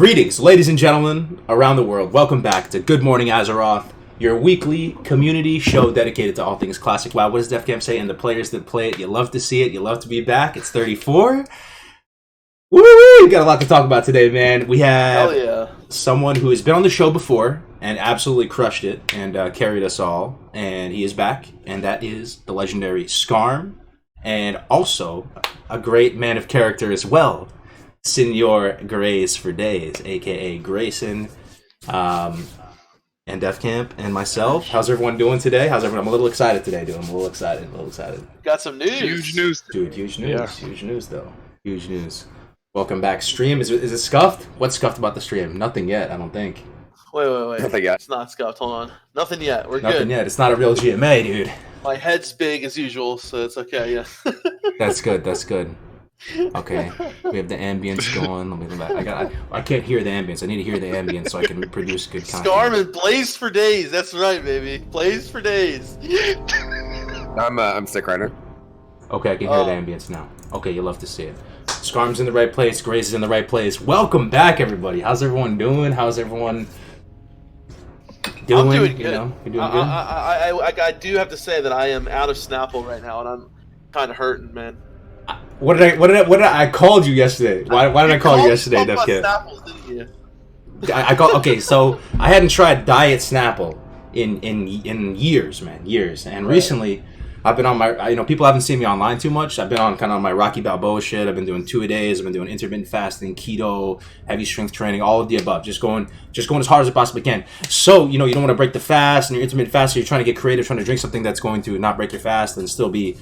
Greetings, ladies and gentlemen around the world. Welcome back to Good Morning Azeroth, your weekly community show dedicated to all things classic WoW. What does Def Jam say? And the players that play it, you love to see it, you love to be back. It's 34. Woo! We got a lot to talk about today, man. We have someone who has been on the show before and absolutely crushed it and carried us all, and he is back, and that is the legendary Skarm, and also a great man of character as well, Senor Grays for Days, aka Grayson, and Def Camp, and myself. How's everyone doing today? How's everyone? I'm a little excited today, dude. I'm a little excited. Got some news. Huge news. Dude, huge news. Yeah. Huge news, though. Huge news. Welcome back. Stream, is it scuffed? What's scuffed about the stream? Nothing yet, I don't think. Wait. Nothing yet. It's not scuffed. Hold on. Nothing yet. We're good. Nothing yet. It's not a real GMA, dude. My head's big as usual, so it's okay, yeah. That's good. Okay, we have the ambience going. Let me go back. I can't hear the ambience. I need to hear the ambience so I can produce good content. Skarm Blaze for Days. That's right, baby. Blaze for Days. I'm sick right now. Okay, I can hear the ambience now. Okay, you love to see it. Skarm's in the right place. Grace is in the right place. Welcome back, everybody. How's everyone doing? How's everyone doing? I'm doing good. You doing good? I do have to say that I am out of Snapple right now, and I'm kind of hurting, man. What did I called you yesterday? Why did I call you yesterday, Def Kid? Snapples, didn't you? I called. Okay, so I hadn't tried Diet Snapple in years, man, years. And recently, I've been on my, people haven't seen me online too much. I've been on kind of my Rocky Balboa shit. I've been doing 2-a-days. I've been doing intermittent fasting, keto, heavy strength training, all of the above. Just going as hard as I possibly can. So, you don't want to break the fast and you're intermittent fasting. You're trying to get creative, trying to drink something that's going to not break your fast and still be,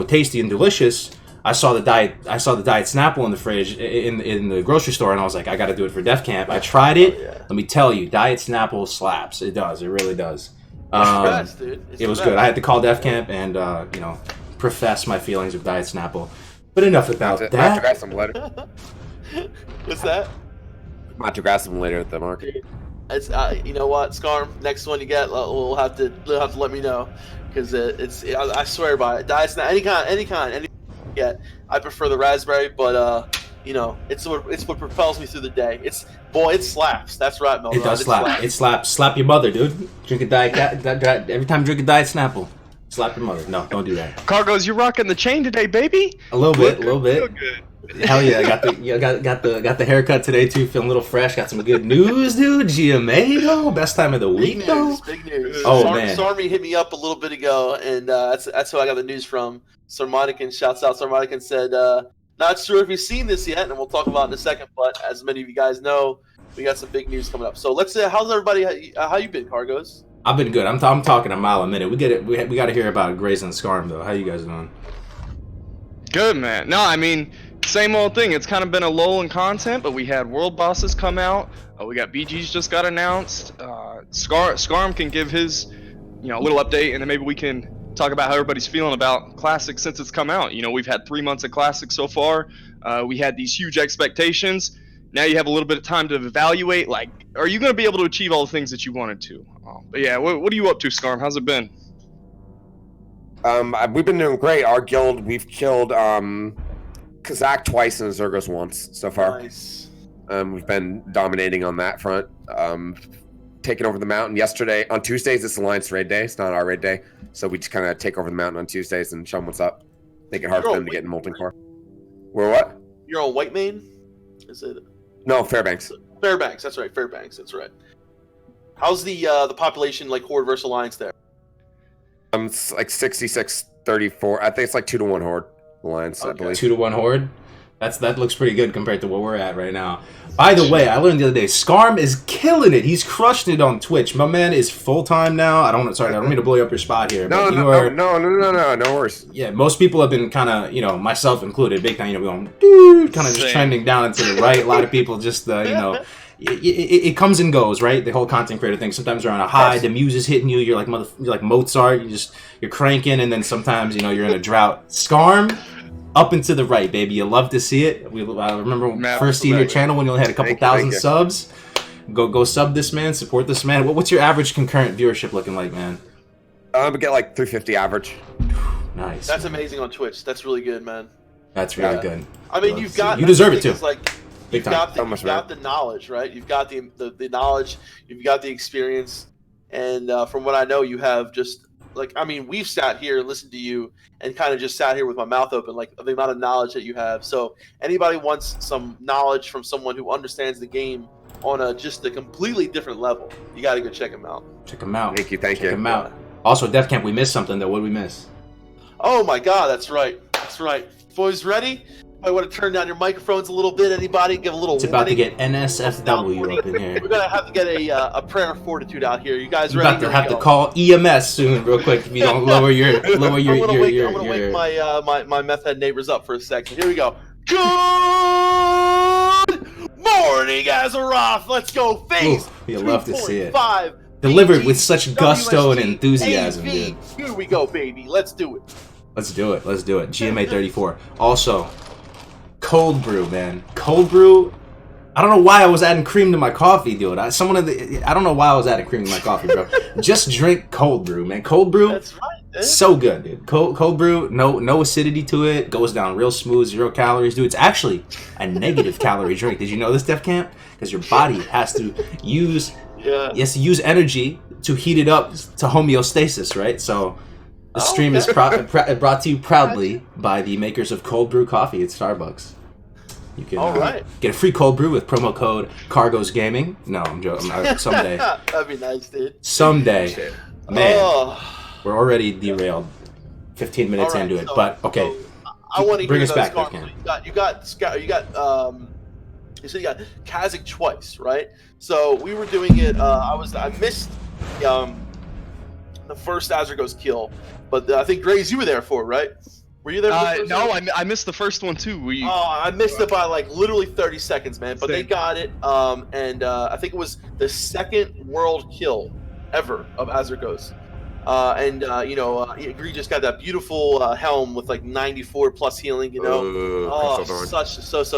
tasty and delicious. I saw the diet Snapple in the fridge in the grocery store, and I was like, I got to do it for Def Camp. I tried it. Oh, yeah. Let me tell you, diet Snapple slaps. It does. It really does. Best, dude. It was good. I had to call Def Camp and profess my feelings of diet Snapple. But enough about that. Might grab some later. What's that? Might grab some later at the market. It's you know what, Scarm. Next one you get, we'll have to let me know, because I swear by it. Diet Snapple, any kind. Get. I prefer the raspberry, but it's what propels me through the day. It slaps. That's right, Mel. It does slap. It slaps. Slap your mother, dude. Drink a diet. Every time you drink a diet Snapple, slap your mother. No, don't do that. Cargos, you're rocking the chain today, baby. A little bit. Feel good. Hell yeah! I got the haircut today too. Feeling a little fresh. Got some good news, dude. GMA though, best time of the week though. Big news. Oh man, Sarmy hit me up a little bit ago, and that's who I got the news from. Sarmonican, shouts out. Sarmonican said, not sure if you've seen this yet, and we'll talk about it in a second, but as many of you guys know, we got some big news coming up. So let's say, how's everybody, how you been, Cargos? I've been good. I'm talking a mile a minute. We get it. We got to hear about Grays and Scarm, though. How you guys doing? Good, man. No, I mean, same old thing. It's kind of been a lull in content, but we had World Bosses come out. We got BG's just got announced. Scarm can give his, little update, and then maybe we can talk about how everybody's feeling about Classic since it's come out. We've had 3 months of Classic so far. We had these huge expectations. Now you have a little bit of time to evaluate, like, are you going to be able to achieve all the things that you wanted to? But yeah, what are you up to, Scarm? How's it been? We've been doing great. Our guild, we've killed Kazak twice and Zergos once so far. Nice. We've been dominating on that front. Taking over the mountain on Tuesdays. It's Alliance raid day. It's not our raid day, so we just kind of take over the mountain on Tuesdays and show them what's up. Make it hard for them to get in Molten Core. We're what? You're on White Main? Is it? No, Fairbanks. Fairbanks. That's right. Fairbanks. That's right. How's the population like Horde versus Alliance there? It's like 66-34. I think it's like 2-to-1 Horde Alliance. Okay. I believe 2-to-1 Horde. That looks pretty good compared to what we're at right now. By the way, I learned the other day, Scarm is killing it. He's crushed it on Twitch. My man is full-time now. I don't mean to blow you up your spot here. No worries. Yeah, most people have been kind of, myself included, big time, going, dude, kind of just trending down and to the right. A lot of people just, it comes and goes, right? The whole content creator thing. Sometimes you're on a high, the muse is hitting you, you're like Mozart, you're cranking, and then sometimes, you're in a drought. Scarm, up and to the right, baby. You love to see it. I remember first seeing your channel when you only had a couple thousand subs. Go sub this man, support this man. What's your average concurrent viewership looking like, man? We get like 350 average. Nice. That's amazing on Twitch. That's really good, man. That's really good. I mean, you deserve it too. You've got the knowledge, right? You've got the knowledge. You've got the experience, and from what I know, you have just we've sat here and listened to you and kind of just sat here with my mouth open, like the amount of knowledge that you have. So anybody wants some knowledge from someone who understands the game on just a completely different level, you got to go check him out. Check him out. Thank you. Check him out. Also, Def Camp, we missed something though. What did we miss? Oh my God, that's right. Boys, ready? I want to turn down your microphones a little bit. Anybody give a little? It's about to get NSFW up in here. We're gonna have to get a prayer of fortitude out here. You guys ready? ready? About to have to call EMS soon, real quick. If you don't lower your. I'm gonna wake my meth head neighbors up for a second. Here we go. Good morning, Azeroth. Let's go. Phase. You love to see it. 5. Delivered with such gusto and enthusiasm, dude. Here we go, baby. Let's do it. Let's do it. GMA 34. Also, cold brew, man. Cold brew. I don't know why I was adding cream to my coffee, dude. I don't know why I was adding cream to my coffee, bro. Just drink cold brew, man. Cold brew. That's right, dude. So good, dude. Cold brew. No acidity to it. Goes down real smooth. 0 calories, dude. It's actually a negative calorie drink. Did you know this, Def Camp? Because your body has to use energy to heat it up to homeostasis, right? So. The stream is brought to you proudly by the makers of cold brew coffee at Starbucks. You can get a free cold brew with promo code Cargos Gaming. No, I'm joking. Someday. That'd be nice, dude. Someday. Man, we're already derailed 15 minutes All right, into it. so- But okay, so I want to bring hear us those back, cards. Ken. You got Kazik twice, right? So we were doing it. I missed the first Azargos kill, but I think Grays, you were there for it, right? Were you there? For the first No, one? I missed the first one too. I missed it by like literally 30 seconds, man. But they Same. got it, and I think it was the second world kill ever of Azargos. Gree just got that beautiful helm with like 94 plus healing, you know.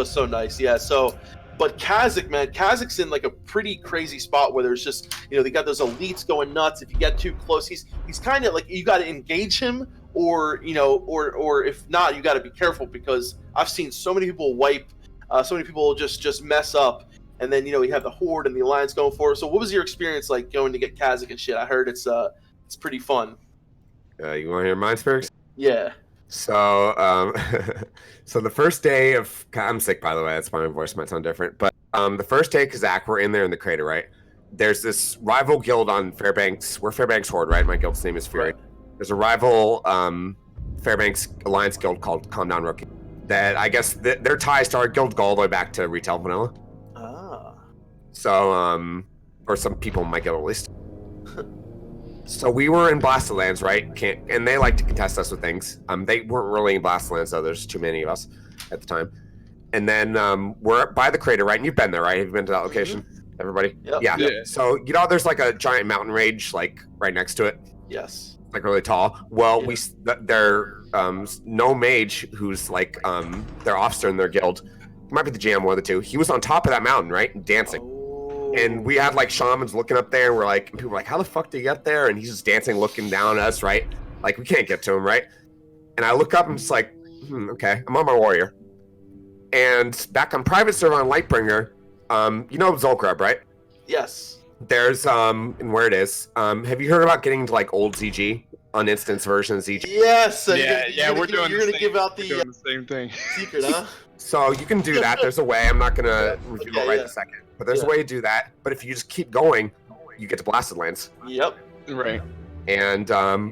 So nice, yeah. So, but Kazik, man, Kazik's in like a pretty crazy spot where there's just, they got those elites going nuts. If you get too close, he's kind of like, you got to engage him, or if not, you got to be careful, because I've seen so many people wipe, so many people just mess up. And then, you have the Horde and the Alliance going for it. So what was your experience like going to get Kazik and shit? I heard it's pretty fun. You want to hear mine, Spirks? Yeah. So, so the first day of, I'm sick, by the way. That's why my voice might sound different. But the first day, Kazak, we're in there in the crater, right? There's this rival guild on Fairbanks. We're Fairbanks Horde, right? My guild's name is Fury. Right. There's a rival Fairbanks Alliance guild called Calm Down Rookie. That I guess their ties to our guild go all the way back to retail vanilla. Ah. So, or some people in my guild at least. So we were in Blasted Lands, right? And they like to contest us with things. They weren't really in Blasted Lands, though. There's too many of us at the time. And then we're by the crater, right? And you've been there, right? Have you been to that location? Everybody? Yep. Yeah. Yeah. So, there's like a giant mountain range, like right next to it, Yes. like really tall. Well, Yeah. no mage who's like their officer in their guild. He might be the GM, one of the two. He was on top of that mountain, right? Dancing. Oh. And we had like shamans looking up there, and we're like, and people were like, how the fuck did he get there? And he's just dancing, looking down at us, right? Like, we can't get to him, right? And I look up and it's like, okay, I'm on my warrior. And back on private server on Lightbringer, Zolgrub, right? Yes. There's and where it is. Have you heard about getting to like old ZG, uninstance version of ZG? Yes. So we're you're gonna give out the same thing. secret, huh? So you can do that. There's a way. I'm not gonna review it right this second, but there's a way to do that. But if you just keep going, you get to Blasted Lands. Yep. Right. And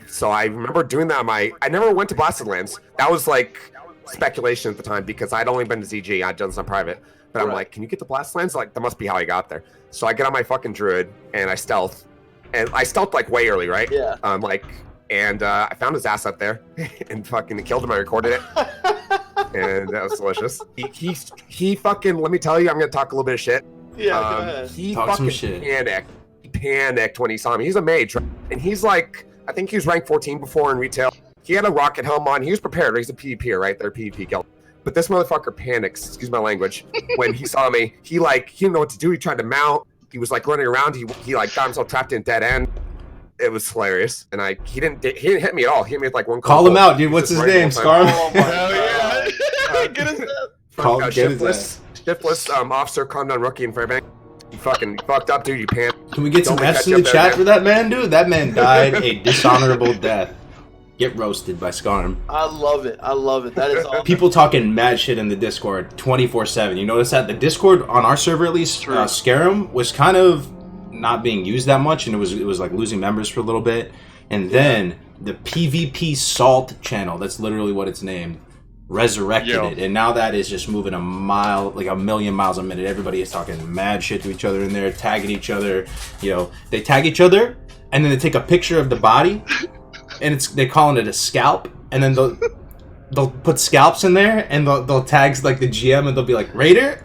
so I remember doing that. I never went to Blasted Lands. That was like speculation at the time, because I'd only been to ZG. I'd done some private. But I'm like, can you get to Blasted Lands? Like, that must be how I got there. So I get on my fucking druid and I stealth. And I stealthed like way early, right? Yeah. I found his ass up there and fucking killed him. I recorded it. And that was delicious. He fucking, let me tell you, I'm gonna talk a little bit of shit. Yeah, go ahead. He Talk some fucking shit. panicked. He panicked when he saw me. He's a mage, right? And he's like, I think he was ranked 14 before in retail. He had a rocket helm on. He was prepared. He's a PvPer, right? They're PvP guild. But this motherfucker panics, excuse my language, when he saw me. He didn't know what to do. He tried to mount. He was like running around. He got himself trapped in dead end. It was hilarious. And he didn't hit me at all. He hit me with like one Call him out, dude. What's his right name? the whole time. Scarm? Oh my Hell god. yeah. Get his Shiftless officer, Calm Down Rookie in Fairbanks. You fucking fucked up, dude. You pant. Can we get some Don't F's catch in the up there, chat man. for that man, dude? That man died a dishonorable death. Get roasted by Scarm. I love it. That is awesome. People talking mad shit in the Discord 24/7. You notice that the Discord on our server, at least, True. Scarum was kind of not being used that much, and it was like losing members for a little bit. And then the PvP Salt channel, that's literally what it's named, resurrected it, and now that is just moving a million miles a minute. Everybody is talking mad shit to each other in there, tagging each other. They tag each other, and then they take a picture of the body, and they're calling it a scalp, and then they'll put scalps in there, and they'll tag like the GM, and they'll be like Raider.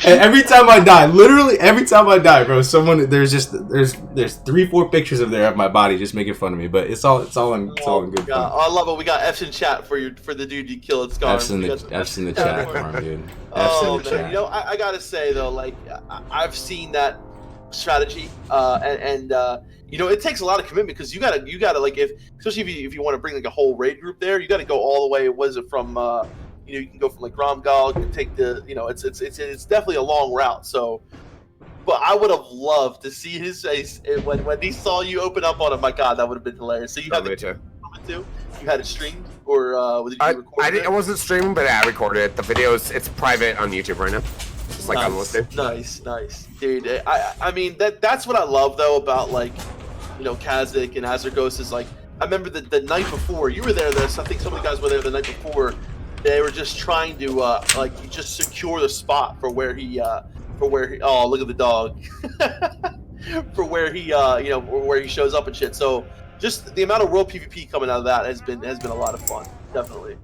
And every time I die, literally every time I die, bro, there's 3-4 pictures of my body just making fun of me. But it's all in good fun. Oh, I love it. We got F's in chat for the dude you killed. Scarm. F's in the chat for him, dude. F's Oh in the man, chat. I gotta say though, like I've seen that strategy, and it takes a lot of commitment, because you gotta like, especially if you want to bring like a whole raid group there, you gotta go all the way. What is it from? You can go from like Romgal, you can take the, it's definitely a long route. So, but I would have loved to see his face when he saw you open up on him. My God, that would have been hilarious. So you had it too. You had it streamed, or did you record it? I wasn't streaming, but I recorded it. The video it's private on YouTube right now. Just like I'm listening. Nice, dude. I mean that's what I love though about like, Kazik and Azargos is like I remember the night before you were there. I think some of the guys were there the night before. They were just trying to like just secure the spot for where he oh, look at the dog. For where he where he shows up and shit. So just the amount of world PvP coming out of that has been a lot of fun, definitely.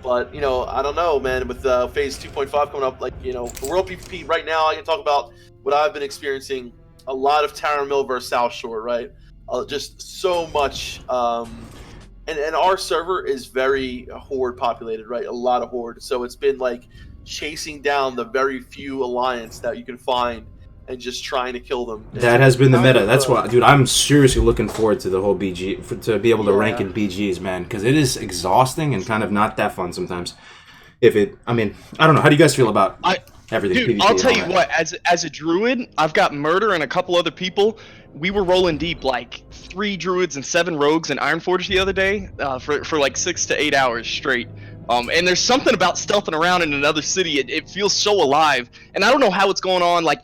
But I don't know, man. With phase 2.5 coming up, like for world PvP right now, I can talk about what I've been experiencing. A lot of Tower Mill versus South Shore, right? Just so much. And our server is very horde populated, right? A lot of horde. So it's been like chasing down the very few alliance that you can find and just trying to kill them. That has been the meta. That's why, dude, I'm seriously looking forward to the whole BG, to be able to rank in BGs, man, because it is exhausting and kind of not that fun sometimes. I mean, I don't know. How do you guys feel about everything? Dude, PvP I'll tell you what. As a druid, I've got Murder and a couple other people. We were rolling deep, like 3 druids and 7 rogues in Ironforge the other day, for like 6 to 8 hours straight. And there's something about stealthing around in another city. It feels so alive, and I don't know how it's going on. Like,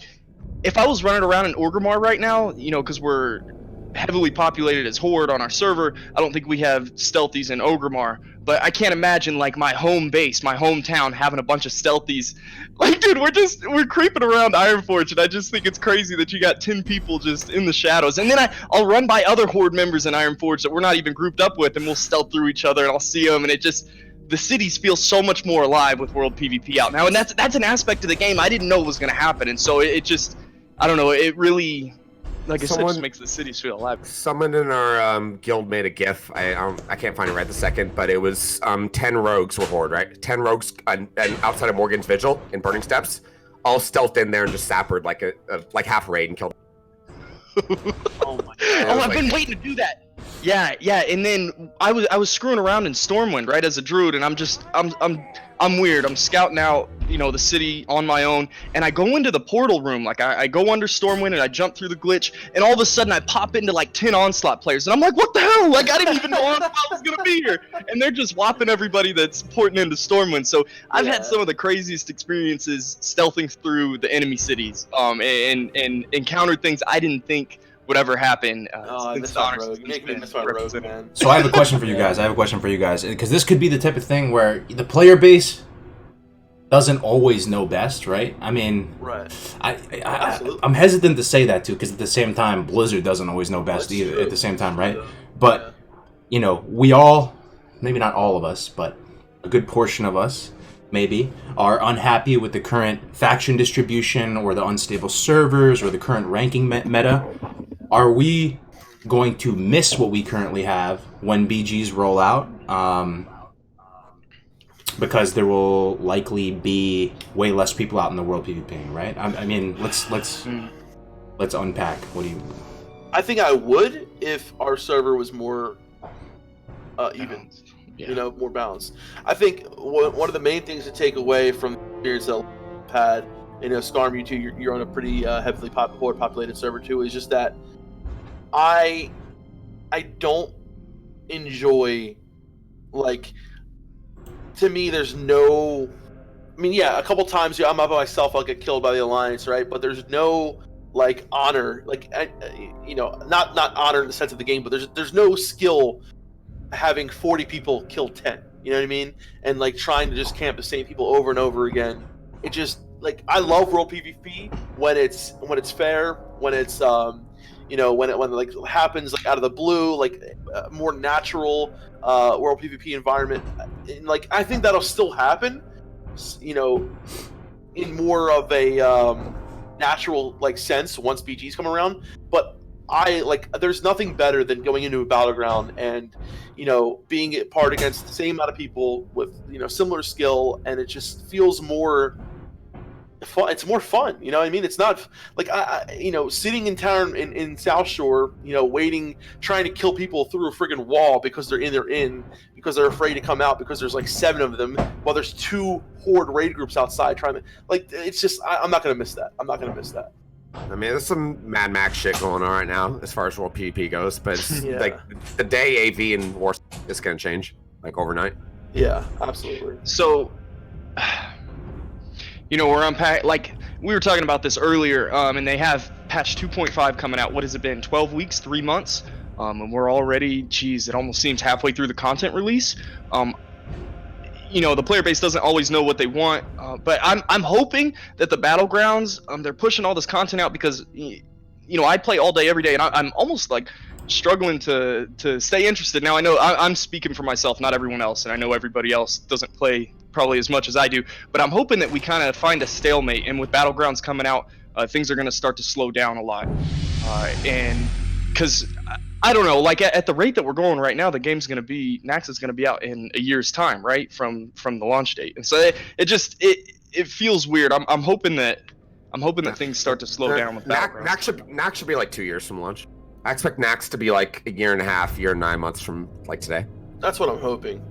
if I was running around in Orgrimmar right now, because we're heavily populated as Horde on our server, I don't think we have stealthies in Orgrimmar. But I can't imagine, like, my home base, my hometown, having a bunch of stealthies. Like, dude, we're creeping around Ironforge, and I just think it's crazy that you got 10 people just in the shadows. And then I'll run by other Horde members in Ironforge that we're not even grouped up with, and we'll stealth through each other, and I'll see them, and it just... The cities feel so much more alive with World PvP out now, and that's an aspect of the game I didn't know was going to happen, and so it just... I don't know, it really... Like I said, just makes the cities feel alive. Someone in our guild made a GIF. I can't find it right this second, but it was 10 rogues were Horde, right? 10 rogues and outside of Morgan's Vigil in Burning Steps, all stealthed in there and just sappered like half a raid and killed. Oh my god! Oh, I've been waiting to do that. Yeah, and then I was screwing around in Stormwind, right, as a druid, and I'm weird. I'm scouting out, the city on my own, and I go into the portal room. Like, I go under Stormwind, and I jump through the glitch, and all of a sudden I pop into, like, 10 Onslaught players, and I'm like, what the hell? Like, I didn't even know Onslaught was gonna be here. And they're just whopping everybody that's porting into Stormwind. So I've had some of the craziest experiences stealthing through the enemy cities, and encountered things I didn't think would ever happen. I miss my rogue. You make me miss my rogue, man. So I have a question for you guys. Because this could be the type of thing where the player base doesn't always know best, right? I mean, right. I'm hesitant to say that too, because at the same time, Blizzard doesn't always know best either. True. At the same time, right? But we all, maybe not all of us, but a good portion of us, maybe, are unhappy with the current faction distribution or the unstable servers or the current ranking meta. Are we going to miss what we currently have when BGs roll out? Because there will likely be way less people out in the world PvPing, right? I mean, let's unpack. What do you? I think I would if our server was more even, more balanced. I think one of the main things to take away from the experience that I've had, Scarm, you too, you're on a pretty heavily horde populated server too, is just that I don't enjoy, like, to me, there's no... I mean, yeah, a couple times I'm up by myself, I'll get killed by the Alliance, right? But there's no, like, honor, like, not honor in the sense of the game, but there's no skill having 40 people kill 10, you know what I mean? And, like, trying to just camp the same people over and over again. It just, like, I love world PvP when it's fair, when it's, when it like happens like out of the blue, like more natural world PvP environment, and, like, I think that'll still happen, in more of a natural like sense once BGs come around. But there's nothing better than going into a battleground and being a part against the same amount of people with similar skill, and it just feels more fun. It's more fun, you know what I mean? It's not like sitting in town in South Shore, waiting, trying to kill people through a friggin' wall because they're in their inn, because they're afraid to come out because there's like 7 of them while there's 2 horde raid groups outside trying to, like, it's just I'm not gonna miss that. I mean, there's some Mad Max shit going on right now as far as world PvP goes, but it's, like, the day AV and War is gonna change like overnight. Yeah, absolutely. So we're unpacking, like, we were talking about this earlier, and they have patch 2.5 coming out. What has it been, 12 weeks, 3 months? and we're already, geez, it almost seems halfway through the content release. The player base doesn't always know what they want, but I'm hoping that the Battlegrounds, they're pushing all this content out because, I play all day every day, and I'm almost like struggling to stay interested. Now I know I'm speaking for myself, not everyone else, and I know everybody else doesn't play probably as much as I do, but I'm hoping that we kind of find a stalemate, and with Battlegrounds coming out, things are going to start to slow down a lot, and because I don't know, like at the rate that we're going right now, the game's going to be, Nax is going to be out in a year's time, right, from the launch date, and so it feels weird. I'm hoping that things start to slow down with Battlegrounds. Nax should be like 2 years from launch. I expect Nax to be like a year and a half, year and 9 months from like today. That's what I'm hoping.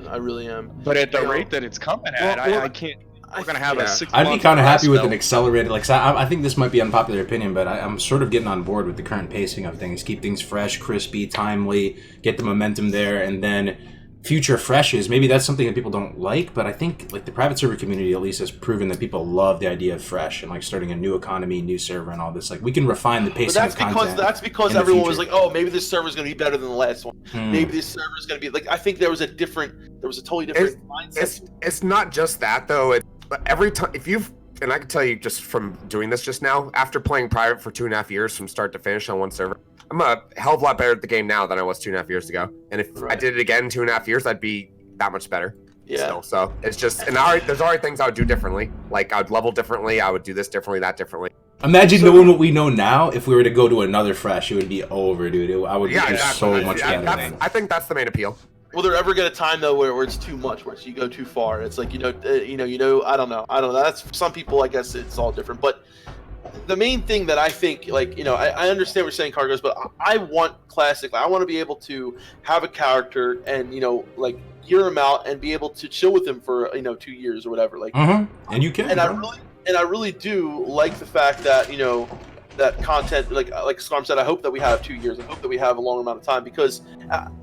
I really am. But at the rate that it's coming at, I can't. We're gonna have a 6 month. I'd be kind of happy with an accelerated. Like, I think this might be unpopular opinion, but I'm sort of getting on board with the current pacing of things. Keep things fresh, crispy, timely. Get the momentum there, and then future freshes. Maybe that's something that people don't like, but I think like the private server community at least has proven that people love the idea of fresh and like starting a new economy, new server, and all this. Like we can refine the pacing of content. That's because everyone was like, oh, maybe this server is going to be better than the last one. Maybe this server is going to be like. I think there was a totally different mindset. It's not just that though. Every time, and I can tell you just from doing this just now, after playing private for 2.5 years from start to finish on one server, I'm a hell of a lot better at the game now than I was 2.5 years ago. And if I did it again in 2.5 years, I'd be that much better. Yeah. Still. So it's just, and there's already things I would do differently. Like I would level differently. I would do this differently, that differently. Imagine knowing what we know now. If we were to go to another fresh, it would be over, dude. I would be so much better. I think that's the main appeal. Will there ever get a time though where it's too much, where you go too far? It's like I don't know. That's for some people. I guess it's all different. But the main thing that I think, like I understand what you're saying, Cargos, but I want classic. I want to be able to have a character and like hear him out and be able to chill with him for 2 years or whatever. Like, and you can. And I really do like the fact that that content, like Scarm said, I hope that we have 2 years. I hope that we have a long amount of time because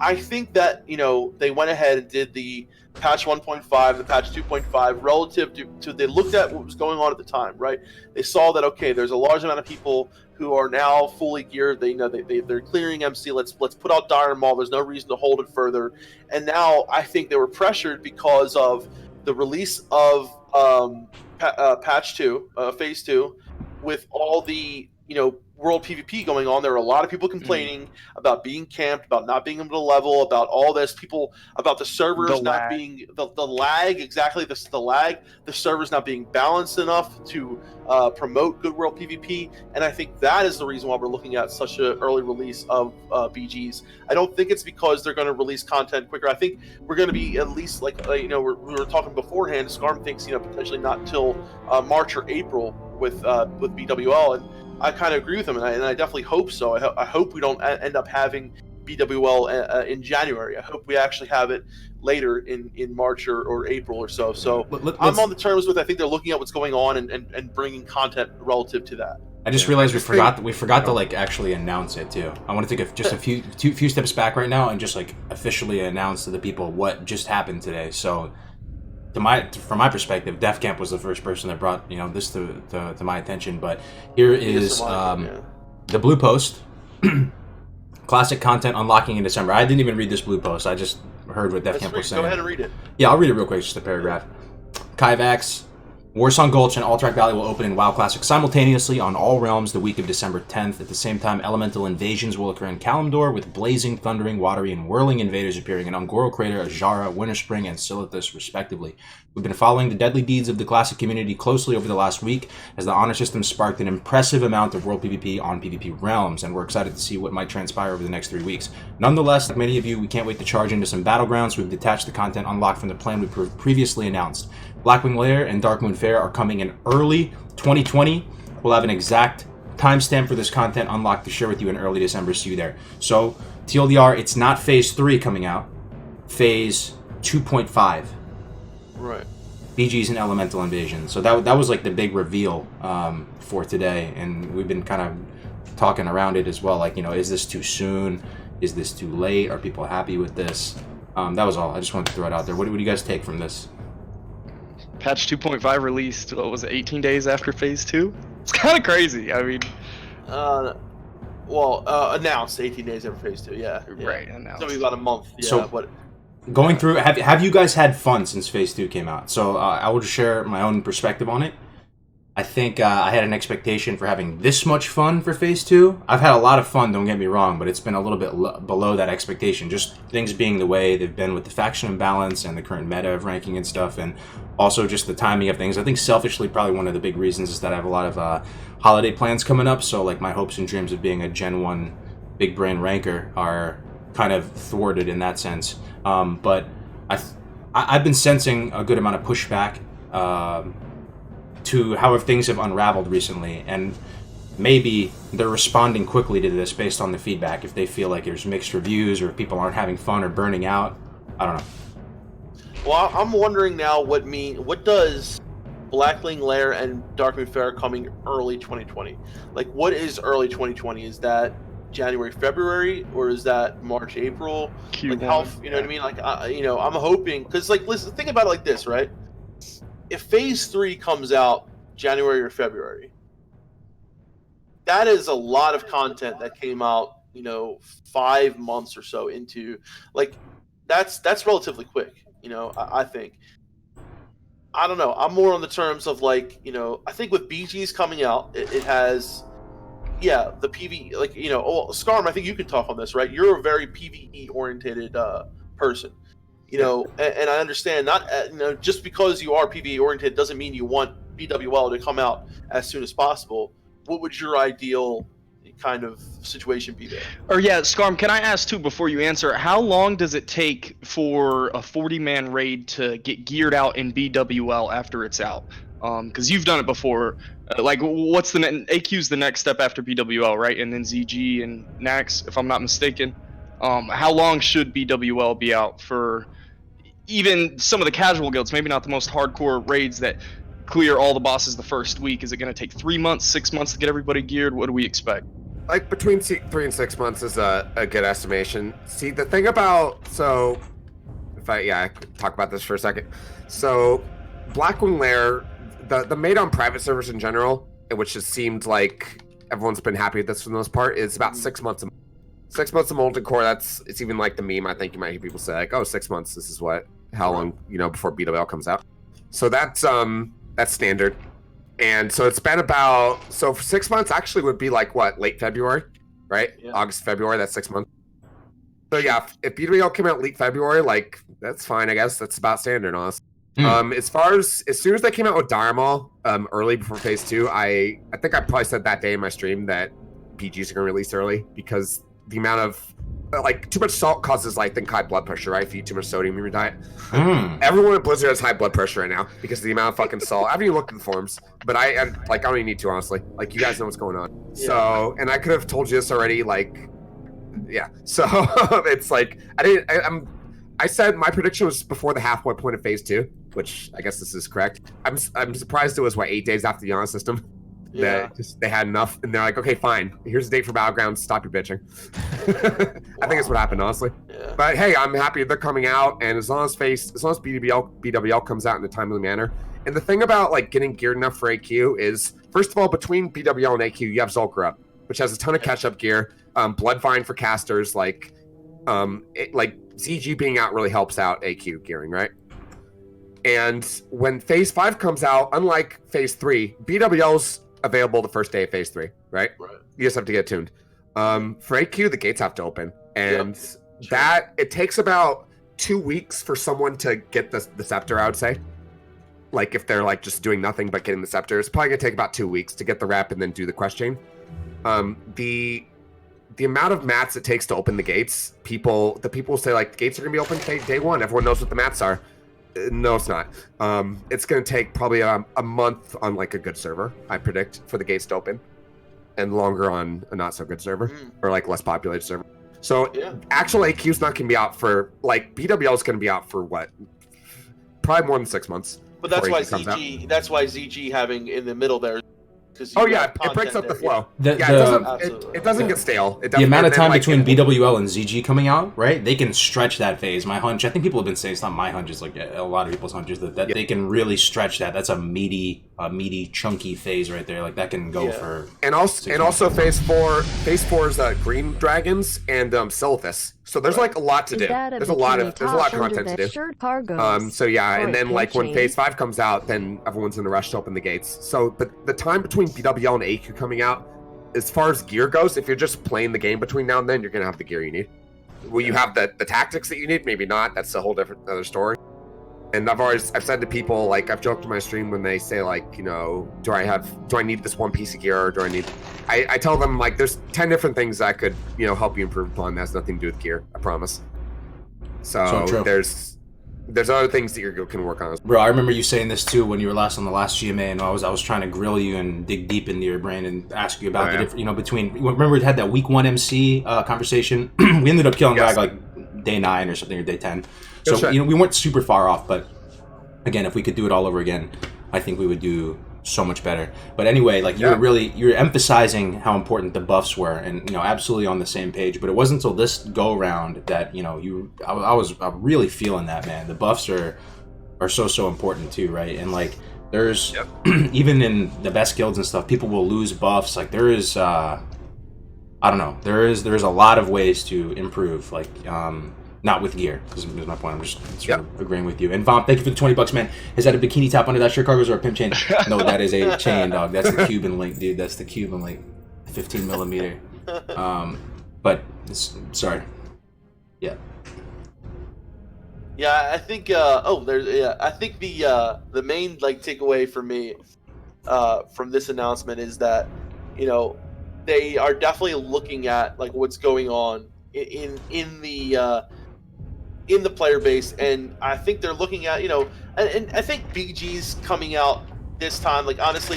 I think that they went ahead and did the patch 1.5, the patch 2.5 relative to they looked at what was going on at the time, right? They saw that there's a large amount of people who are now fully geared. They're clearing MC. Let's put out Dire Maul. There's no reason to hold it further. And now I think they were pressured because of the release of patch 2, phase 2, with all the world PvP going on. There are a lot of people complaining about being camped, about not being able to level, about all this. People about the servers not being the lag, exactly the lag. The servers not being balanced enough to promote good world PvP, and I think that is the reason why we're looking at such an early release of BGs. I don't think it's because they're going to release content quicker. I think we're going to be at least we were talking beforehand. Scarm thinks potentially not until March or April with BWL, and I kind of agree with him, and I definitely hope so. I hope we don't end up having BWL in January. I hope we actually have it later in March or April or so. So I'm on the terms with. I think they're looking at what's going on and bringing content relative to that. I just realized we forgot to like actually announce it too. I want to take just a few steps back right now and just like officially announce to the people what just happened today. So. From my perspective, Def Camp was the first person that brought this to my attention. But here is the blue post, classic content unlocking in December. I didn't even read this blue post. I just heard what Def Camp was saying. Go ahead and read it. Yeah, I'll read it real quick, just a paragraph. Kaivax, Warsong Gulch and Alterac Valley will open in WoW Classic simultaneously on all realms the week of December 10th. At the same time, elemental invasions will occur in Kalimdor with blazing, thundering, watery, and whirling invaders appearing in Ungoro Crater, Ajara, Winterspring, and Silithus, respectively. We've been following the deadly deeds of the Classic community closely over the last week as the honor system sparked an impressive amount of world PvP on PvP realms, and we're excited to see what might transpire over the next 3 weeks. Nonetheless, like many of you, we can't wait to charge into some Battlegrounds. We've detached the content unlocked from the plan we previously announced. Blackwing Lair and Darkmoon Fair are coming in early 2020. We'll have an exact timestamp for this content unlocked to share with you in early December. See you there. So, TLDR, it's not Phase 3 coming out. Phase 2.5. Right. BGs and Elemental Invasion. So that was like the big reveal for today. And we've been kind of talking around it as well. Like, is this too soon? Is this too late? Are people happy with this? That was all. I just wanted to throw it out there. What do you guys take from this? Patch 2.5 released, what was it, 18 days after Phase 2? It's kind of crazy. I mean... Announced 18 days after phase 2. Yeah. Right. Announced. So about a month. Yeah. So, going through, have you guys had fun since phase 2 came out? So I will just share my own perspective on it. I think I had an expectation for having this much fun for phase 2. I've had a lot of fun, don't get me wrong, but it's been a little bit below that expectation. Just things being the way they've been with the faction imbalance and the current meta of ranking and stuff, and also just the timing of things. I think selfishly, probably one of the big reasons is that I have a lot of holiday plans coming up, so like my hopes and dreams of being a Gen 1 big brain ranker are kind of thwarted in that sense. But I've been sensing a good amount of pushback to how things have unraveled recently, and maybe they're responding quickly to this based on the feedback. If they feel like there's mixed reviews or people aren't having fun or burning out, I don't know. Well, I'm wondering now what does Blackling Lair and Darkmoon Fair coming early 2020? Like, what is early 2020? Is that January, February, or is that March, April? Q1. Like how, you know what I mean? Like, I'm hoping, because like, listen, think about it like this, right? If phase 3 comes out January or February, that is a lot of content that came out, 5 months or so into, like, that's relatively quick, I think. I don't know. I'm more on the terms of like, I think with BGs coming out, it has, the PvE, like, Scarm, I think you can talk on this, right? You're a very PvE oriented person. And I understand not, just because you are PvE oriented doesn't mean you want BWL to come out as soon as possible. What would your ideal kind of situation be there? Or Scarm, can I ask too before you answer, how long does it take for a 40-man raid to get geared out in BWL after it's out? Because you've done it before. Like, what's AQ's the next step after BWL, right? And then ZG and Nax, if I'm not mistaken. How long should BWL be out for even some of the casual guilds, maybe not the most hardcore raids that clear all the bosses the first week? Is it going to take 3 months, 6 months to get everybody geared? What do we expect? Like between 3 and 6 months is a good estimation. See, the thing about, if I could talk about this for a second. So Blackwing Lair, the made on private servers in general, which has seemed like everyone's been happy with this for the most part, is about 6 months. 6 months of molten core. It's even like the meme. I think you might hear people say like, "Oh, 6 months. This is how long before BWL comes out." So that's standard. And so it's been for 6 months actually would be like what, late February, right? Yeah. August, February. That's 6 months. So yeah, if BWL came out late February, like that's fine. I guess that's about standard, honestly. As soon as they came out with Dharma, early before phase 2, I think I probably said that day in my stream that PGs are gonna release early because the amount of too much salt causes I think high blood pressure, right? If you eat too much sodium in your diet. Everyone at Blizzard has high blood pressure right now because of the amount of fucking salt. I haven't even looked at the forums, but I don't even need to, honestly. Like, you guys know what's going on. Yeah. So, and I could have told you this already, so it's like I said my prediction was before the halfway point of phase 2, which I guess this is correct. I'm surprised it was 8 days after the honor system. Yeah. They had enough, and they're like, okay, fine. Here's the date for Battlegrounds. Stop your bitching. I think that's what happened, honestly. Yeah. But hey, I'm happy they're coming out, and as long as BWL comes out in a timely manner. And the thing about getting geared enough for AQ is, first of all, between BWL and AQ, you have Zul'Gur up, which has a ton of catch-up gear. Bloodvine for casters, ZG being out really helps out AQ gearing, right? And when phase 5 comes out, unlike phase 3, BWL's available the first day of phase 3, right? You just have to get tuned. For AQ, the gates have to open, and it takes about 2 weeks for someone to get the scepter, I would say. Like, if they're just doing nothing but getting the scepter, it's probably gonna take about 2 weeks to get the rep and then do the quest chain. The amount of mats it takes to open the gates, people say the gates are gonna be open day 1. Everyone knows what the mats are. No, it's not. It's going to take probably a month on a good server, I predict, for the gates to open, and longer on a not so good server or less populated server. So actual AQ is not going to be out for BWL is going to be out for what? Probably more than 6 months. But that's why ZG having in the middle there Oh yeah, it breaks up the flow. The- Yeah, the- it doesn't get stale. It The amount of and then, time like, between it- BWL and ZG coming out, right? They can stretch that phase. My hunch, I think people have been saying, it's not my hunch, it's like a lot of people's hunches, that they can really stretch that. That's a meaty, chunky phase right there. Like that can go for. And also phase four is green dragons and Silithus. So there's like a lot to do. There's a lot of content to do. So yeah, and then like when phase 5 comes out, then everyone's in a rush to open the gates. So but the time between BWL and AQ coming out, as far as gear goes, if you're just playing the game between now and then, you're gonna have the gear you need. Will you have the tactics that you need? Maybe not. That's a whole different other story. And I've said to people, like, I've joked in my stream when they say, like, you know, do I need this one piece of gear, or do I need... I tell them, like, there's 10 different things that could, you know, help you improve upon. That has nothing to do with gear, I promise. So there's other things that you can work on. Bro, I remember you saying this too when you were last on the last GMA, and I was trying to grill you and dig deep into your brain and ask you about the different, you know, between... Remember we had that week 1 MC conversation? We ended up killing Rag like day 9 or something, or day 10. So, you know, we weren't super far off, but again, if we could do it all over again, I think we would do so much better. But anyway, like you're emphasizing how important the buffs were, and you know, absolutely on the same page. But it wasn't until this go round that, you know, I was really feeling that, man. The buffs are so important too, right? And like there's even in the best guilds and stuff, people will lose buffs. Like there is I don't know, there's a lot of ways to improve, like not with gear, because is my point. I'm just sort of agreeing with you. And Vomp, thank you for the $20, man. Is that a bikini top under that shirt, cargos, or a pimp chain? No, that is a chain, dog. That's the Cuban link, dude. That's the Cuban link, 15 millimeter. But sorry. Yeah. Yeah, I think. I think the main like takeaway for me from this announcement is that, you know, they are definitely looking at like what's going on in the player base, and I think they're looking at, you know, and I think BG's coming out this time, like honestly,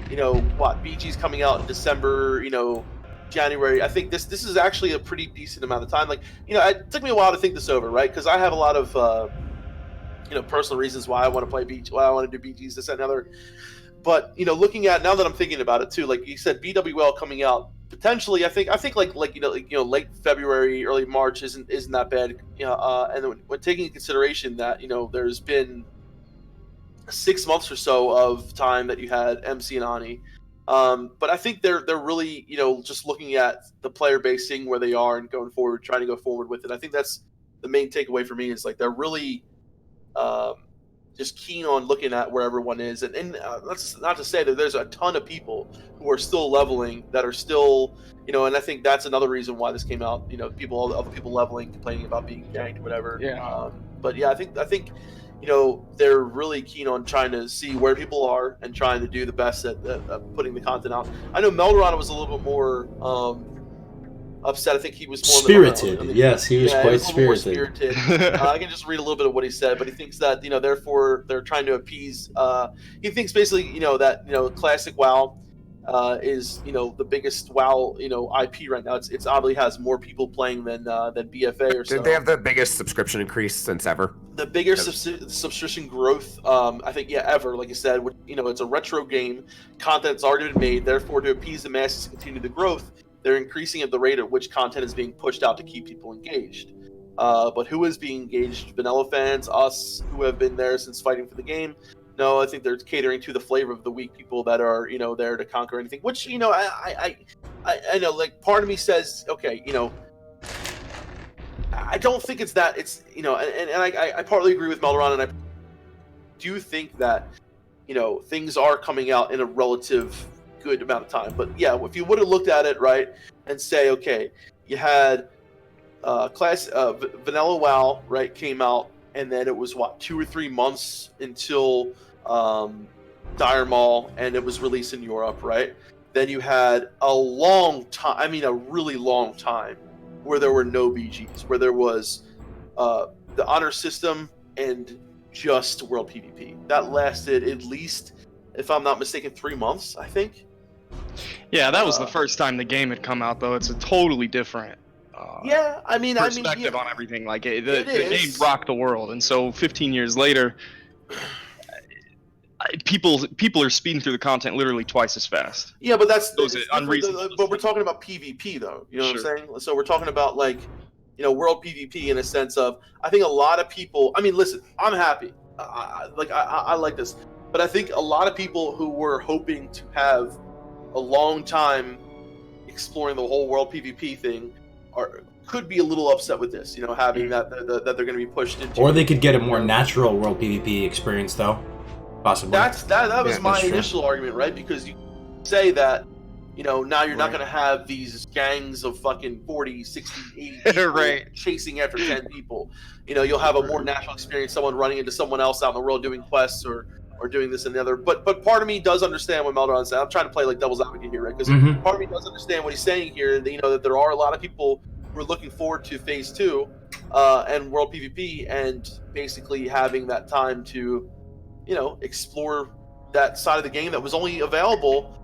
you know, BG's coming out in December, you know, January. I think this is actually a pretty decent amount of time. Like, you know, it took me a while to think this over, right? Because I have a lot of you know, personal reasons why I want to play BG, why I want to do BGs, this and another. But, you know, looking at, now that I'm thinking about it too, like you said, BWL coming out potentially, I think like you know, late February, early March isn't that bad. You know, and then when taking into consideration that, you know, there's been 6 months or so of time that you had MC and Ani. But I think they're really, you know, just looking at the player base, seeing where they are and going forward, trying to go forward with it. I think that's the main takeaway for me, is like they're really just keen on looking at where everyone is. And that's not to say that there's a ton of people who are still leveling, that are still, you know, and I think that's another reason why this came out, you know, other people leveling, complaining about being ganked, whatever. Yeah. But yeah, I think, you know, they're really keen on trying to see where people are and trying to do the best at putting the content out. I know Melderon was a little bit more upset. I think he was more spirited. Yes, he was quite spirited. I can just read a little bit of what he said, but he thinks that, you know, therefore they're trying to appease. He thinks basically, you know, that, you know, classic WoW is, you know, the biggest WoW, you know, IP right now. It's obviously has more people playing than BFA or so. They have the biggest subscription increase since ever. The biggest subscription growth, I think, ever. Like you said, you know, it's a retro game. Content's already been made. Therefore, to appease the masses and continue the growth, they're increasing at the rate at which content is being pushed out to keep people engaged. But who is being engaged? Vanilla fans, us, who have been there since fighting for the game. No, I think they're catering to the flavor of the week, people that are, you know, there to conquer anything. Which, you know, I know, like, part of me says, okay, you know, I don't think it's that. It's, you know, and I partly agree with Melderon, and I do think that, you know, things are coming out in a relative good amount of time. But yeah, if you would have looked at it, right, and say, okay, you had Vanilla WoW, right, came out, and then it was 2 or 3 months until Dire Maul, and it was released in Europe, right? Then you had a long time, I mean a really long time, where there were no BGs, where there was the honor system and just world PvP. That lasted at least, if I'm not mistaken, 3 months, I think. Yeah, that was the first time the game had come out, though. It's a totally different perspective on everything. Like the game rocked the world, and so 15 years later, people are speeding through the content literally twice as fast. Yeah, but that's unreasonable. But we're talking about PvP though. You know Sure. what I'm saying? So we're talking about like, world PvP in a sense of, I think a lot of people. I mean, listen, I'm happy. I like this, but I think a lot of people who were hoping to have a long time exploring the whole world PvP thing could be a little upset with this. Having that they're going to be pushed into. Or they could get a more natural world PvP experience though. Possibly. That was my initial argument, right? Because you say that, now you're not going to have these gangs of fucking 40, 60, 80 people chasing after 10 people. You'll have a more natural experience, someone running into someone else out in the world doing quests or doing this and the other. But part of me does understand what Meldron said. I'm trying to play like devil's advocate here, right? Because part of me does understand what he's saying here. That there are a lot of people who are looking forward to Phase 2 and World PvP and basically having that time to explore that side of the game that was only available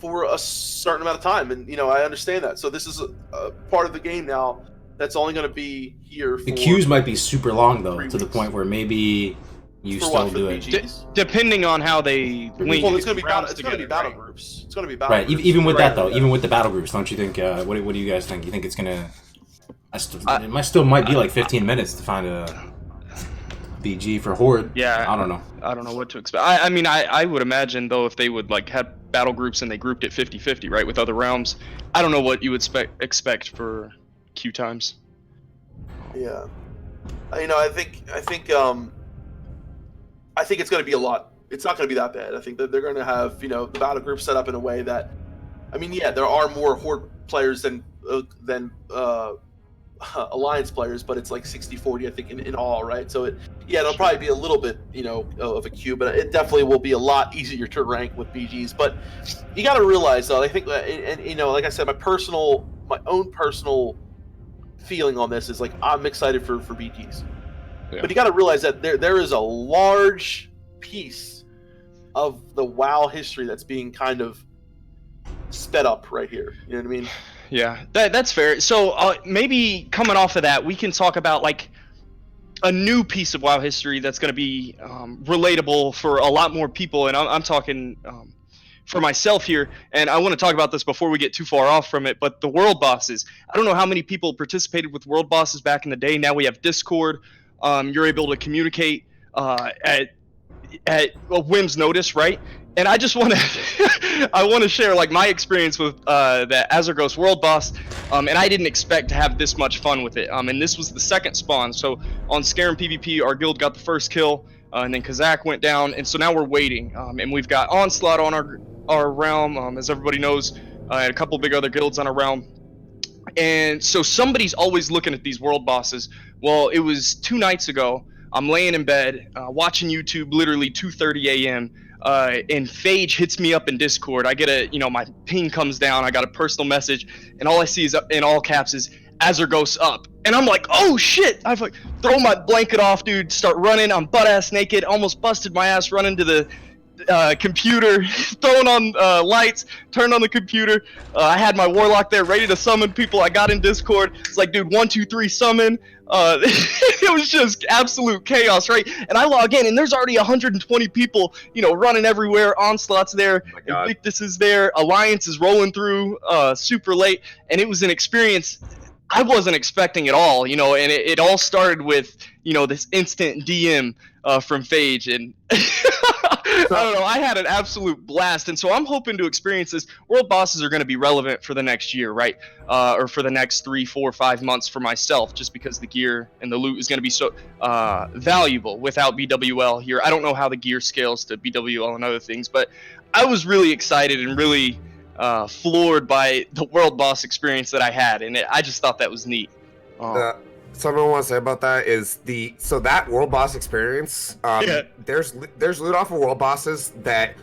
for a certain amount of time. And, I understand that. So this is a part of the game now that's only going to be here for... The queues might be super long, though, to weeks. the point where maybe you for still do it. Depending on how they link. Well, it's going to be battle groups. It's going to be battle groups. Right, even with that, though, even with the battle groups, don't you think... what do you guys think? You think it's going to... It might be like 15 minutes to find a... BG for Horde. Yeah, I don't know. I don't know what to expect. I mean, I would imagine though if they would like have battle groups and they grouped it 50-50, right, with other realms. I don't know what you would expect for queue times. Yeah, I think it's going to be a lot. It's not going to be that bad. I think that they're going to have the battle group set up in a way that, I mean, yeah, there are more Horde players than Alliance players, but it's like 60-40 I think in all, right? So it'll probably be a little bit of a queue, but it definitely will be a lot easier to rank with BGs. But you got to realize though, I think, and like I said, my own personal feeling on this is like I'm excited for BGs, but you got to realize that there is a large piece of the WoW history that's being kind of sped up right here. You know what I mean? Yeah, that's fair. So maybe coming off of that, we can talk about like a new piece of WoW history that's going to be relatable for a lot more people. And I'm talking for myself here, and I want to talk about this before we get too far off from it, but the world bosses. I don't know how many people participated with world bosses back in the day. Now we have Discord. You're able to communicate at a whim's notice, right? And I just want to share like my experience with the Azargos world boss, and I didn't expect to have this much fun with it. And this was the second spawn. So on Scarum PvP, our guild got the first kill, and then Kazak went down, and so now we're waiting. And we've got Onslaught on our realm, as everybody knows, and a couple big other guilds on our realm. And so somebody's always looking at these world bosses. Well, it was 2 nights ago. I'm laying in bed, watching YouTube, literally 2:30 a.m. And Phage hits me up in Discord. I get my ping comes down. I got a personal message, and all I see is in all caps is Azargos up. And I'm like, oh shit! I've like throw my blanket off, dude. Start running. I'm butt ass naked. Almost busted my ass running to the computer, throwing on lights, turned on the computer. I had my warlock there ready to summon people. I got in Discord. It's like, dude, 1, 2, 3, summon. It was just absolute chaos, right? And I log in, and there's already 120 people, running everywhere. Onslaught's there, Invictus is there, Alliance is rolling through super late, and it was an experience I wasn't expecting at all, and it all started with, this instant DM from Phage, and I don't know, I had an absolute blast, and so I'm hoping to experience this. World bosses are going to be relevant for the next year, right? Or for the next 3, 4, 5 months for myself, just because the gear and the loot is going to be so valuable without BWL here. I don't know how the gear scales to BWL and other things, but I was really excited and really floored by the world boss experience that I had, and I just thought that was neat. Something I want to say about that is that world boss experience. There's loot off of world bosses that.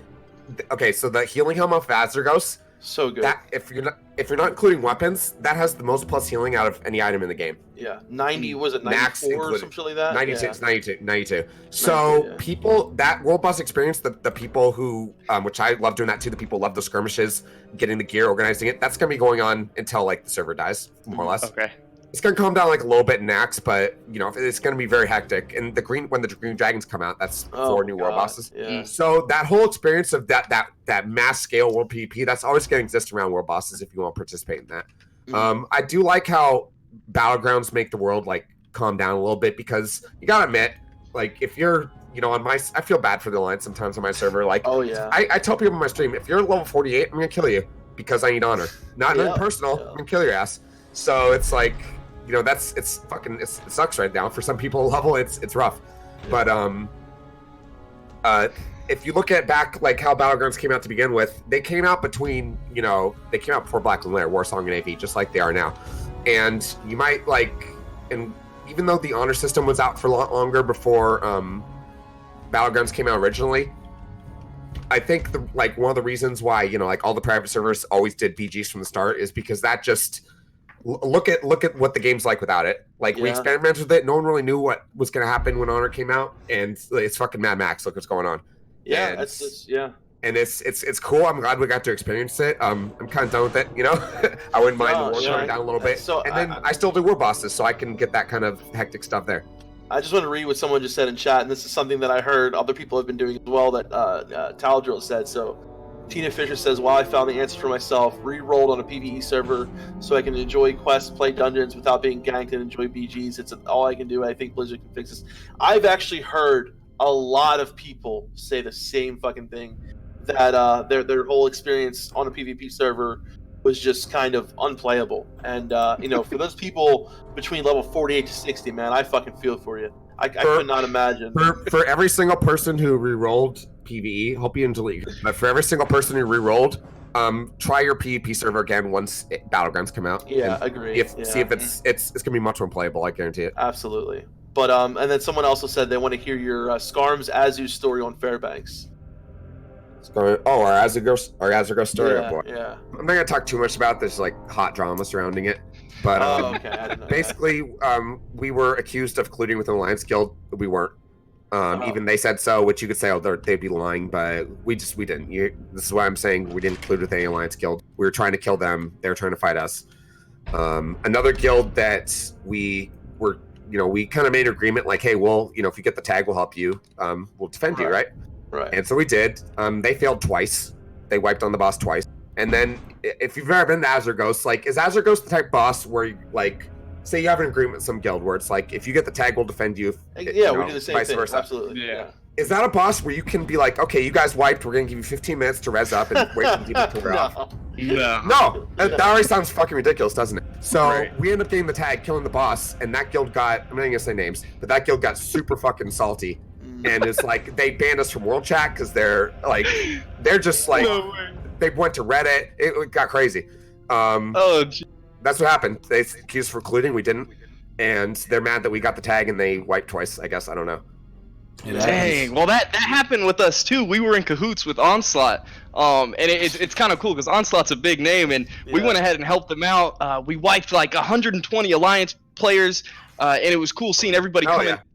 Okay, so the healing helm of Azargos. So good. That if you're not including weapons, that has the most plus healing out of any item in the game. Yeah, 90 was it 94 or something like that? 96, yeah. 92. So people, that world boss experience, the people who, which I love doing that too. The people love the skirmishes, getting the gear, organizing it. That's gonna be going on until like the server dies, more or less. Okay. It's gonna calm down like a little bit in Nax, but it's gonna be very hectic. And when the green dragons come out, that's 4 new world bosses. Yeah. So that whole experience of that mass scale world PvP, that's always gonna exist around world bosses if you want to participate in that. I do like how Battlegrounds make the world like calm down a little bit, because you gotta admit, like if you're I feel bad for the Alliance sometimes on my server. Like, I tell people on my stream, if you're level 48, I'm gonna kill you because I need honor. Not personal. I'm gonna kill your ass. So it's like, it sucks right now. For some people level, it's rough. But if you look at back like how Battlegrounds came out to begin with, they came out between, they came out before Black and Lair, Warsong and AV, just like they are now. And you might and even though the honor system was out for a lot longer before Battlegrounds came out originally, I think one of the reasons why all the private servers always did BGs from the start is because that just look at what the game's like without it. We experimented with it. No one really knew what was going to happen when Honor came out, and it's fucking Mad Max. Look what's going on. Yeah, and it's cool. I'm glad we got to experience it. I'm kind of done with it. I wouldn't mind the war coming down a little bit. So and then I still do war bosses, so I can get that kind of hectic stuff there. I just want to read what someone just said in chat, and this is something that I heard other people have been doing as well, that Taladrill said. So Tina Fisher says, while I found the answer for myself, re-rolled on a PvE server so I can enjoy quests, play dungeons without being ganked, and enjoy BGs. It's all I can do. I think Blizzard can fix this. I've actually heard a lot of people say the same fucking thing, that their whole experience on a PvP server was just kind of unplayable. And for those people between level 48 to 60, man, I fucking feel for you. I could not imagine. For every single person who re-rolled PvE, hope you enjoy it. But for every single person who re-rolled, try your PvP server again once Battlegrounds come out. Yeah, agree. See if it's gonna be much more playable. I guarantee it. Absolutely. But and then someone also said they want to hear your Skarm's Azu story on Fairbanks. Our Azurgo story. Yeah. I'm not gonna talk too much about this hot drama surrounding it, but okay. I didn't know basically, we were accused of colluding with an Alliance guild. We weren't. Even they said so, which you could say, they'd be lying, but we didn't. This is why I'm saying we didn't collude with any Alliance guild. We were trying to kill them. They were trying to fight us. Another guild that we were, we kind of made an agreement, like, hey, if you get the tag, we'll help you. We'll defend you, right? Right. And so we did. They failed twice. They wiped on the boss twice. And then, if you've ever been to Azurgos, is Azurgos the type boss where, say you have an agreement with some guild where it's if you get the tag, we'll defend you. We do the same thing. Versa. Absolutely. Yeah. Is that a boss where you can be like, okay, you guys wiped, we're going to give you 15 minutes to res up and wait for people to clear off? No. That already sounds fucking ridiculous, doesn't it? So we end up getting the tag, killing the boss, and that guild got, I'm not going to say names, but that guild got super fucking salty. And it's they banned us from world chat because they're just they went to Reddit. It got crazy. That's what happened. They accused us for colluding. We didn't. And they're mad that we got the tag and they wiped twice, I guess. I don't know. Dang. Well, that happened with us too. We were in cahoots with Onslaught. And it's kind of cool because Onslaught's a big name, and we went ahead and helped them out. We wiped 120 Alliance players. And it was cool seeing everybody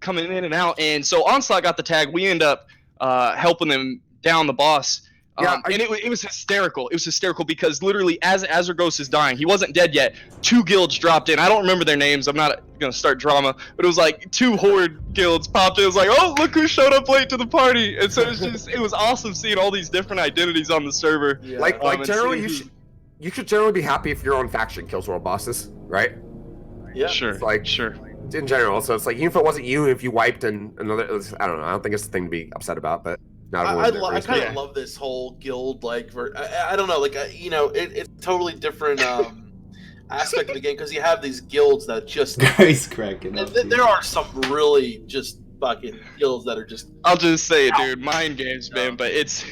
coming in and out. And so Onslaught got the tag. We end up helping them down the boss. And it was hysterical. It was hysterical because literally as Azurgos is dying, he wasn't dead yet. 2 guilds dropped in. I don't remember their names. I'm not going to start drama. But it was 2 horde guilds popped in. It was oh, look who showed up late to the party. And so it was awesome seeing all these different identities on the server. Yeah. Generally, you should generally be happy if your own faction kills world bosses, right? Yeah. Sure. Sure. In general, so it's even if it wasn't you, if you wiped and another, I don't know. I don't think it's the thing to be upset about, but not everyone. I kind of love this whole guild I don't know, it's totally different aspect of the game because you have these guilds that just guys cracking up. There are some really just fucking guilds that are just. I'll just say it, dude. Mind games, man, but it's.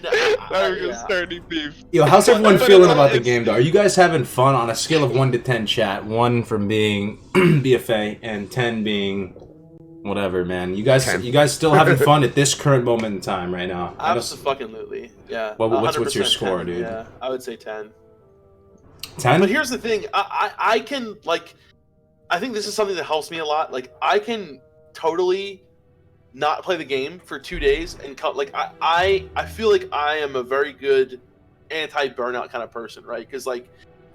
Now we're gonna start any beef. Yo, how's everyone feeling about the game, though? Are you guys having fun on a scale of 1 to 10, chat? 1 from being BFA and 10 being whatever, man. You guys still having fun at this current moment in time right now? Absolutely, yeah. What's your score, 10, dude? Yeah, I would say 10. 10? But here's the thing, I can I think this is something that helps me a lot. I can totally not play the game for 2 days and cut. I feel like I am a very good anti-burnout kind of person, right? Because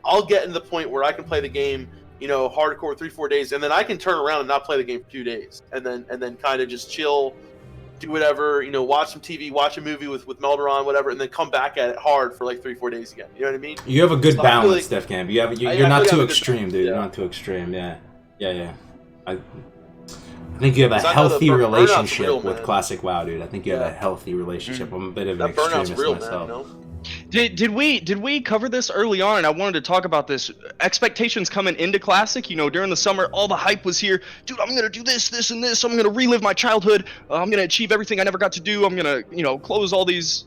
I'll get into the point where I can play the game, hardcore 3-4 days, and then I can turn around and not play the game for 2 days, and then kind of just chill, do whatever, watch some TV, watch a movie with Melderon, whatever, and then come back at it hard for like 3-4 days again. You know what I mean? You have a good So balance, Def Camp. You're not too extreme, dude. Yeah. You're not too extreme. Yeah. I think you have a 'Cause I know the healthy burnout's relationship real, with man. Classic WoW, dude. I think you have Yeah. a healthy relationship. I'm a bit of an That burnout's extremist real, myself. man. Did we cover this early on? And I wanted to talk about this. Expectations coming into Classic, during the summer, all the hype was here. Dude, I'm gonna do this, and this. I'm gonna relive my childhood. I'm gonna achieve everything I never got to do. I'm gonna, close all these,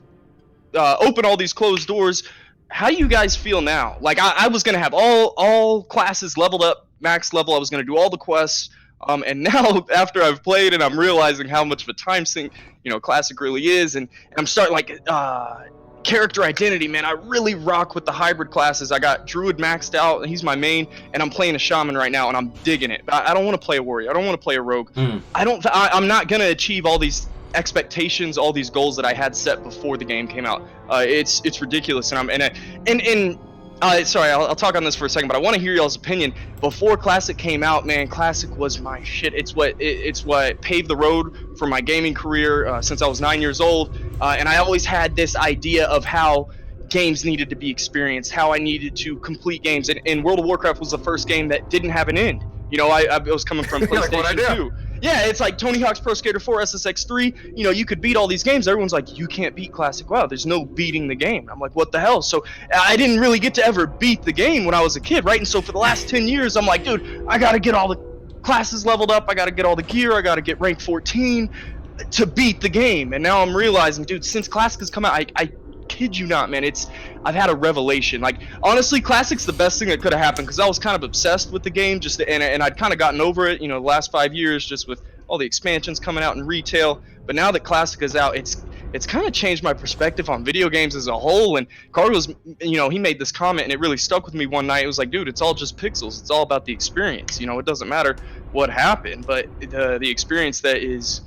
open all these closed doors. How do you guys feel now? Like I was gonna have all classes leveled up, max level. I was gonna do all the quests. And now after I've played and I'm realizing how much of a time sink, Classic really is, and I'm starting character identity, man. I really rock with the hybrid classes. I got Druid maxed out, and he's my main, and I'm playing a Shaman right now, and I'm digging it. I don't want to play a Warrior. I don't want to play a Rogue. I'm not gonna achieve all these expectations, all these goals that I had set before the game came out. It's ridiculous, and sorry, I'll talk on this for a second, but I want to hear y'all's opinion. Before Classic came out, man, Classic was my shit. It's what paved the road for my gaming career since I was 9 years old, and I always had this idea of how games needed to be experienced, how I needed to complete games, and World of Warcraft was the first game that didn't have an end. I was coming from PlayStation 2. Yeah, it's like Tony Hawk's Pro Skater 4, SSX 3. You could beat all these games. Everyone's like, you can't beat Classic WoW. There's no beating the game. I'm like, what the hell? So I didn't really get to ever beat the game when I was a kid, right? And so for the last 10 years, I'm like, dude, I got to get all the classes leveled up. I got to get all the gear. I got to get rank 14 to beat the game. And now I'm realizing, dude, since Classic has come out, I kid you not, man, I've had a revelation. Like, honestly, Classic's the best thing that could have happened, because I was kind of obsessed with the game, and I'd kind of gotten over it, the last 5 years, just with all the expansions coming out in retail. But now that Classic is out, it's kind of changed my perspective on video games as a whole. And Carlos, he made this comment, and it really stuck with me one night. It was like, dude, it's all just pixels. It's all about the experience. It doesn't matter what happened, but the experience that is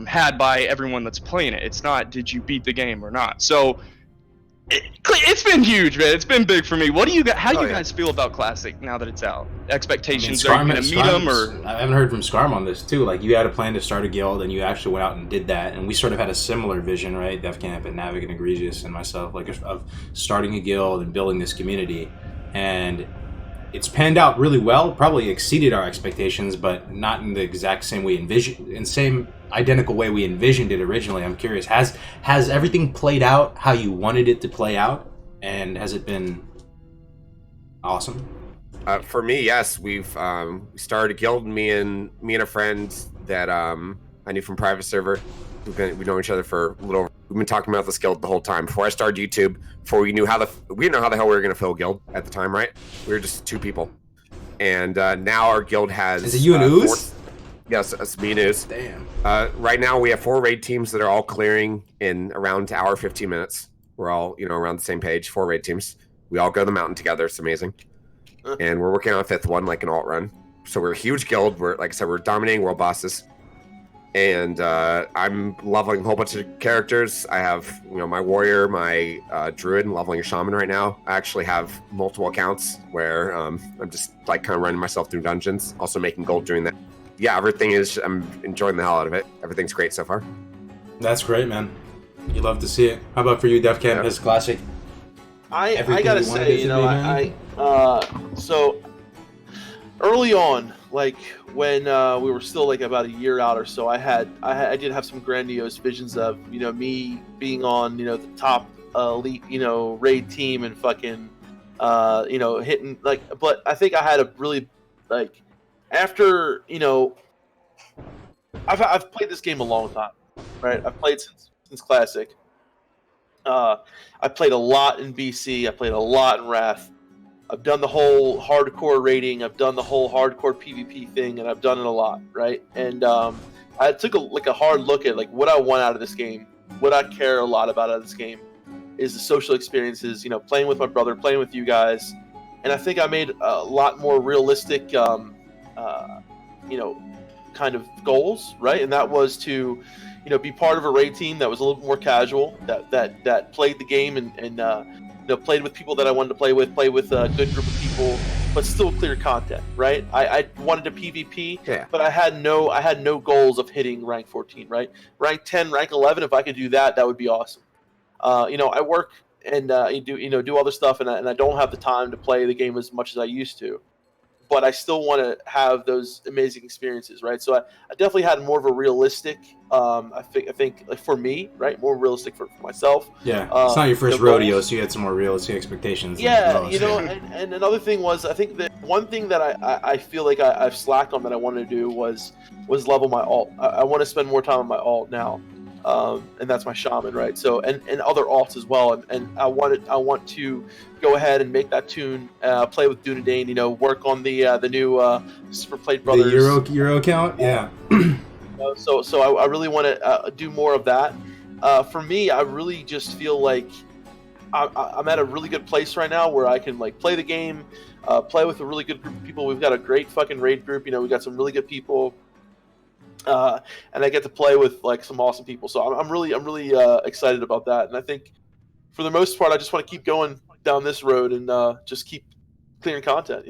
had by everyone that's playing it. It's not, did you beat the game or not? So it's been huge, man. It's been big for me. What do you guys? How do you guys feel about Classic now that it's out? Expectations? Are you gonna meet them, or? I haven't heard from Scarm on this too. Like, you had a plan to start a guild, and you actually went out and did that. And we sort of had a similar vision, right? Def Camp and Navic and Egregious and myself, like, of starting a guild and building this community. And it's panned out really well. Probably exceeded our expectations, but not in the exact same way identical way we envisioned it originally. I'm curious, has everything played out how you wanted it to play out, and has it been awesome? For me, yes. We've started a guild. Me and a friend that I knew from private server. We've known each other for a little over. We've been talking about this guild the whole time. Before I started YouTube, before we didn't know how the hell we were going to fill a guild at the time, right? We were just 2 people, and now our guild has. Is it you and Ooze? Yes, it's me and Ooze. Damn. Right now we have 4 raid teams that are all clearing in around an hour 15 minutes. We're all around the same page. 4 raid teams. We all go to the mountain together. It's amazing. And we're working on a 5th one, like an alt run. So we're a huge guild. We're, like I said, we're dominating world bosses. And I'm leveling a whole bunch of characters. I have, my warrior, my druid, and leveling a shaman right now. I actually have multiple accounts where I'm just like kind of running myself through dungeons, also making gold doing that. Yeah, I'm enjoying the hell out of it. Everything's great so far. That's great, man. You love to see it. How about for you, Def Camp? His Classic? I gotta say, so early on, like when we were still like about a year out or so, I did have some grandiose visions of me being on the top elite raid team and fucking hitting like. But I think I had a really like after I've played this game a long time, right? I've played since Classic. I played a lot in BC. I played a lot in Wrath. I've done the whole hardcore raiding. I've done the whole hardcore PvP thing, and I've done it a lot, right? And I took a hard look at like what I want out of this game. What I care a lot about out of this game is the social experiences. Playing with my brother, playing with you guys, and I think I made a lot more realistic, kind of goals, right? And that was to be part of a raid team that was a little more casual, that played the game and played with people that I wanted to play with a good group of people, but still clear content, right? I wanted to PvP, but I had no goals of hitting rank 14, right? Rank 10, rank 11, if I could do that, that would be awesome. I work and do other stuff, and I don't have the time to play the game as much as I used to. But I still want to have those amazing experiences, right? So I definitely had more of a realistic, I think like for me, right, more realistic for myself. Yeah, it's not your first rodeo, so you had some more realistic expectations. Yeah, and another thing was, I think that one thing that I feel like I've slacked on that I wanted to do was level my alt. I want to spend more time on my alt now. And that's my shaman, right? So and other alts as well, and I want to go ahead and make that tune, play with Dunedain, work on the new Super Plate Brothers, the Euro account, yeah. So I really want to do more of that. For me, I really just feel like I'm at a really good place right now where I can like play the game, play with a really good group of people. We've got a great fucking raid group. We've got some really good people. And I get to play with like some awesome people, so I'm really excited about that. And I think for the most part, I just want to keep going down this road and just keep clearing content.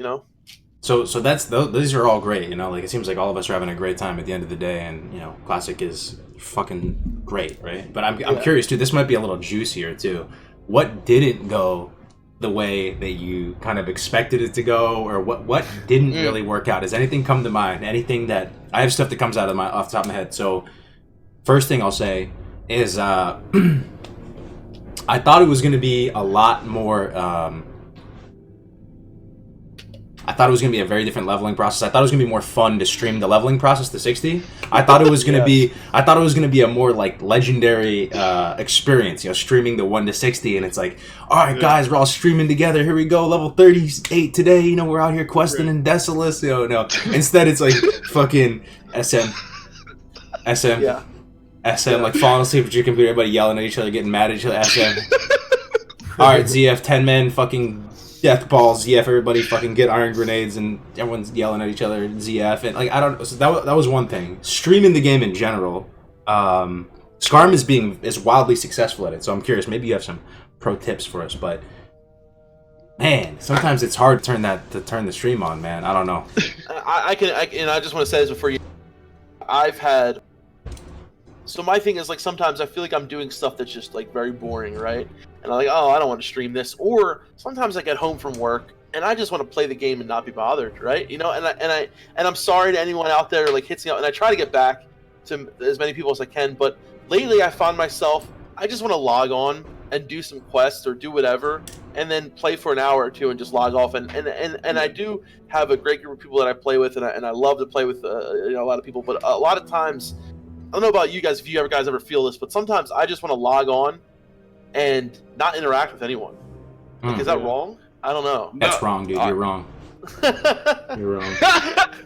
So these are all great. Like it seems like all of us are having a great time at the end of the day, and Classic is fucking great, right? But I'm curious too. This might be a little juicier too. What didn't go the way that you kind of expected it to go, or what didn't really work out? Does anything come to mind? Anything that I have stuff that comes out of off the top of my head. So first thing I'll say is I thought it was going to be a lot more I thought it was going to be a very different leveling process. I thought it was going to be more fun to stream the leveling process to 60. I thought it was going to be a more like legendary experience, streaming the 1 to 60, and it's like, all right, guys, we're all streaming together. Here we go, level 38 today. We're out here questing in Desolus. No. Instead, it's like fucking SM, like falling asleep at your computer, everybody yelling at each other, getting mad at each other. SM. All right, ZF, 10 men, fucking death balls, ZF, everybody fucking get iron grenades, and everyone's yelling at each other, ZF, and like, I don't know, so that was one thing. Streaming the game in general, Scarm is wildly successful at it, so I'm curious, maybe you have some pro tips for us, but man, sometimes it's hard to turn the stream on, man. I don't know. I just want to say this before you, so my thing is like sometimes I feel like I'm doing stuff that's just like very boring, right? And I'm like, oh, I don't want to stream this. Or sometimes I get home from work and I just want to play the game and not be bothered, right? And I'm sorry to anyone out there like hits me up, and I try to get back to as many people as I can. But lately I found myself, I just want to log on and do some quests or do whatever, and then play for an hour or two and just log off. And I do have a great group of people that I play with, and I love to play with a lot of people. But a lot of times, I don't know about you guys, if you guys ever feel this, but sometimes I just want to log on and not interact with anyone. Like, is that wrong? I don't know. That's wrong, dude. You're wrong. You're wrong.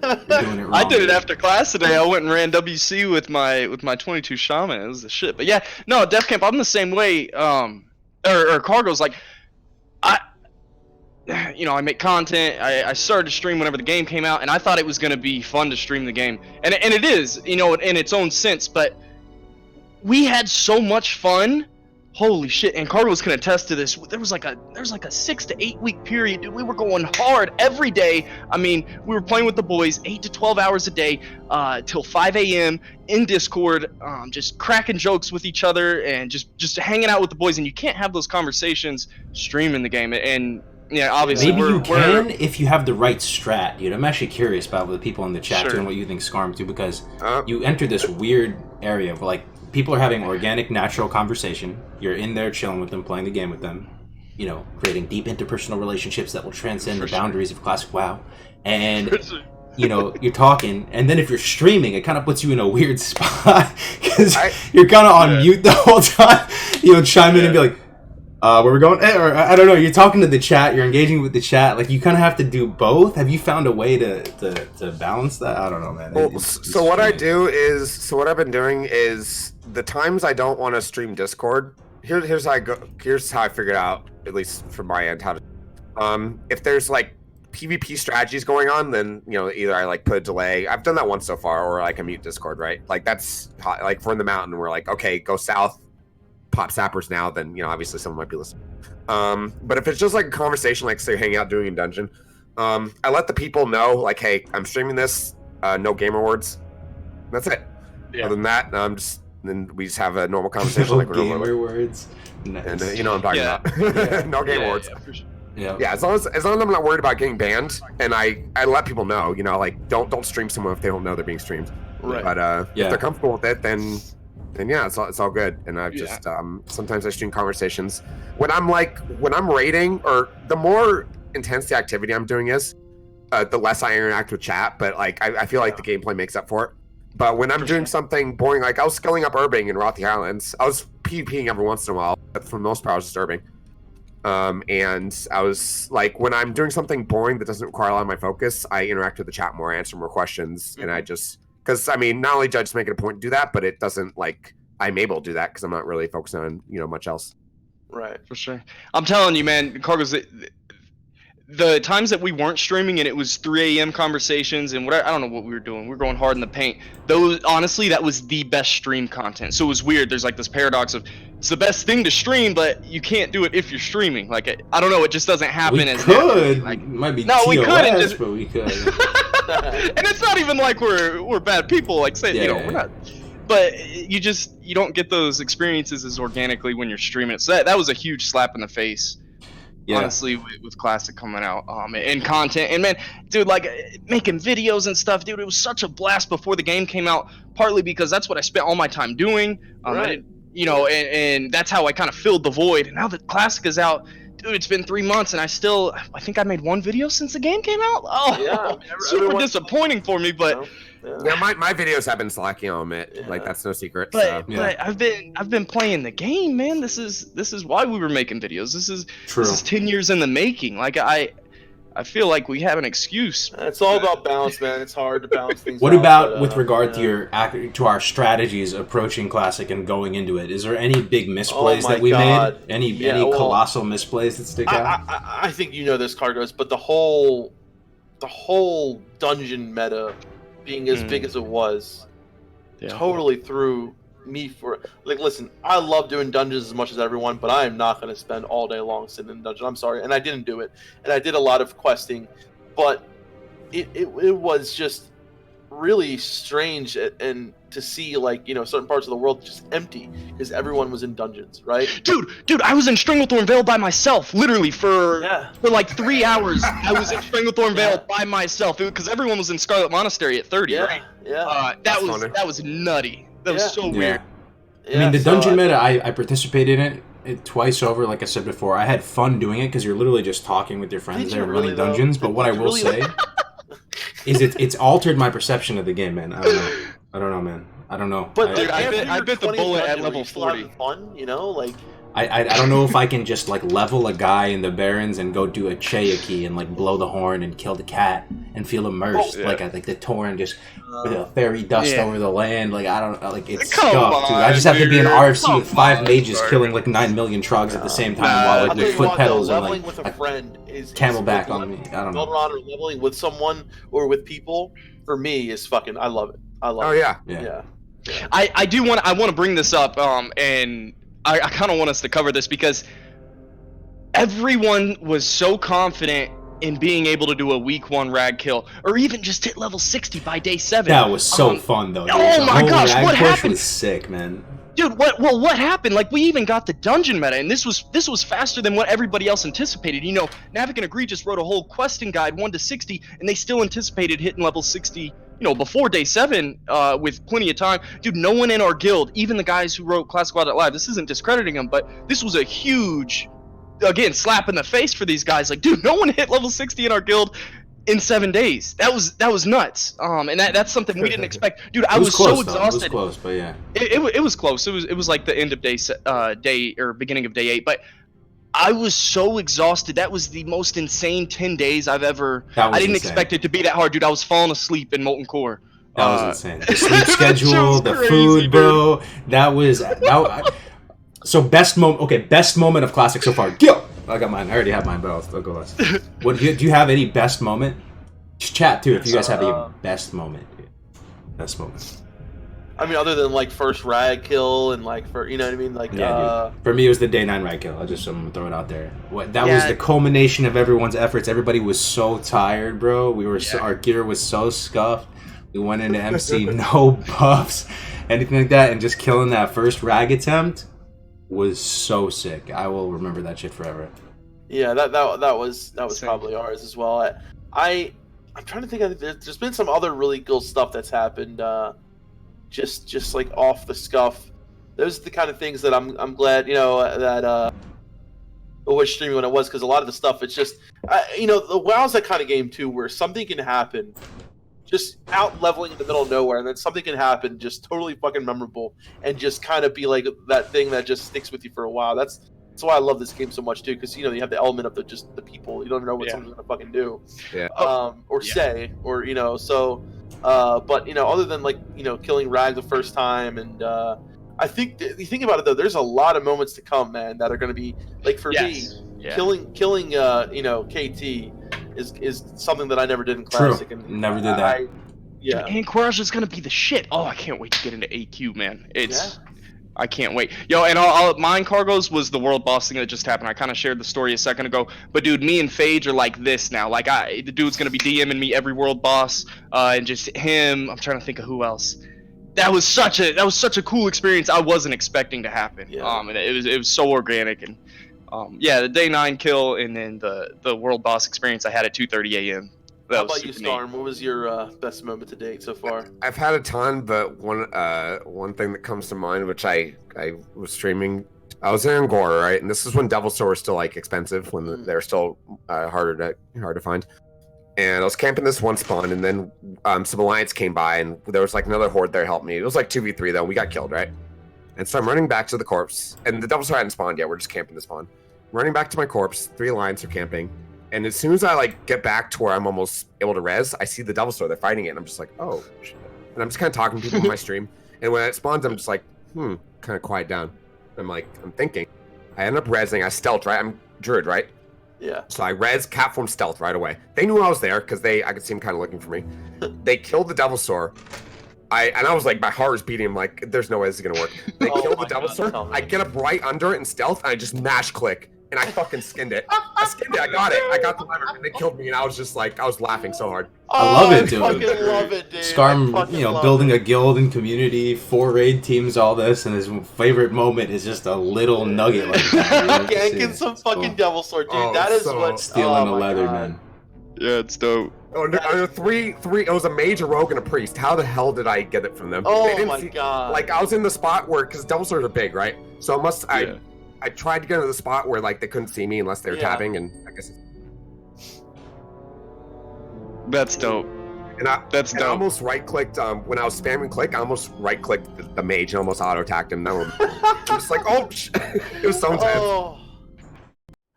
You're doing it wrong. I did it after class today. I went and ran WC with my 22 shaman. It was the shit. But yeah, no, Def Camp, I'm the same way. Or Cargo's like, I make content. I started to stream whenever the game came out, and I thought it was going to be fun to stream the game, and it is, in its own sense. But we had so much fun. Holy shit! And Carlos can attest to this. There was like a 6 to 8 week period. Dude, we were going hard every day. I mean, we were playing with the boys 8 to 12 hours a day, till 5 a.m. in Discord, just cracking jokes with each other and just hanging out with the boys. And you can't have those conversations streaming the game. And yeah, obviously maybe you can if you have the right strat, dude. I'm actually curious about the people in the chat too and what you think Scarm too, because you enter this weird area where like people are having organic, natural conversation. You're in there chilling with them, playing the game with them, creating deep interpersonal relationships that will transcend the boundaries of classic WoW. And you're talking, and then if you're streaming, it kind of puts you in a weird spot because you're kind of on mute the whole time. Chime in and be like, where we going? Or I don't know. You're talking to the chat. You're engaging with the chat. Like you kind of have to do both. Have you found a way to balance that? I don't know, man. Well, so what I've been doing is the times I don't want to stream Discord. Here's how I go. Here's how I figured out, at least from my end, how to. If there's like PvP strategies going on, then either I like put a delay. I've done that once so far, or I can mute Discord. Right? Like that's like if we're in the mountain, we're like, okay, go south. pop sappers now, then obviously someone might be listening. But if it's just like a conversation, like say hanging out doing a dungeon, I let the people know like, hey, I'm streaming this. No gamer words. That's it. Yeah. Other than that, then we just have a normal conversation. No like gamer words. Nice. And you know what I'm talking about. No gamer words. Yeah, for sure. Yeah, as long as I'm not worried about getting banned, and I let people know, like don't stream someone if they don't know they're being streamed. Right. But if they're comfortable with it, then yeah, it's all good. And I've just sometimes I stream conversations when I'm raiding, or the more intense the activity I'm doing is, the less I interact with chat. But like I feel like the gameplay makes up for it. But when I'm doing something boring, like I was scaling up Urbing in Rothy Islands, I was PvPing every once in a while, but for the most part I was just Urbing. And I was like, when I'm doing something boring that doesn't require a lot of my focus, I interact with the chat more, answer more questions, and I just, because I mean, not only do I just make it a point to do that, but it doesn't like I'm able to do that because I'm not really focusing on much else. Right. For sure. I'm telling you, man, Cargos, the times that we weren't streaming and it was 3 a.m. conversations and whatever, I don't know what we were doing. We were going hard in the paint. Those, honestly, that was the best stream content. So it was weird. There's like this paradox of it's the best thing to stream, but you can't do it if you're streaming. Like I don't know, it just doesn't happen. We as could. Like, might be no, TOS, we couldn't just, but we could. And it's not even like we're bad people. Like say, we're not. But you don't get those experiences as organically when you're streaming it. So that was a huge slap in the face. Yeah. Honestly, with Classic coming out, and content, and man, dude, like making videos and stuff, dude, it was such a blast before the game came out. Partly because that's what I spent all my time doing, right. And that's how I kind of filled the void. And now that Classic is out, dude, it's been 3 months, and I think I made one video since the game came out. Oh, yeah, super disappointing for me, but. Yeah, my videos have been slacking on it. Like that's no secret. But I've been playing the game, man. This is why we were making videos. This is 10 years in the making. Like I feel like we have an excuse. It's all about balance, man. It's hard to balance things. What about with regard to our strategies approaching Classic and going into it? Is there any big misplays that we made? Any colossal misplays that stick out? I think you know this, Cargos, but the whole dungeon meta being as big as it was totally threw me for like, listen, I love doing dungeons as much as everyone, but I am not going to spend all day long sitting in a dungeon. I'm sorry. And I didn't do it. And I did a lot of questing, but it was just really strange and to see like, certain parts of the world just empty because everyone was in dungeons, right? Dude, I was in Stranglethorn Vale by myself, literally for like 3 hours. I was in Stranglethorn Vale by myself because everyone was in Scarlet Monastery at 30, right? Yeah. That was nutty. That was so weird. I mean, the dungeon meta, I participated in it twice over. Like I said before, I had fun doing it because you're literally just talking with your friends there and running dungeons. But what I will say is it's altered my perception of the game, man. I don't know, man. I don't know. But I bit the bullet at level 40. Fun, like. I don't know if I can just like level a guy in the Barrens and go do a Chayaki and like blow the horn and kill the cat and feel immersed like the Tauren just with a fairy dust over the land. Like I don't like it's stuff, dude. I just have to be an RFC with 5 mages killing like 9 million trogs at the same time while like with foot pedals and like with a friend is camelback on me. I don't know. Or leveling with someone or with people for me is fucking. I love it. I love it. Yeah. I want to bring this up and. I kind of want us to cover this because everyone was so confident in being able to do a week 1 rag kill or even just hit level 60 by day 7. That was so fun though. Oh my gosh, what happened? Was sick, man. Dude, what happened? Like we even got the dungeon meta, and this was faster than what everybody else anticipated. Navik and Agree just wrote a whole questing guide 1 to 60, and they still anticipated hitting level 60. Before day 7, with plenty of time. Dude, no one in our guild, even the guys who wrote Classic WoW Live, this isn't discrediting them, but this was a huge, again, slap in the face for these guys. Like, dude, no one hit level 60 in our guild in 7 days. That was nuts. And that's something we didn't expect. Dude, I was so exhausted. It was close, but yeah. It was close. It was like the end of day or beginning of day 8, but I was so exhausted. That was the most insane 10 days I've ever. I didn't expect it to be that hard, dude. I was falling asleep in Molten Core. That was insane. The sleep schedule, the food, bro. That was. So best moment. Okay, best moment of Classic so far. Go. I got mine. I already have mine, but I'll go last. Do you have any best moment? Just chat too if you guys have a best moment. Best moment. I mean, other than like first rag kill and like for you know what I mean, like dude. For me, it was the day 9 rag kill. I'm gonna throw it out there. That was the culmination of everyone's efforts. Everybody was so tired, bro. Our gear was so scuffed. We went into MC no buffs, anything like that, and just killing that first rag attempt was so sick. I will remember that shit forever. Yeah, that was probably ours as well. I'm trying to think of there's been some other really cool stuff that's happened. Just like off the scuff. Those are the kind of things that I'm glad that I was streaming when I was, because a lot of the stuff it's just the WoW's that kind of game too where something can happen just out leveling in the middle of nowhere, and then something can happen just totally fucking memorable and just kind of be like that thing that just sticks with you for a while. That's why I love this game so much too, because you have the element of the people. You don't know what someone's gonna fucking do, say, or so. But other than like killing Rag the first time, and I think you think about it though, there's a lot of moments to come, man, that are going to be like for me, killing KT is something that I never did in Classic. True. And never did that. And Courage is going to be the shit. Oh, I can't wait to get into AQ, man. I can't wait. Yo, and Mine Cargoes was the world boss thing that just happened. I kind of shared the story a second ago. But dude, me and Phage are like this now. Like the dude's gonna be DMing me every world boss, and just him. I'm trying to think of who else. That was such a cool experience. I wasn't expecting to happen. Yeah. And it was so organic, and the day 9 kill and then the world boss experience I had at 2:30 a.m. How about you, Storm? What was your best moment to date so far? I've had a ton, but one thing that comes to mind, which I was streaming, I was in Angora, right? And this is when Devil Sword was still like expensive, when they're still hard to find. And I was camping this one spawn, and then some Alliance came by, and there was like another horde there helped me. It was like 2v3 though, and we got killed, right? And so I'm running back to the corpse, and the Devil Sword hadn't spawned yet. We're just camping the spawn. I'm running back to my corpse. 3 Alliance are camping. And as soon as I like get back to where I'm almost able to res, I see the Devil Sword. They're fighting it, and I'm just like, oh shit. And I'm just kind of talking to people on my stream. And when it spawns, I'm just like, kind of quiet down. I'm thinking. I end up resing. I stealth, right? I'm Druid, right? Yeah. So I res Catform stealth right away. They knew I was there because I could see them kind of looking for me. They killed the Devil Sword. I was like, my heart was beating. I'm like, there's no way this is gonna work. They killed the Devil Sword. I get up right under it in stealth, and I just mash click. And I fucking skinned it. I got it. I got the lever, and they killed me, and I was just like, I was laughing so hard. I love it, dude. I fucking love it, dude. Scarm, building a guild and community, 4 raid teams, all this, and his favorite moment is just a little nugget like that. Ganking some fucking Devil Sword, dude. That is what stealing the leather, man. Yeah, it's dope. Oh, three. It was a mage, a rogue, and a priest. How the hell did I get it from them? Oh my god! Like I was in the spot where, because Devil Swords are big, right? So I tried to get into the spot where like they couldn't see me unless they were tapping, and I guess that's dope. That's dope. I almost right-clicked when I was spamming click. I almost right-clicked the mage and almost auto-attacked him. I'm just like, oh, it was so intense. Oh.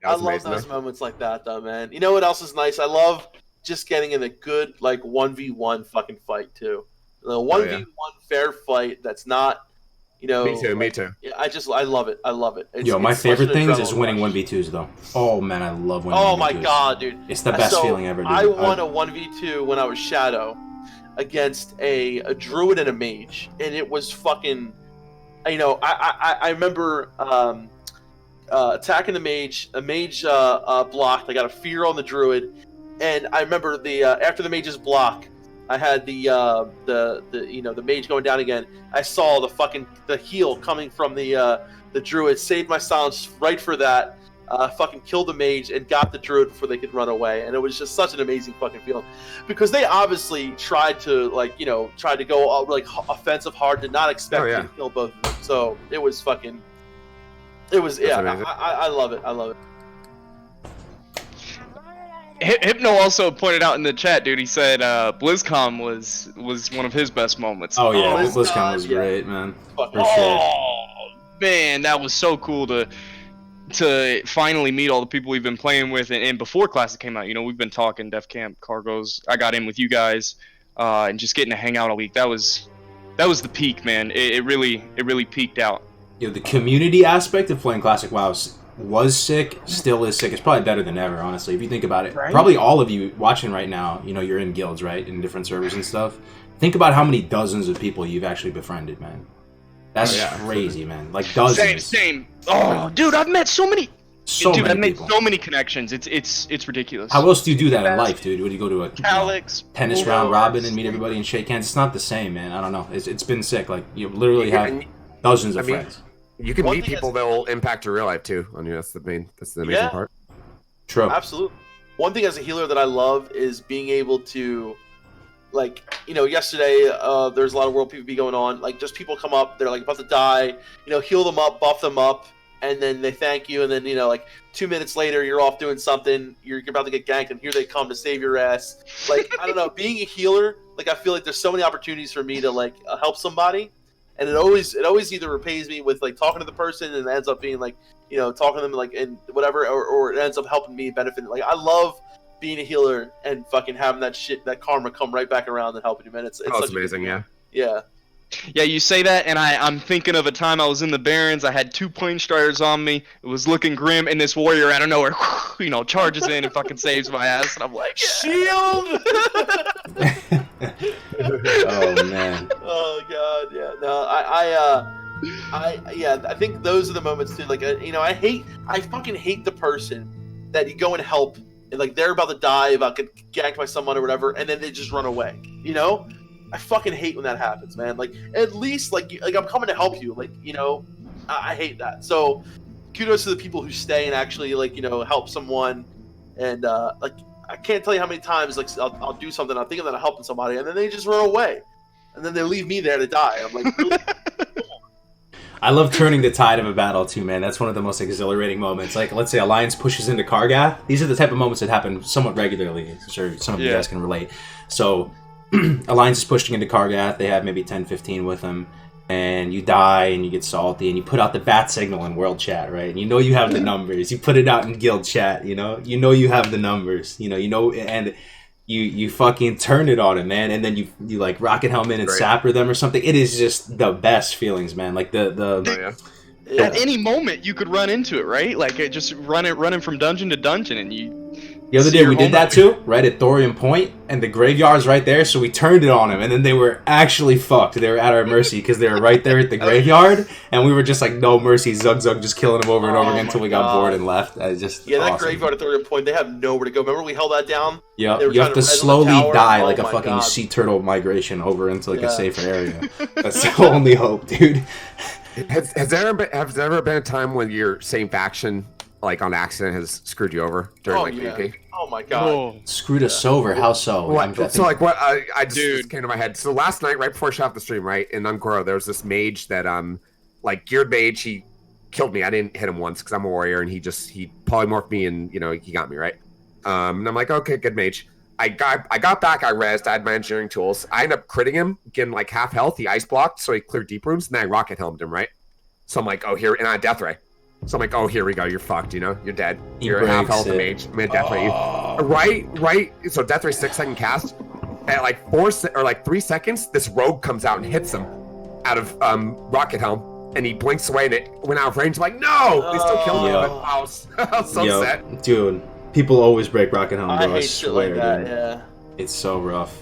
I love those moments like that, though, man. You know what else is nice? I love just getting in a good like 1v1 fucking fight too. The 1v1 fair fight that's not. Me too. Yeah, I love it. I love it. My favorite things is winning 1v2s though. Oh man, I love winning. Oh 1v2s. my god, dude! It's the best feeling ever. Dude. I won a 1v2 when I was Shadow against a druid and a mage, and it was fucking. I remember attacking the mage. A mage blocked. I got a fear on the druid, and I remember after the mage's block. I had the mage going down again. I saw the heal coming from the druid. Saved my silence right for that. Fucking killed the mage and got the druid before they could run away. And it was just such an amazing fucking feeling, because they obviously tried to go like offensive hard. Did not expect to kill both of them. So it was fucking. It was I love it. I love it. Hypno also pointed out in the chat, dude. He said BlizzCon was one of his best moments. Oh yeah, BlizzCon was great, man. Man, that was so cool to finally meet all the people we've been playing with. And before Classic came out, we've been talking Def Camp, Cargoes. I got in with you guys, and just getting to hang out all week. That was the peak, man. It really peaked out. The community aspect of playing Classic WoW was sick, still is sick. It's probably better than ever, honestly, if you think about it. Right? Probably all of you watching right now, you're in guilds, right? In different servers and stuff. think about how many dozens of people you've actually befriended, man. That's crazy, man. Like dozens. Same. Oh, dude, I've met so many. I've made people. so many connections. It's ridiculous. How else do you do that in life, dude? Would you go to a tennis Bulldogs, round robin and meet everybody and shake hands? It's not the same, man. I don't know. It's been sick. Like you literally have dozens of friends. You can meet people that will impact your real life too. I mean, that's the amazing part. True. Absolutely. One thing as a healer that I love is being able to, like, yesterday there's a lot of world PvP going on. Like, just people come up, they're like about to die, heal them up, buff them up, and then they thank you, and then like 2 minutes later you're off doing something, you're about to get ganked, and here they come to save your ass. Like, I don't know, being a healer, like, I feel like there's so many opportunities for me to like help somebody, and it always either repays me with like talking to the person, and it ends up being like talking to them like and whatever, or it ends up helping me benefit. Like, I love being a healer and fucking having that karma come right back around and helping you, man. It's amazing. Yeah. Yeah, you say that, and I'm thinking of a time I was in the Barrens. I had 2 plane striders on me. It was looking grim, and this warrior out of nowhere, charges in and fucking saves my ass. And I'm like, shield! Oh man. Oh god, yeah. No, I think those are the moments too. Like, I fucking hate the person that you go and help, and like they're about to die, about to get ganked by someone or whatever, and then they just run away. I fucking hate when that happens, man. Like, at least, like I'm coming to help you. Like, I hate that. So, kudos to the people who stay and actually, like, help someone. And, like, I can't tell you how many times, like, I'll do something, I'm thinking that I'm helping somebody, and then they just run away. And then they leave me there to die. I'm like, really? I love turning the tide of a battle, too, man. That's one of the most exhilarating moments. Like, let's say Alliance pushes into Kargath. These are the type of moments that happen somewhat regularly. I'm sure some of you guys can relate. So, Alliance is pushing into Kargath. They have maybe 10, 15 with them. And you die and you get salty and you put out the bat signal in world chat, right? And you have the numbers. You put it out in guild chat, you have the numbers, and you fucking turn it on it, man. And then you like rocket helmet and sapper them or something. It is just the best feelings, man. Like at any moment you could run into it, right? Like it just running from dungeon to dungeon, and you. The other day we did that too, right at Thorium Point, and the graveyard's right there, so we turned it on them, and then they were actually fucked. They were at our mercy because they were right there at the graveyard, and we were just like, no mercy, Zug just killing them over and over again until we got bored and left. Just that awesome. Graveyard at Thorium Point, they have nowhere to go. Remember we held that down? Yeah, you have to slowly die like a fucking sea turtle migration over into like a safer area. That's the only hope, dude. Has there ever been a time when your same faction, like on accident, has screwed you over during PvP? Oh my god! Screwed us over? How so? I just came to my head. So last night, right before I shot the stream, right in Ungoro, there was this mage that like geared mage. He killed me. I didn't hit him once because I'm a warrior, and he polymorphed me, and he got me right. And I'm like, okay, good mage. I got back. I rezzed. I had my engineering tools. I ended up critting him, getting like half health. He ice blocked, so he cleared deep rooms, and then I rocket helmed him, right? So I'm like, oh, here, and I death ray. So I'm like, oh, here we go. You're fucked. You're dead. You're half health mage. I'm gonna death ray you. Right. So death ray 6-second cast. At like 3 seconds, this rogue comes out and hits him out of rocket helm, and he blinks away, and it went out of range. I'm like, no, they still killed him. I was so sad, dude. People always break rocket helm, bro. I hate swear, shit like that, dude. yeah. It's so rough.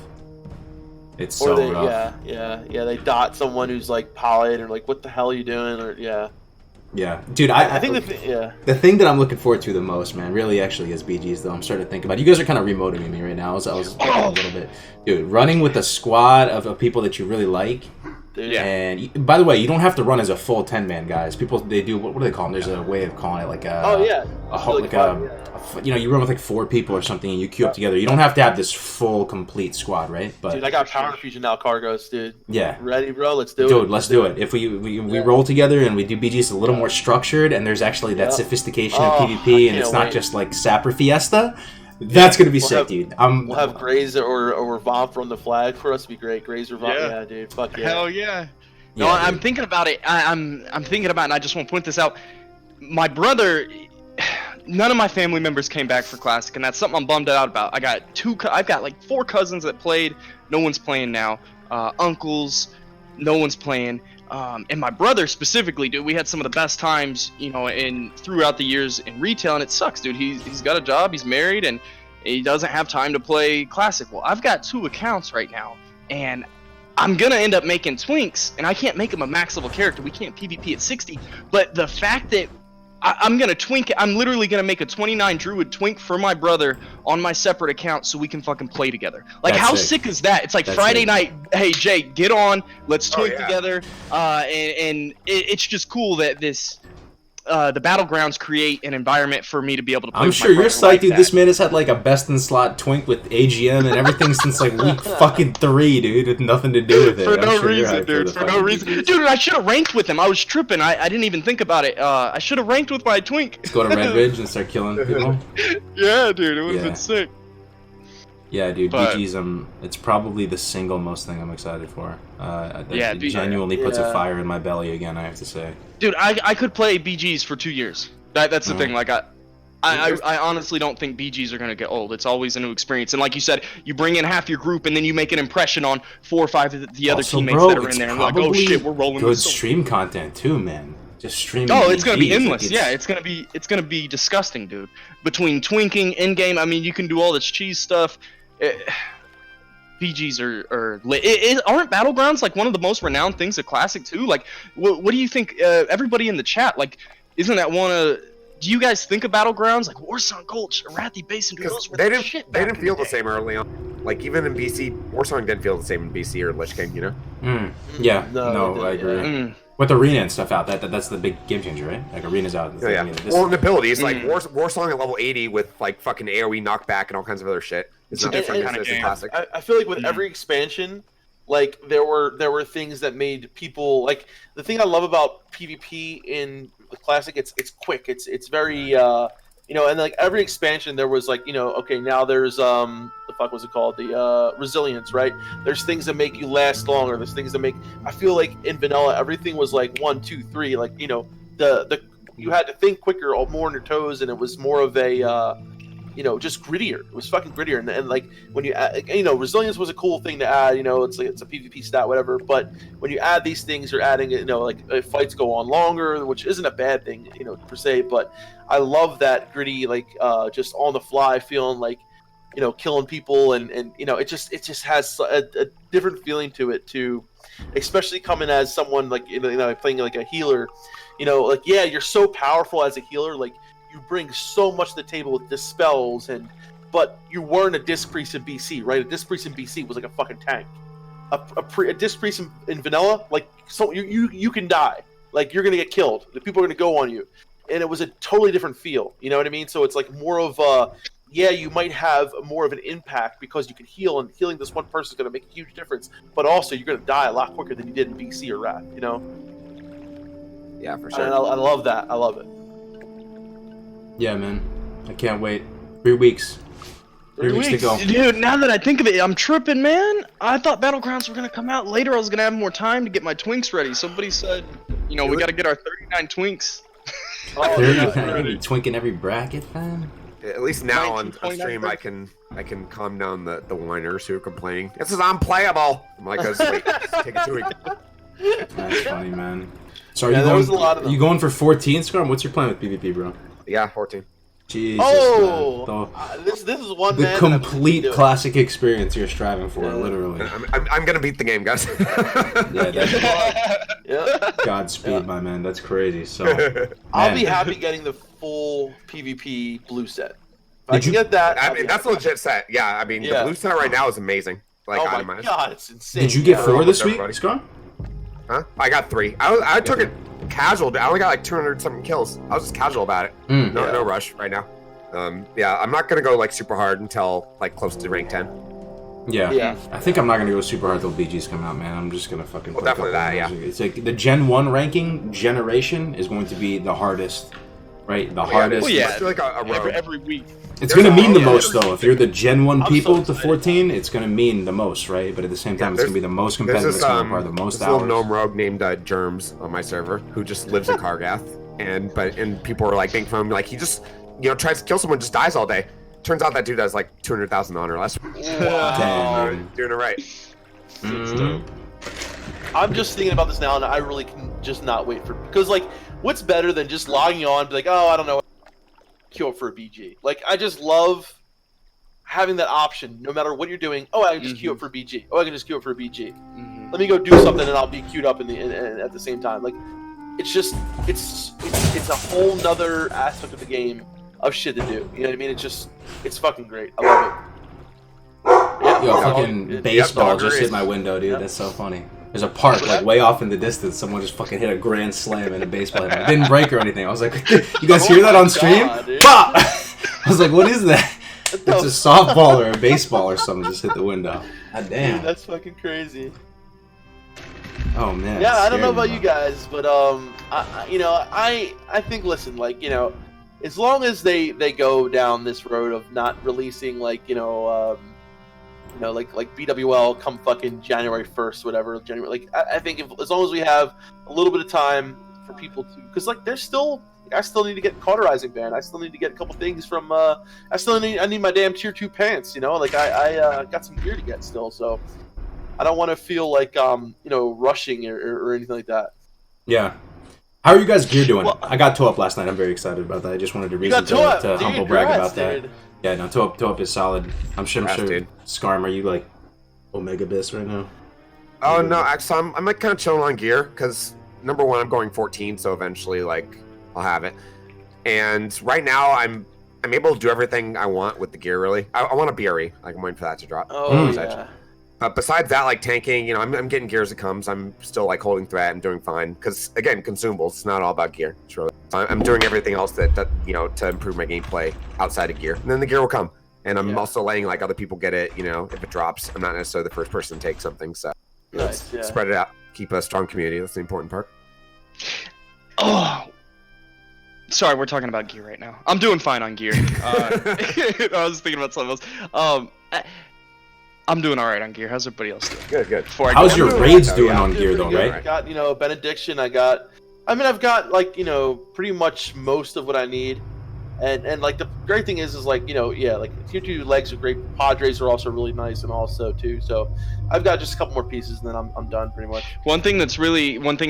It's or so rough. Yeah. They dot someone who's like polyed, or like, what the hell are you doing? Or Yeah, dude. I think the thing that I'm looking forward to the most, man, really actually is BGs. Though I'm starting to think about it. You guys are kind of remotivating me right now. I was a little bit, dude. Running with a squad of people that you really like. Dude. And by the way, you don't have to run as a full 10-man, guys. People, they do, what do they call them? There's a way of calling it like a you run with like 4 people or something and you queue up together. You don't have to have this full complete squad, right? But dude, I got power fusion now, Cargos, dude. Yeah. Ready, bro? Let's do it. Dude, let's do it. If we roll together and we do BGs a little more structured, and there's actually that sophistication of PvP, and it's not just like Sapper Fiesta. That's gonna be sick, dude. We'll have Graze or Vomp on the flag for us. Be great. Graze or Vomp, yeah, dude. Fuck yeah. Hell yeah. No, I'm thinking about it. I'm thinking about it, and I just want to point this out. My brother, none of my family members came back for Classic, and that's something I'm bummed out about. I've got like 4 cousins that played. No one's playing now. Uncles, no one's playing. And my brother specifically, dude, we had some of the best times, throughout the years in retail, and it sucks, dude. He's got a job, he's married, and he doesn't have time to play Classic. Well, I've got 2 accounts right now, and I'm gonna end up making twinks, and I can't make him a max level character. We can't PvP at 60. But the fact that I'm gonna twink, I'm literally gonna make a 29 druid twink for my brother on my separate account so we can fucking play together. Like, That's how sick. sick is that? It's like That's Friday sick. night. Hey Jay, get on. Let's twink yeah. together. It's just cool that this. The Battlegrounds create an environment for me to be able to play I'm with my sure you're brother psyched, like dude. that. This man has had like a best in slot twink with AGM and everything since like week fucking 3, dude. With nothing to do with it. For I'm no sure you're reason, hyped dude. the For no fucking reason. BGs. Dude, I should have ranked with him. I was tripping. I didn't even think about it. I should have ranked with my twink. Let's go to Red Ridge and start killing people. Yeah, dude. It would have Yeah. been sick. Yeah, dude, But- BG's, it's probably the single most thing I'm excited for. Yeah, It B- genuinely puts a Yeah. fire in my belly again, I have to say. Dude, I could play BGs for 2 years. That's the Mhm. thing. Like, I honestly don't think BGs are gonna get old. It's always a new experience. And like you said, you bring in half your group and then you make an impression on 4 or 5 of the other Also, teammates bro, that are in it's there. And they're like, oh probably shit, we're rolling good with so stream content too, man. Just streaming. Oh, it's gonna be BGs, like, endless. Yeah, it's gonna be disgusting, dude. Between twinking, in game, I mean, you can do all this cheese stuff. BGs are lit. Aren't Battlegrounds like one of the most renowned things of Classic too? Like, what do you think? Everybody in the chat, like, isn't that one of? Do you guys think of Battlegrounds like Warsong Gulch, Arathi Basin? Dude, those were They the didn't. shit They back didn't in feel the the day. same early on. Like even in BC, Warsong didn't feel the same in BC or Lich King. You know. Yeah, No, no, I it agree. didn't, Mm. With Arena and stuff out, that's the big game changer, right? Like Arena's out. Oh, yeah. This- Well, and abilities like Mm. Warsong at level 80 with like fucking AOE knockback and all kinds of other shit. It's a not different the same kind of as in game. Classic. I feel like with Mhm. every expansion, like there were things that made people like the thing I love about PvP in the Classic. It's quick. It's very and like every expansion there was like okay, now there's the fuck was it called, the resilience, right? There's things that make you last longer. There's things that make I feel like in vanilla everything was like 1 2 3, like the you had to think quicker or more on your toes, and it was more of a just grittier. It was fucking grittier, and like when you add, resilience was a cool thing to add. It's like it's a PvP stat, whatever. But when you add these things, you're adding fights go on longer, which isn't a bad thing, per se. But I love that gritty, like just on the fly feeling like killing people, and it just has a different feeling to it too, especially coming as someone like playing like a healer. Like yeah, you're so powerful as a healer, like. You bring so much to the table with dispels, but you weren't a disc priest in BC, right? A disc priest in BC was like a fucking tank. A disc priest in vanilla, like so you can die, like you're gonna get killed. The people are gonna go on you, and it was a totally different feel. You know what I mean? So it's like more of you might have more of an impact because you can heal, and healing this one person is gonna make a huge difference. But also you're gonna die a lot quicker than you did in BC or Wrath. Yeah, for And sure. I love that. I love it. Yeah, man. I can't wait. 3 weeks. 3 weeks to go. Dude, now that I think of it, I'm tripping, man. I thought Battlegrounds were gonna come out later. I was gonna have more time to get my twinks ready. Somebody said, we gotta get our 39 twinks. Oh, 30, yeah. you're gonna be twinking every bracket, fam. At least now on 1929 stream, I can calm down the whiners who are complaining. This is unplayable. I'm like, wait, take it 2 weeks. That's funny, man. So are Yeah, you there going? was a lot of Are you them. going for 14, Scrum? What's your plan with PvP, bro? Yeah, 14. Jesus, Oh, man. this is one The man. complete classic experience you're striving for, Yeah. literally. I'm gonna beat the game, guys. Yeah, that's Yeah. Godspeed, my man. That's crazy. So, I'll man. be happy getting the full PvP blue set. If I Did can you- get that. I I'll mean, be that's a happy. legit set. Yeah, I mean, Yeah. the blue set right now is amazing. Like, Oh my itemized. god, it's insane. Did you get Yeah. 4 this almost week, everybody. Scrum? Huh? I got 3. I took it casual. I only got like 200 something kills. I was just casual about it. Mm. No, Yeah. no rush right now. Yeah, I'm not gonna go like super hard until like close to rank 10. Yeah. Yeah. I think I'm not gonna go super hard till BG's come out, man. I'm just gonna fucking. Well, play a definitely couple that, of those. It's like the Gen 1 ranking generation is going to be the hardest, right? The hardest. Well, yeah. I feel like a rogue. every week. It's gonna mean the yeah, most there's- though. If you're the Gen 1 I'm people so to excited. 14, it's gonna mean the most, right? But at the same time, it's gonna be the most competitive. There's It's this, gonna require the most this little hours. gnome rogue named Germs on my server who just lives in Kargath, and people are like making fun of him, like he just tries to kill someone, just dies all day. Turns out that dude has like 200,000 honor less. Damn. Doing it right. Mhm. I'm just thinking about this now, and I really can just not wait for because like, what's better than just logging on, be like, oh, I don't know, queue up for a BG. Like, I just love having that option, no matter what you're doing. Oh, I can just queue up for BG. Oh, I can just queue up for a BG. let me go do something and I'll be queued up at the same time. Like, it's just it's a whole nother aspect of the game of shit to do. You know what I mean? It's fucking great. I love it. Yeah, Yo, fucking baseball just hit my window, dude. That's so funny. There's a park like way off in the distance. Someone just fucking hit a grand slam in a baseball. It didn't break or anything. I was like, you guys hear that on stream? Pop! I was like, what is that? It's a softball or a baseball or something just hit the window. God damn. Dude, that's fucking crazy. Oh man. Yeah, I don't know about you guys, but I think, listen, like, you know, as long as they go down this road of not releasing, like, like BWL come fucking January 1st, whatever, January, like, I think as long as we have a little bit of time for people to, because, like, I still need to get cauterizing banned. I still need to get a couple things from, I need my damn tier 2 pants, you know, like, I got some gear to get still, so I don't want to feel like, rushing or anything like that. Yeah. How are you guys gear doing? Well, I got toe up last night. I'm very excited about that. I just wanted to reason to humble brag about that. Yeah, no, toe up is solid. I'm sure. Dude. Scarm, are you like Omega Bis right now? Oh no, actually, I'm like kind of chilling on gear because number one, I'm going 14, so eventually, like, I'll have it. And right now, I'm able to do everything I want with the gear. Really, I want a BRE. Like, I'm waiting for that to drop. Oh yeah. Besides that, like tanking, you know, I'm getting gear as it comes. I'm still like holding threat and doing fine because again, consumables. It's not all about gear. It's really, I'm doing everything else that you know, to improve my gameplay outside of gear, and then the gear will come. And I'm also letting like other people get it. You know, if it drops, I'm not necessarily the first person to take something. So spread it out, keep a strong community. That's the important part. Oh, sorry, we're talking about gear right now. I'm doing fine on gear. I was thinking about something else. I'm doing all right on gear. How's everybody else doing? Good. How's your raids doing on gear though, right? I got, Benediction. I've got like, pretty much most of what I need. And like the great thing is like, like tier 2 legs are great. Padres are also really nice and also too. So I've got just a couple more pieces and then I'm done pretty much. One thing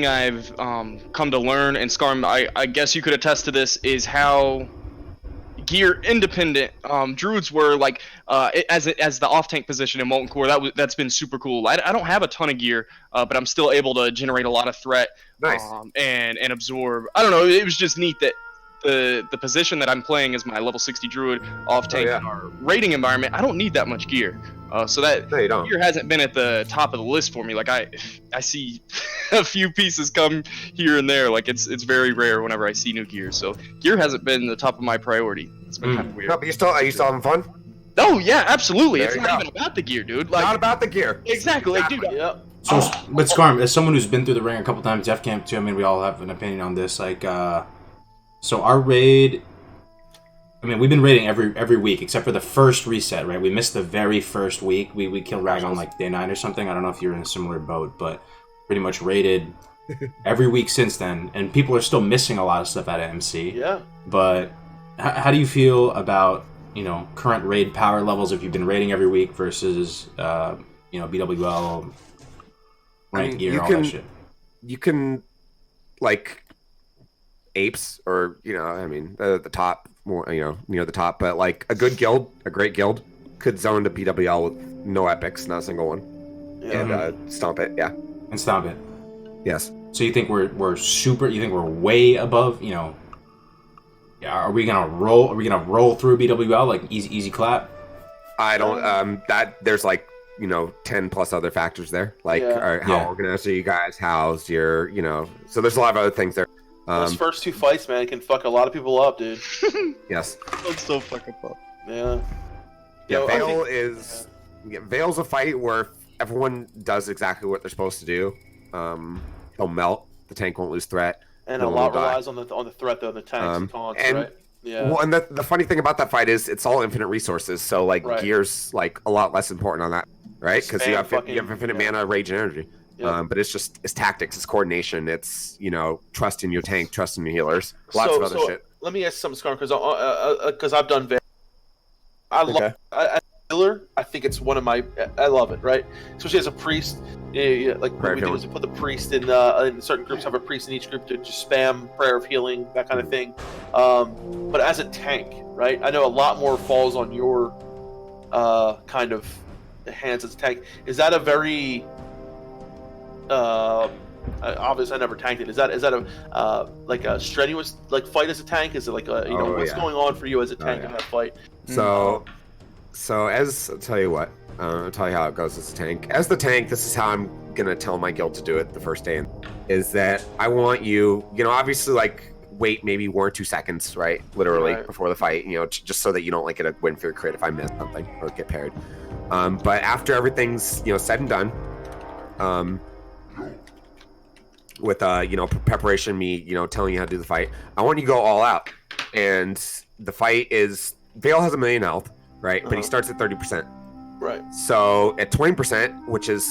I've come to learn, and Scarm, I guess you could attest to this, is how gear independent druids were like as the off tank position in Molten Core. That's been super cool. I don't have a ton of gear, but I'm still able to generate a lot of threat. Nice. And absorb. I don't know, it was just neat that the position that I'm playing as my level 60 druid off tank in our raiding environment, I don't need that much gear. So that gear hasn't been at the top of the list for me. Like I see a few pieces come here and there. Like it's very rare whenever I see new gear. So gear hasn't been the top of my priority. It's been kind of weird. No, but are you still having fun? Oh yeah, absolutely. It's not even about the gear, dude. Like, not about the gear. Exactly. Like, dude. Yeah. So, but Scarm, as someone who's been through the ring a couple times, Jeff Camp too. I mean, we all have an opinion on this. Like, so our raid. I mean, we've been raiding every week except for the first reset, right? We missed the very first week. We killed Rag on like day 9 or something. I don't know if you're in a similar boat, but pretty much raided every week since then. And people are still missing a lot of stuff out of MC. Yeah. But how do you feel about, current raid power levels if you've been raiding every week versus, BWL, ranked gear, all that shit? You can, like, apes or, the top, more, near the top, but like a great guild could zone to BWL with no epics, not a single one. And stomp it, And stomp it. Yes. So you think we're super, you think we're way above, are we gonna roll through BWL like easy clap? I don't there's like 10 plus other factors there, like how organized are you guys, how's your so there's a lot of other things there. Those first 2 fights, man, can fuck a lot of people up, dude. Yes. Let's still fuck up. Yeah. Veil's a fight where everyone does exactly what they're supposed to do. He'll melt. The tank won't lose threat. And a lot relies on the threat though, the tanks and taunts, right? Yeah. Well, and the funny thing about that fight is it's all infinite resources, so like gear's like a lot less important on that, right? Because you have infinite mana, rage, and energy. Yep. But it's tactics, it's coordination, it's trust in your tank, trust in your healers, lots of other shit. Let me ask something, Scarm, because I've done Veil. I healer. I think it's one of my. I love it, right? Especially as a priest. Like what we do is we put the priest in certain groups, have a priest in each group to just spam prayer of healing, that kind of thing. But as a tank, right? I know a lot more falls on your kind of hands as a tank. Is that a very obviously I never tanked it. Is that a like a strenuous like fight as a tank? Is it like a what's going on for you as a tank in that fight? So as I'll tell you what, I'll tell you how it goes as a tank. As the tank, this is how I'm gonna tell my guild to do it the first day. Is that I want you, obviously like wait maybe 1 or 2 seconds, right? Literally before the fight, just so that you don't like get a win for your crit if I miss something or get parried. But after everything's said and done, with preparation, me telling you how to do the fight, I want you to go all out. And the fight is Vale has 1 million health, right? But he starts at 30%. Right. So at 20%, which is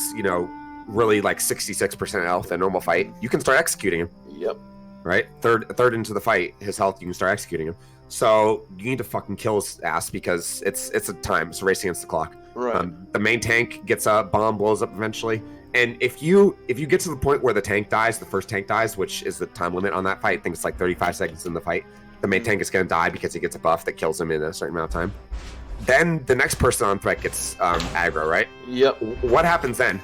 really like 66% health in a normal fight, you can start executing him. Yep. Right? Third into the fight, his health, you can start executing him. So you need to fucking kill his ass because it's a time. It's a race against the clock. Right. The main tank gets a bomb, blows up eventually. And if you get to the point where the tank dies, the first tank dies, which is the time limit on that fight, I think it's like 35 seconds in the fight, the main tank is going to die because he gets a buff that kills him in a certain amount of time. Then the next person on threat gets aggro, right? Yep. What happens then?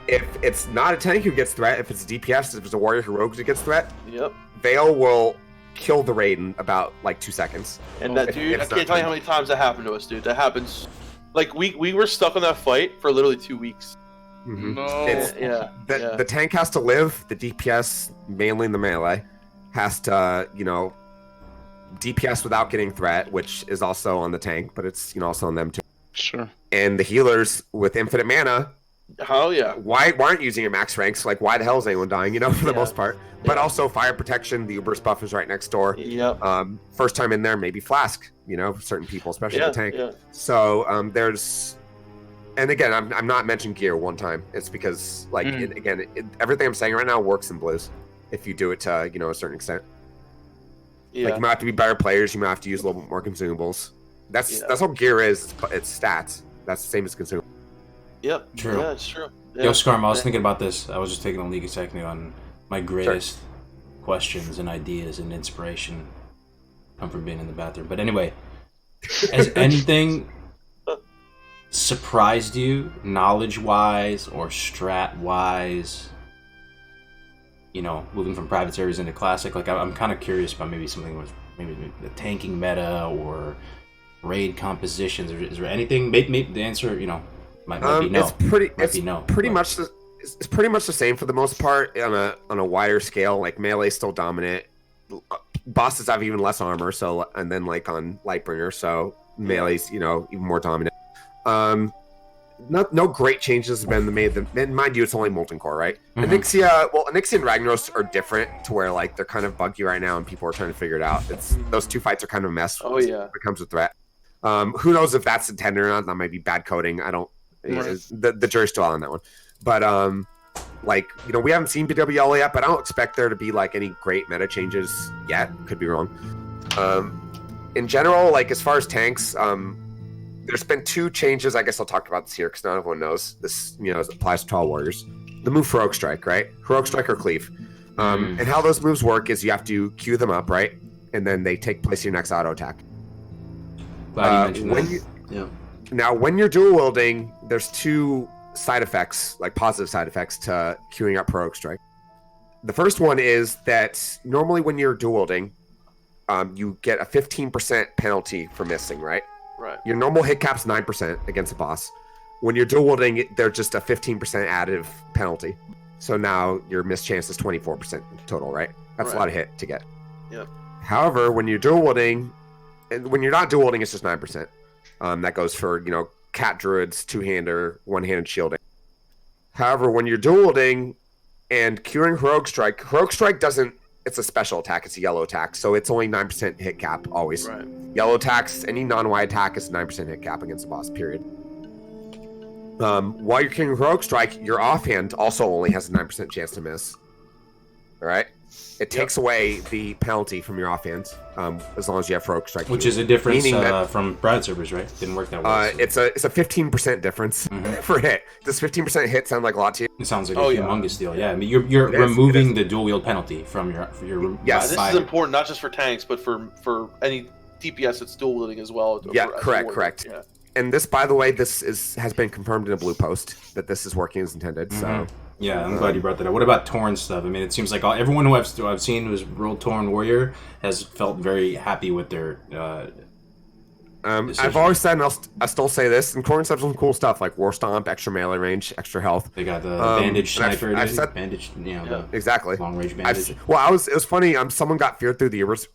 If it's not a tank who gets threat, if it's a DPS, if it's a warrior who rogues who gets threat, yep, Vale will kill the raid in about like 2 seconds. And that dude, I can't tell you how many times that happened to us, dude. That happens. Like we were stuck on that fight for literally 2 weeks. Mm-hmm. No. The tank has to live. The DPS, mainly in the melee, has to DPS without getting threat, which is also on the tank, but it's also on them too. Sure. And the healers with infinite mana. Hell yeah. Why aren't you using your max ranks? Like, why the hell is anyone dying? For the most part. But also fire protection. The Uber's buff is right next door. Yep. First time in there, maybe flask. Certain people, especially the tank. Yeah. So there's, and again, I'm not mentioning gear one time. It's because everything I'm saying right now works in blues. If you do it to a certain extent. Yeah. Like you might have to be better players. You might have to use a little bit more consumables. That's all gear is. It's stats. That's the same as consumables. Yep. True. Yeah, it's true. Yeah. Yo, Scarm, I was thinking about this. I was just taking a league of technique on my greatest questions and ideas and inspiration come from being in the bathroom. But anyway, has anything surprised you, knowledge-wise or strat-wise? Moving from private servers into classic. Like, I'm kind of curious about maybe something with maybe the tanking meta or raid compositions. Is there anything? Maybe the answer, might be no. It's pretty much the same for the most part on a wider scale. Like melee's still dominant. Bosses have even less armor, so and then like on Lightbringer, so melee's even more dominant. No great changes have been made. And mind you, it's only Molten Core, right? Mm-hmm. Onyxia and Ragnaros are different to where like they're kind of buggy right now, and people are trying to figure it out. Those 2 fights are kind of a mess. Oh yeah, when it comes to threat. Who knows if that's intended or not? That might be bad coding. I don't. The jury's still out on that one. But we haven't seen BWL yet, but I don't expect there to be like any great meta changes yet. Could be wrong. In general, like as far as tanks, there's been 2 changes. I guess I'll talk about this here because not everyone knows this. It applies to all warriors. The move Heroic Strike, right? Heroic Strike or Cleave. And how those moves work is you have to queue them up, right? And then they take place in your next auto attack. Glad you mentioned that. Now, when you're dual wielding, there's 2 side effects, like positive side effects to queuing up Heroic Strike. The first one is that normally when you're dual wielding, you get a 15% penalty for missing, right? Right. Your normal hit cap's 9% against a boss. When you're dual wielding, they're just a 15% additive penalty. So now your miss chance is 24% total, right? That's a lot of hit to get. Yep. However, when you're dual wielding, and when you're not dual wielding, it's just 9%. That goes for, cat druids, 2-hander, 1-handed shielding. However, when you're dual wielding and queuing Heroic Strike doesn't, it's a special attack, it's a yellow attack, so it's only 9% hit cap always. Right. Yellow attacks, any non-white attack is 9% hit cap against the boss, period. While you're queuing Heroic Strike, your offhand also only has a 9% chance to miss. Alright? It takes away the penalty from your offhand, as long as you have Heroic Strike. Which is a difference from Brad servers, right? Didn't work that well. It's a 15% difference for hit. Does 15% hit sound like a lot to you? It sounds like a humongous deal. Yeah, I mean, you're removing the dual wield penalty from your Yes, this is important not just for tanks, but for any DPS that's dual wielding as well. Yeah, correct. Yeah. And this, by the way, has been confirmed in a blue post that this is working as intended. So Yeah, I'm glad you brought that up. What about Torn stuff? I mean, it seems like everyone who I've seen who's rolled Torn Warrior has felt very happy with their. I've always said, and I still say this, and Torn stuff some cool stuff like War Stomp, extra melee range, extra health. They got the bandage sniper, bandage, exactly long range bandage. It was funny. Someone got feared through the Uber's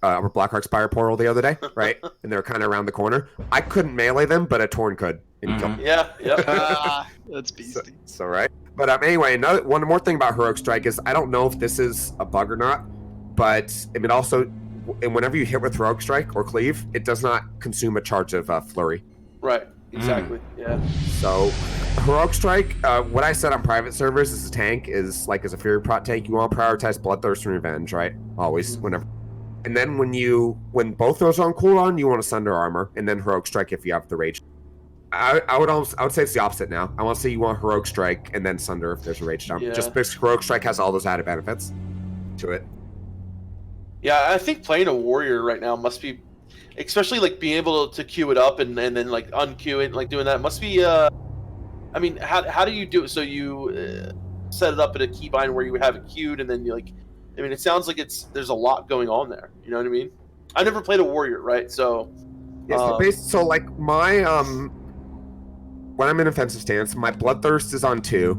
Blackheart Spire portal the other day, right? And they were kind of around the corner. I couldn't melee them, but a Torn could. And killed me. Yeah. That's beastie. So right. But anyway, one more thing about Heroic Strike is I don't know if this is a bug or not, but I mean also. And whenever you hit with Heroic Strike or Cleave, it does not consume a charge of Flurry. Right, exactly, yeah. So, Heroic Strike, what I said on private servers as a tank is, like, as a Fury Prot tank, you want to prioritize Bloodthirst and Revenge, right? Always, whenever. And then when both those are on cooldown, you want to Sunder Armor, and then Heroic Strike if you have the Rage. I would say it's the opposite now. I want to say you want Heroic Strike and then Sunder if there's a Rage Jump. Yeah. Just because Heroic Strike has all those added benefits to it. Yeah, I think playing a warrior right now must be, especially like being able to queue it up and then like unqueue it, like doing that must be. I mean, how do you do it? So you set it up in a keybind where you have it queued, and then you like. I mean, it sounds like there's a lot going on there. You know what I mean? I never played a warrior, right? So. Yes, so like my when I'm in offensive stance, my Bloodthirst is on 2,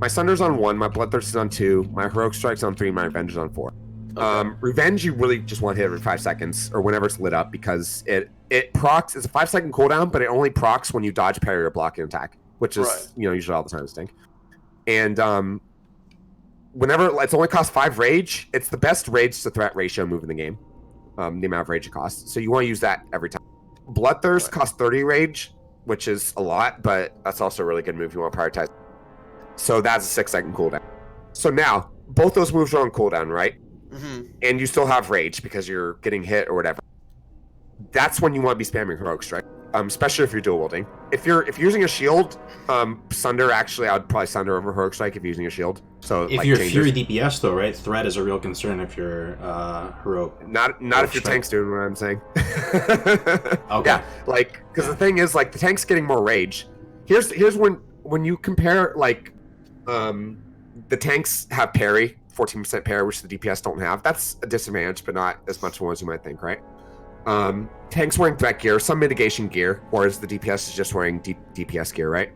my Sunder's on 1, my Bloodthirst is on 2, my Heroic Strike's on 3, my Revenge is on 4. Okay. Revenge, you really just want to hit every 5 seconds or whenever it's lit up because it procs. It's a 5-second cooldown, but it only procs when you dodge, parry, or block an attack, which is usually all the time. Stink. And whenever it's only costs 5 rage, it's the best rage to threat ratio move in the game. The amount of rage it costs, so you want to use that every time. Bloodthirst costs 30 rage, which is a lot, but that's also a really good move you want to prioritize. So that's a 6-second cooldown. So now both those moves are on cooldown, right? Mm-hmm. And you still have rage because you're getting hit or whatever. That's when you want to be spamming Heroic Strike, especially if you're dual wielding. If you're using a shield, Sunder actually I would probably Sunder over Heroic Strike if you're using a shield. So if you're Fury DPS though, right? Threat is a real concern if you're Heroic. Not if your tank's doing what I'm saying. Okay. Yeah, like because the thing is like the tank's getting more rage. Here's when you compare like the tanks have parry. 14% parry, which the DPS don't have. That's a disadvantage, but not as much as you might think, right? Tanks wearing threat gear, some mitigation gear, whereas the DPS is just wearing DPS gear, right?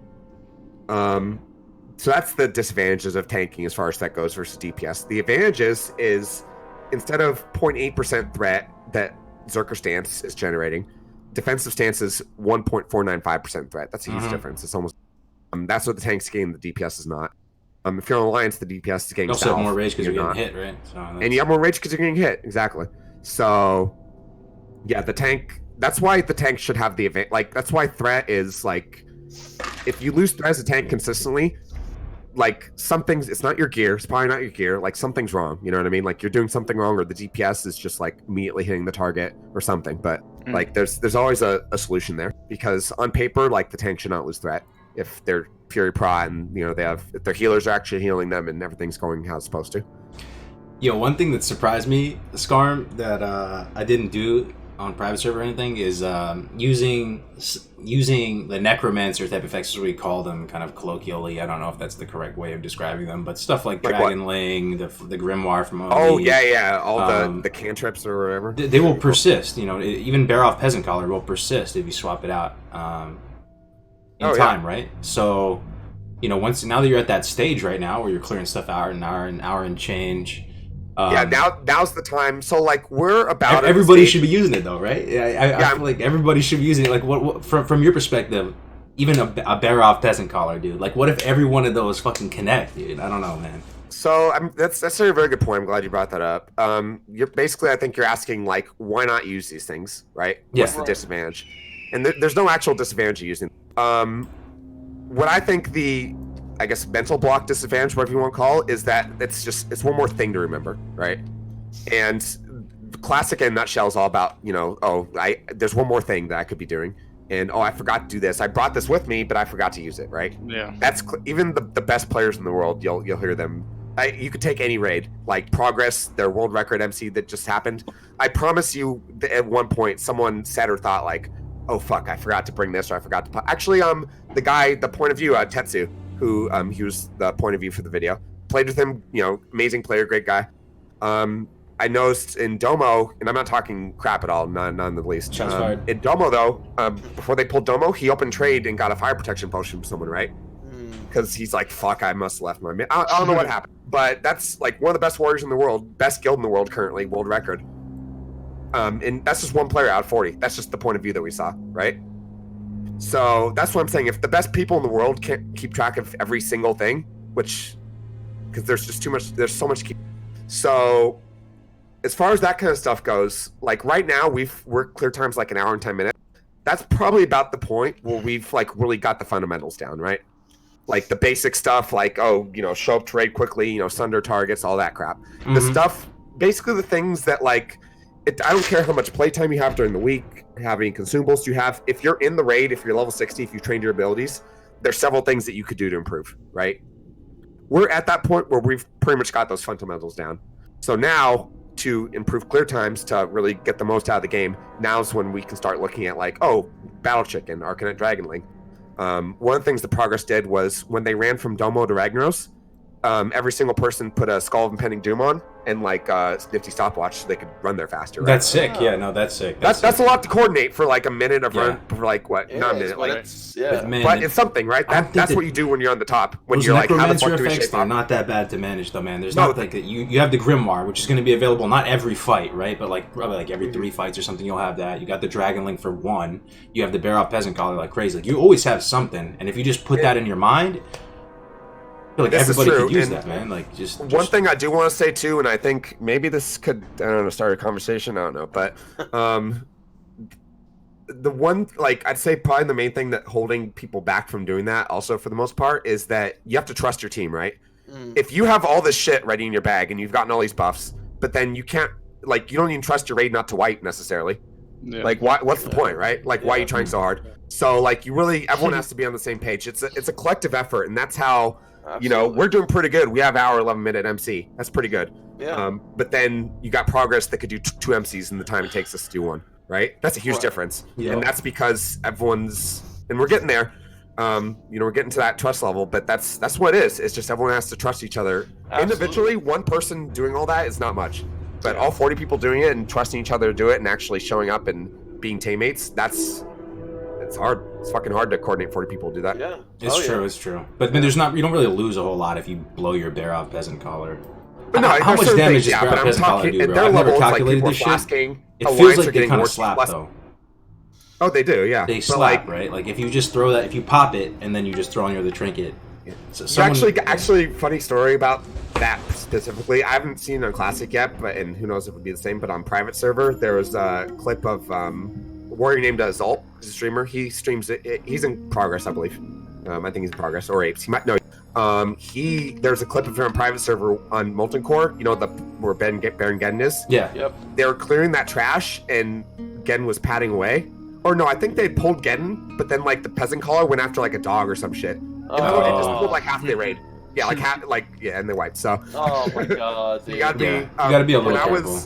So that's the disadvantages of tanking as far as that goes versus DPS. The advantages is instead of 0.8% threat that Zerker stance is generating, defensive stance is 1.495% threat. That's a huge difference. It's almost that's what the tank's getting, the DPS is not. If you're on Alliance, the DPS is getting you also have more rage because you're getting hit, right? So and you have more rage because you're getting hit, exactly. So, yeah, the tank. That's why the tank should have the event. Like that's why threat is like, if you lose threat as a tank consistently, like something's. It's not your gear. It's probably not your gear. Like something's wrong. You know what I mean? Like you're doing something wrong, or the DPS is just like immediately hitting the target or something. But like there's always a solution there because on paper, like the tank should not lose threat if they're Fury Prot and if their healers are actually healing them and everything's going how it's supposed to. One thing that surprised me, Scarm, that I didn't do on private server or anything is using the necromancer type effects, as we call them, kind of colloquially. I don't know if that's the correct way of describing them, but stuff like Dragonling, the Grimoire from OE. Oh yeah, all the cantrips or whatever. They will persist. Even Bear Off Peasant Collar will persist if you swap it out. Time, right? So, now that you're at that stage right now where you're clearing stuff out an hour and change. Now's the time. So, like, we're about everybody should be using it though, right? I feel like everybody should be using it. Like, what from your perspective, even a Bear Off Peasant Collar, dude. Like, what if every one of those fucking connect, dude? I don't know, man. So that's a very good point. I'm glad you brought that up. I think you're asking like, why not use these things, right? Yeah. What's the disadvantage? And there's no actual disadvantage to using. What I think the, mental block disadvantage, whatever you want to call it, is that it's one more thing to remember, right? And the classic in a nutshell is all about, there's one more thing that I could be doing. And, I forgot to do this. I brought this with me, but I forgot to use it, right? Yeah. That's even the best players in the world, you'll hear them. You could take any raid, like Progress, their world record MC that just happened. I promise you that at one point someone said or thought like, oh fuck, I forgot to bring this or I forgot to actually the point of view Tetsu, who he was the point of view for the video. Played with him, amazing player, great guy. I noticed in Domo, and I'm not talking crap at all, none in the least. In Domo, though, before they pulled Domo, he opened trade and got a fire protection potion from someone, right? Because he's like, fuck, I must have left my... I don't know what happened. But that's like one of the best warriors in the world, best guild in the world currently, world record. And that's just one player out of 40. That's just the point of view that we saw, right? So that's what I'm saying. If the best people in the world can't keep track of every single thing, which... Because there's just too much... There's so much to keep... So... As far as that kind of stuff goes, like right now we're clear times like an hour and 10 minutes. That's probably about the point where we've like really got the fundamentals down, right? Like the basic stuff, like show up to raid quickly, sunder targets, all that crap. The stuff, basically the things that like, I don't care how much playtime you have during the week, how many consumables you have. If you're in the raid, if you're level 60, if you've trained your abilities, there's several things that you could do to improve, right? We're at that point where we've pretty much got those fundamentals down. So now, to improve clear times, to really get the most out of the game, now's when we can start looking at like, Battle Chicken, Arcanet Dragonling. One of the things the progress did was when they ran from Domo to Ragnaros, every single person put a Skull of Impending Doom on and like nifty stopwatch so they could run there faster. Right? That's sick. Yeah, no, that's sick. That's a lot to coordinate for like a minute of run for like what? Yeah, not a minute, like but it's something, right? That's what you do when you're on the top. When those you're like, how the fuck do we effects, they're not that bad to manage though, man. There's not like you have the Grimoire, which is going to be available not every fight, right? But like probably like every 3 fights or something, you'll have that. You got the Dragon Link for 1. You have the Bear Off Peasant Collar like crazy. Like you always have something, and if you just put that in your mind. I feel like everybody could use that, man. Like just one thing I do want to say too, and I think maybe this could start a conversation. I don't know, but the one like I'd say probably the main thing that holding people back from doing that, also for the most part, is that you have to trust your team, right? If you have all this shit ready in your bag and you've gotten all these buffs, but then you can't you don't even trust your raid not to wipe necessarily. Yeah. Like what's the point, right? Like why are you trying so hard? So like everyone has to be on the same page. It's a collective effort, and that's how. Absolutely. We're doing pretty good. We have our 11-minute MC. That's pretty good. Yeah. But then you got progress that could do 2 MCs in the time it takes us to do 1, right? That's a huge difference. Yeah. And that's because everyone's, and we're getting there. We're getting to that trust level, but that's what it is. It's just everyone has to trust each other. Absolutely. Individually, one person doing all that is not much. But all 40 people doing it and trusting each other to do it and actually showing up and being teammates, it's hard. It's fucking hard to coordinate 40 people to do that. Yeah, it's true. But you don't really lose a whole lot if you blow your Bear Off Peasant Collar. But no, how much damage does Bear Off Peasant Collar do, bro? I've never calculated this shit. It feels like they kind of slap though. Oh, they do, yeah. They slap, right? Like if you just throw that, if you pop it and then you just throw on your other trinket. Yeah. So actually, funny story about that specifically. I haven't seen it on Classic yet, and who knows if it would be the same. But on private server, there was a clip of a warrior named Zult. He's a streamer. He streams it. He's in progress, I believe. I think he's in progress or apes. He might know. There's a clip of him on private server on Molten Core. Where Baron Geddon is. Yeah. Yep. They were clearing that trash, and Geddon was padding away. Or no, I think they pulled Geddon, but then like the peasant collar went after like a dog or some shit. It just pulled like half the raid. Yeah, and they wiped. So. Oh my god, dude. You gotta be a little careful.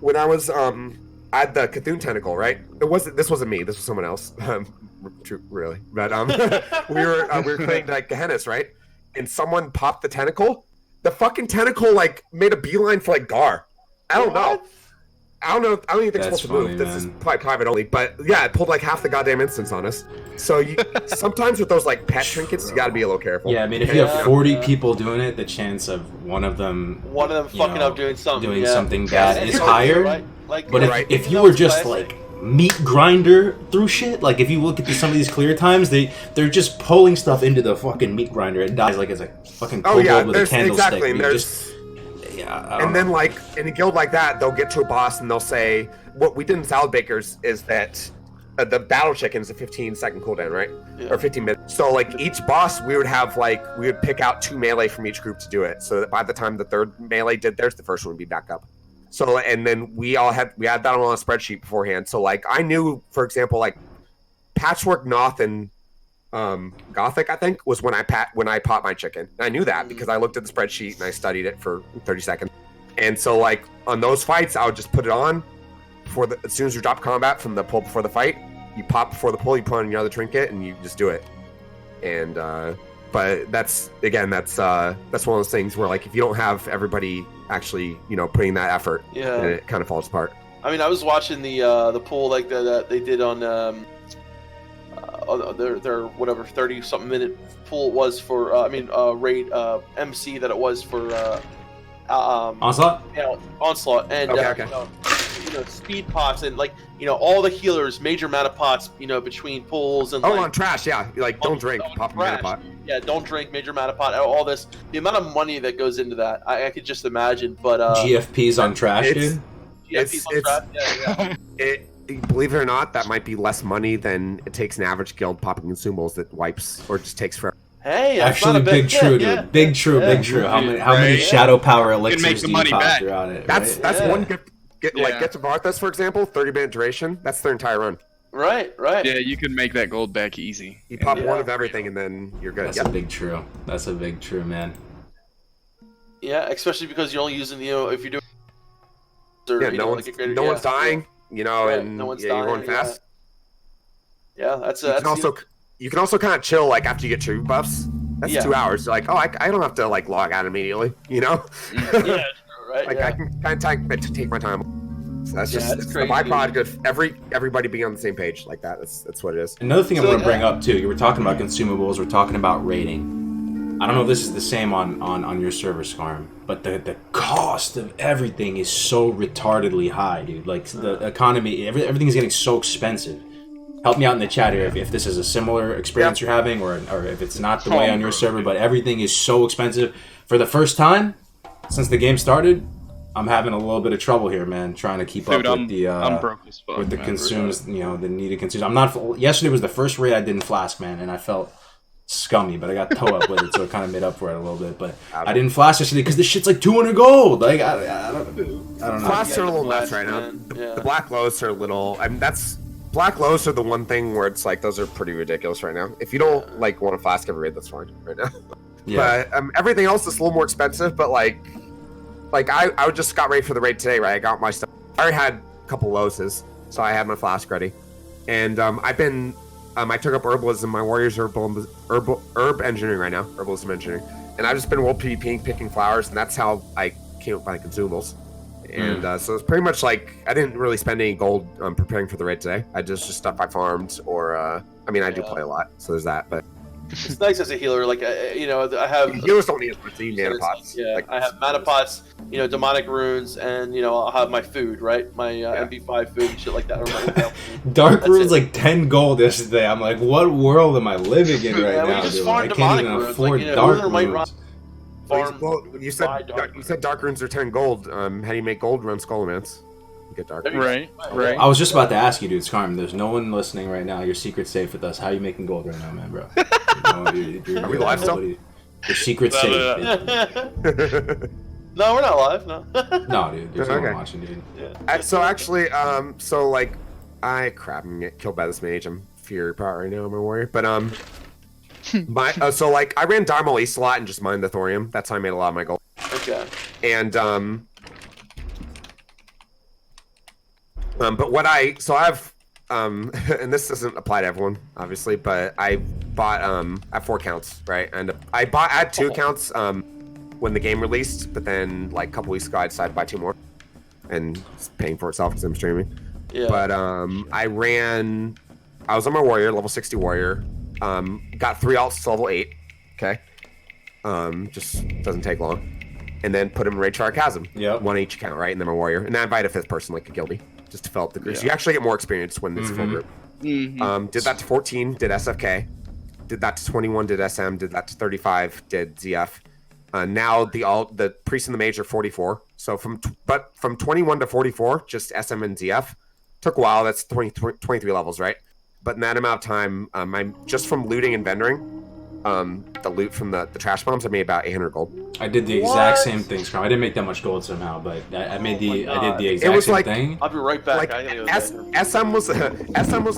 When I was I had the Cthulhu tentacle, right? This wasn't me. This was someone else. Really, but we were playing like Gehennas, right? And someone popped the tentacle. The fucking tentacle like made a beeline for like Gar. I don't know. I don't even think it's supposed to move. This is probably private only, but yeah, it pulled like half the goddamn instance on us. So sometimes with those like pet trinkets, you got to be a little careful. Yeah, I mean, if you have 40 people doing it, the chance of one of them fucking up doing something bad is higher. Right? Like, but if you were just like meat grinder through shit, like if you look at some of these clear times, they're just pulling stuff into the fucking meat grinder. It dies like it's a fucking kobold with a candlestick. Exactly. And then, like, in a guild like that, they'll get to a boss and they'll say, what we did in Salad Bakers is that the battle chicken is a 15-second cooldown, right? Yeah. Or 15 minutes. So, like, each boss, we would pick out 2 melee from each group to do it. So that by the time the third melee did theirs, the first one would be back up. So, and then we had that on a spreadsheet beforehand. So, like, I knew, for example, like, Patchwork, Noth, and Gothic, I think, was when I popped my chicken. And I knew that because I looked at the spreadsheet and I studied it for 30 seconds. And so, like, on those fights, I would just put it on as soon as you drop combat from the pull before the fight. You pop before the pull, you put on your other trinket, and you just do it. And but that's one of those things where like if you don't have everybody actually putting that effort, then it kind of falls apart. I mean, I was watching the pool like that they did on their whatever 30-something minute pool it was for raid MC that it was for Onslaught. Yeah, Onslaught and okay. speed pots and all the healers, major mana pots between pools and on trash, don't drink, pop a mana pot. Yeah, don't drink, major mana pot, all this. The amount of money that goes into that, I could just imagine. But GFPs on trash, dude. GFPs on trash. Yeah. Believe it or not, that might be less money than it takes an average guild popping consumables that wipes or just takes forever. Hey, that's actually, not a big true, dude. yeah. Big true. How many shadow power elixirs do you pop throughout it? That's one get to Varthas, for example, 30-minute duration. That's their entire run. Right. Yeah, you can make that gold back easy. You pop one of everything, and then you're good. That's a big true. That's a big true, man. Yeah, especially because you're only using if you're doing. No one's dying. And no one's you're going fast. Yeah, that's you can also kind of chill like after you get true buffs. That's 2 hours. Like, I don't have to like log out immediately. Yeah, true, right. Like I can kind of take my time. So that's just it's the byproduct of everybody being on the same page like that. That's what it is. Another thing I want to bring up too. You were talking about consumables. We're talking about rating. I don't know if this is the same on your server, Scarm, but the cost of everything is so retardedly high, dude. Like the economy, everything is getting so expensive. Help me out in the chat here if this is a similar experience you're having, or if it's not the way on your server, but everything is so expensive. For the first time since the game started, I'm having a little bit of trouble here, man, trying to keep up with the I'm broke as fuck, with the man, consumes, the needed consumes. I'm not. Yesterday was the first raid I did in Flask, man, and I felt scummy, but I got toe up with it, so it kind of made up for it a little bit. But I didn't flash yesterday because this shit's like 200 gold. Like I don't know. Flasks are a little nuts right now. The black lows are a little. Black lows are the one thing where it's like those are pretty ridiculous right now. If you don't want to flask every raid, that's fine right now. Yeah. But everything else is a little more expensive. But like I just got ready for the raid today, right? I got my stuff. I already had a couple loses, so I had my flask ready, and I took up herbalism. My warriors are herb engineering right now, herbalism engineering, and I've just been world PvPing, picking flowers, and that's how I came up with my consumables. And so it's pretty much like I didn't really spend any gold preparing for the raid today. I just stuff I farmed, or I do play a lot, so there's that. But it's nice as a healer. Like I have healers don't need as much mana pots. Yeah, I have mana pots, demonic runes, and I'll have my food, right? My MP5 food and shit like that. Dark runes like 10 gold yesterday. I'm like, what world am I living in right now, dude? I can't even afford dark runes. Well, you said dark runes are 10 gold. How do you make gold run Skullomance? You get dark. Right. I was just about to ask you, dude, Scarm. There's no one listening right now. Your secret's safe with us. How are you making gold right now, man, bro? Are we live still? Your secret's safe. No, we're not live. No. No, dude. There's no one watching, dude. Yeah. So actually, I'm gonna get killed by this mage. I'm Fury Power right now, I'm a warrior. But I ran Dharma East a lot and just mined the thorium. That's how I made a lot of my gold. Okay. And but what I have and this doesn't apply to everyone obviously, but I bought I have 4 accounts, right? And I had 2 accounts when the game released, but then like a couple weeks ago I decided to buy 2 more, and it's paying for itself because I'm streaming. Yeah. But I was on my warrior, level 60 warrior. Got 3 alts to level 8. Okay. Just doesn't take long. And then put him in Raid Char Chasm. Yeah. 1 each account, right? And then my warrior. And then I invite a 5th person like a guildie, just to fill up the group. So you actually get more experience when it's a full group. Did that to 14, did SFK. Did that to 21, did SM. Did that to 35, did ZF. Now the priest and the mage are 44. So from 21 to 44, just SM and ZF. Took a while. That's 23 levels, right? But in that amount of time, I'm just from looting and vendoring, the loot from the trash bombs, I made about 800 gold. I did the exact same thing, Scrum. I didn't make that much gold somehow, but I did the exact same thing. I'll be right back. SM was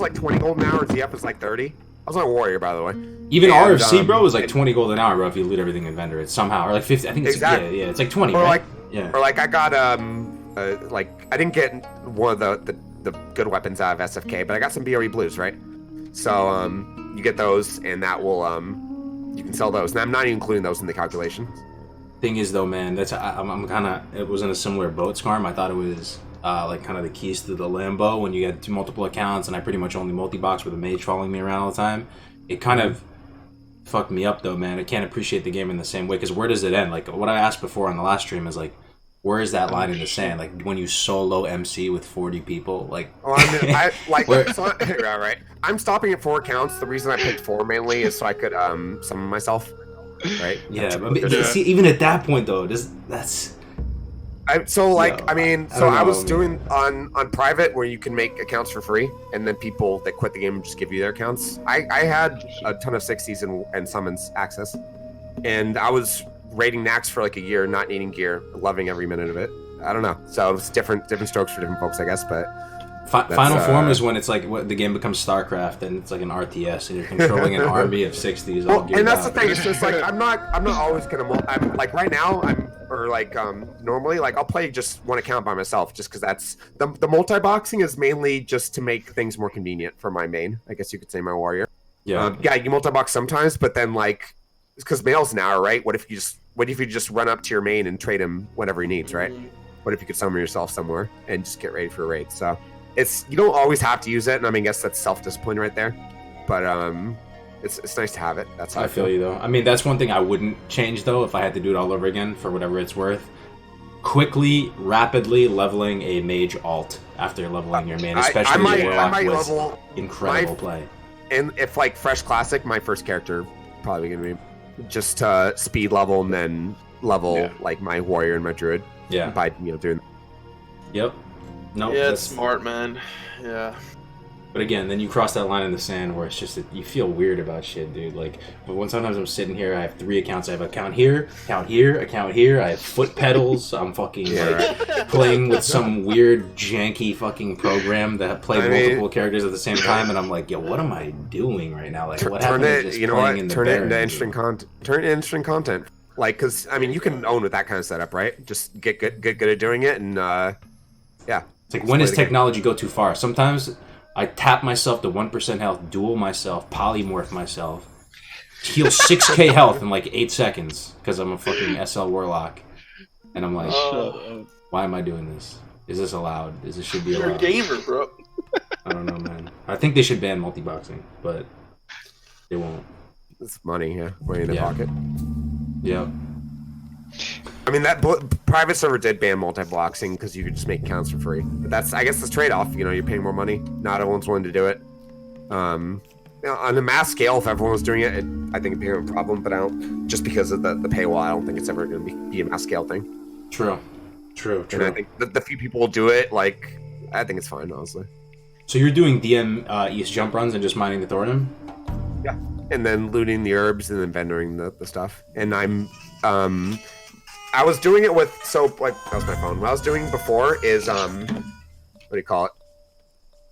like 20 gold an hour, and ZF was like 30. I was on a warrior, by the way. Even RFC, bro, was like 20 gold an hour, bro, if you loot everything in vendor. It's somehow, or like 50. I think it's exactly. Yeah, it's like 20, right? Or like I got I didn't get one of the good weapons out of SFK, but I got some BRE blues, right? So you get those, and that will you can sell those. And I'm not even including those in the calculation. Thing is, though, man, I'm kind of. It was in a similar boat, Scarm. I thought it was like kind of the keys to the Lambo when you had multiple accounts, and I pretty much only multi-box with a mage following me around all the time. It kind of fucked me up, though, man. I can't appreciate the game in the same way, because where does it end? Like, what I asked before on the last stream is, like, where is that line in the sand? Like, when you solo MC with 40 people, like... Well, I mean, right. I'm stopping at 4 accounts. The reason I picked 4 mainly is so I could summon myself, right? Yeah, but see, even at that point, though, that's... I was doing on private where you can make accounts for free, and then people that quit the game just give you their accounts. I had a ton of 60s and summons access, and I was raiding Nax for like a year, not needing gear, loving every minute of it. I don't know. So it's different strokes for different folks, I guess. But final form is when it's like the game becomes StarCraft and it's like an RTS and you're controlling an army of 60s. Well, and that's the thing. It's just like I'm not always gonna. I'm like right now. Normally like I'll play just one account by myself just because that's the multi-boxing is mainly just to make things more convenient for my main. I guess you could say my warrior. Yeah. You multi-box sometimes, but then like because male's an hour, right? What if you just run up to your main and trade him whatever he needs, right? What if you could summon yourself somewhere and just get ready for a raid? So you don't always have to use it, and I mean, I guess that's self-discipline right there. But it's nice to have it. That's how I feel you though. I mean, that's one thing I wouldn't change though if I had to do it all over again for whatever it's worth. Rapidly leveling a mage alt after leveling your main, especially your warlock, was incredible play. And if like fresh classic, my first character probably gonna be just speed level and then level like my warrior and my druid. Yeah. By doing. Yep. No. Yeah, it's smart, man. Yeah. But again, then you cross that line in the sand where it's just that you feel weird about shit, dude. Like, when sometimes I'm sitting here, I have 3 accounts. I have account here, account here, account here. I have foot pedals. I'm fucking playing with some weird janky fucking program that play multiple characters at the same time, and I'm like, yo, what am I doing right now? Like, what happened to just playing in the Turn it into interesting content. Turn it into interesting content. Like, because I mean, you can own with that kind of setup, right? Just get good at doing it, and yeah. It's like, when does technology go too far? Sometimes I tap myself to 1% health, duel myself, polymorph myself, heal 6k health in like 8 seconds because I'm a fucking SL warlock, and I'm like, why am I doing this? Is this allowed? Should be allowed? You're a gamer, bro. I don't know, man. I think they should ban multi-boxing, but they won't. It's money, money in their pocket. Yep. I mean, that private server did ban multi-boxing because you could just make accounts for free. But I guess the trade-off. You're paying more money. Not everyone's willing to do it. On a mass scale, if everyone was doing it, I think it'd be a problem. But just because of the paywall, I don't think it's ever going to be a mass scale thing. True. And I think the few people will do it. Like, I think it's fine, honestly. So you're doing DM East jump runs and just mining the Thorium? Yeah, and then looting the herbs and then vendoring the stuff. And I was doing it with that was my phone. What I was doing before is what do you call it?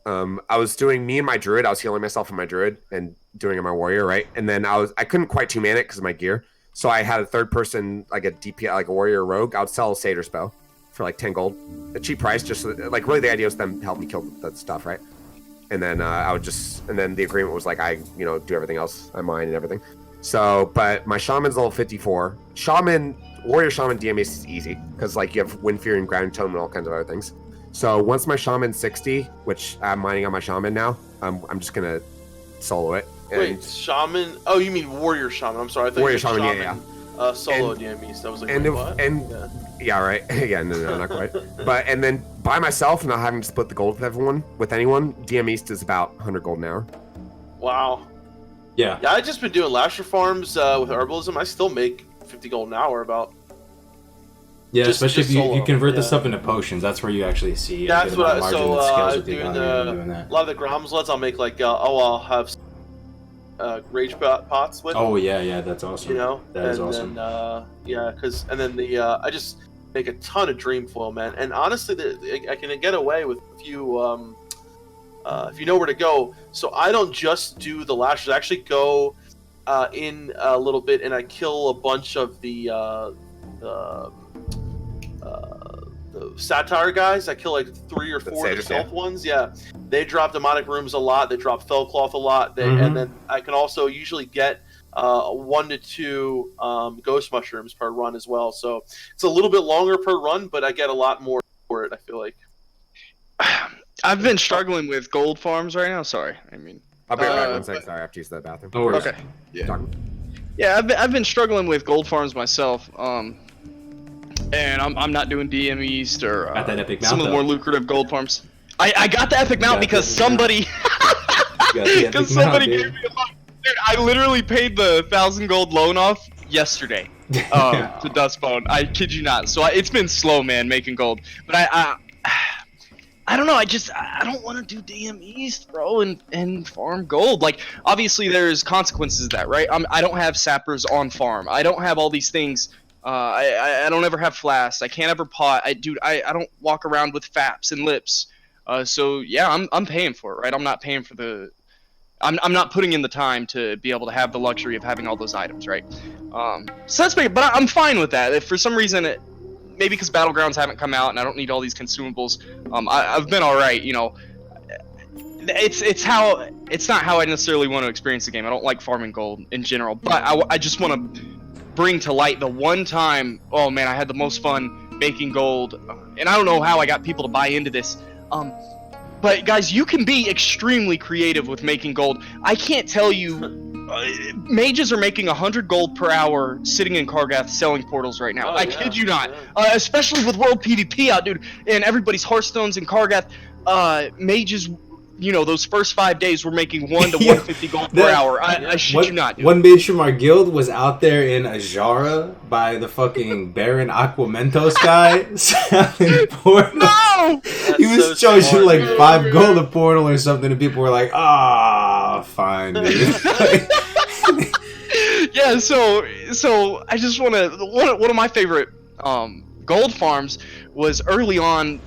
I was doing me and my druid. I was healing myself and my druid and doing it my warrior, right? And then I couldn't quite 2-man it because of my gear, so I had a third person like a DPI, like a warrior rogue. I would sell a satyr's bow for like 10 gold, a cheap price. Just like really the idea was them help me kill the stuff, right? And then and then the agreement was like I do everything else, I mine and everything. So, but my shaman's level 54. Warrior Shaman DMA is easy because like you have Wind Fury and Ground Tome and all kinds of other things. So once my Shaman's 60, which I'm mining on my Shaman now, I'm just gonna solo it. Wait, Shaman? Oh, you mean Warrior Shaman? I'm sorry, I thought Warrior you said Shaman, yeah. Solo DME. So I was like, what? Yeah, right. Yeah, no, not quite. But and then by myself, not having to split the gold with anyone, DM East is about 100 gold an hour. Wow. Yeah. Yeah, I've just been doing lasher farms with herbalism. I still make 50 gold an hour about. Yeah, especially if you convert the stuff into potions. That's where you actually see. That's what doing a lot of the Gromslets. I'll make like I'll have rage pots with. Oh yeah, that's awesome. That is awesome. Then, I just make a ton of dream foil, man. And honestly, I can get away with a few if you know where to go. So I don't just do the lashes. I actually go in a little bit and I kill a bunch of the satire guys. I kill like 3 or 4 of the stealth ones. Yeah, they drop demonic rooms a lot. They drop fellcloth a lot. And then I can also usually get 1 to 2 ghost mushrooms per run as well. So it's a little bit longer per run, but I get a lot more for it, I feel like. I've been struggling with gold farms right now. Sorry, I mean. I'll be right back 1 second. Sorry, I have to use the bathroom. No worries. Okay. Yeah, I've been struggling with gold farms myself. And I'm not doing DM East or At that Epic Mount, some of the though. more lucrative gold farms. I got the Epic Mount because somebody gave me a loan. Dude, I literally paid the 1,000 gold loan off yesterday to Dustbone. I kid you not. So it's been slow, man, making gold. But I don't know. I don't want to do DM East, bro, and farm gold. Like, obviously, there's consequences to that, right? I don't have sappers on farm. I don't have all these things. I don't ever have flasks. I can't ever pot. I don't walk around with faps and lips. So yeah, I'm paying for it, right? I'm not paying for the. I'm not putting in the time to be able to have the luxury of having all those items, right? So that's big, but I'm fine with that. If for some reason, maybe because Battlegrounds haven't come out and I don't need all these consumables, I've been all right. You know, it's not how I necessarily want to experience the game. I don't like farming gold in general, but I just want to bring to light the one time. Oh man, I had the most fun making gold, and I don't know how I got people to buy into this. But guys, you can be extremely creative with making gold. I can't tell you, mages are making 100 gold per hour sitting in Kargath selling portals right now. I kid you not. Especially with World PvP out, dude, and everybody's Hearthstones in Kargath. Mages, you know, those first 5 days were making 1 to 150 gold per hour. I shit you not, dude. One mage from our guild was out there in Ajara by the fucking Baron Aquamentos guy selling portals. No! He was charging like 5 gold a portal or something, and people were like, fine, dude. Yeah, so I just want to. One of my favorite gold farms was early on.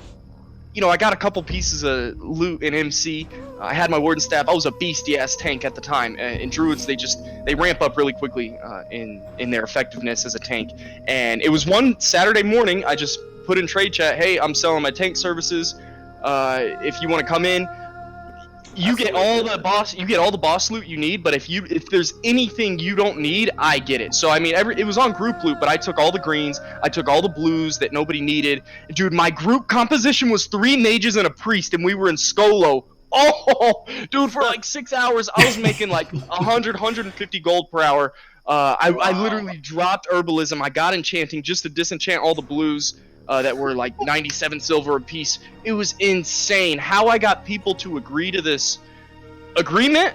You know, I got a couple pieces of loot in MC. I had my Warden Staff. I was a beastie-ass tank at the time. In Druids, they ramp up really quickly in their effectiveness as a tank. And it was one Saturday morning, I just put in trade chat, hey, I'm selling my tank services. If you want to come in, you get all the boss loot you need, but if there's anything you don't need, I get it. So I mean, it was on group loot, but I took all the greens, I took all the blues that nobody needed. Dude, my group composition was 3 mages and a priest, and we were in Skolo. Oh, dude, for like 6 hours, I was making like 150 gold per hour. I literally dropped herbalism. I got enchanting just to disenchant all the blues. That were like 97 silver a piece. It was insane how I got people to agree to this agreement.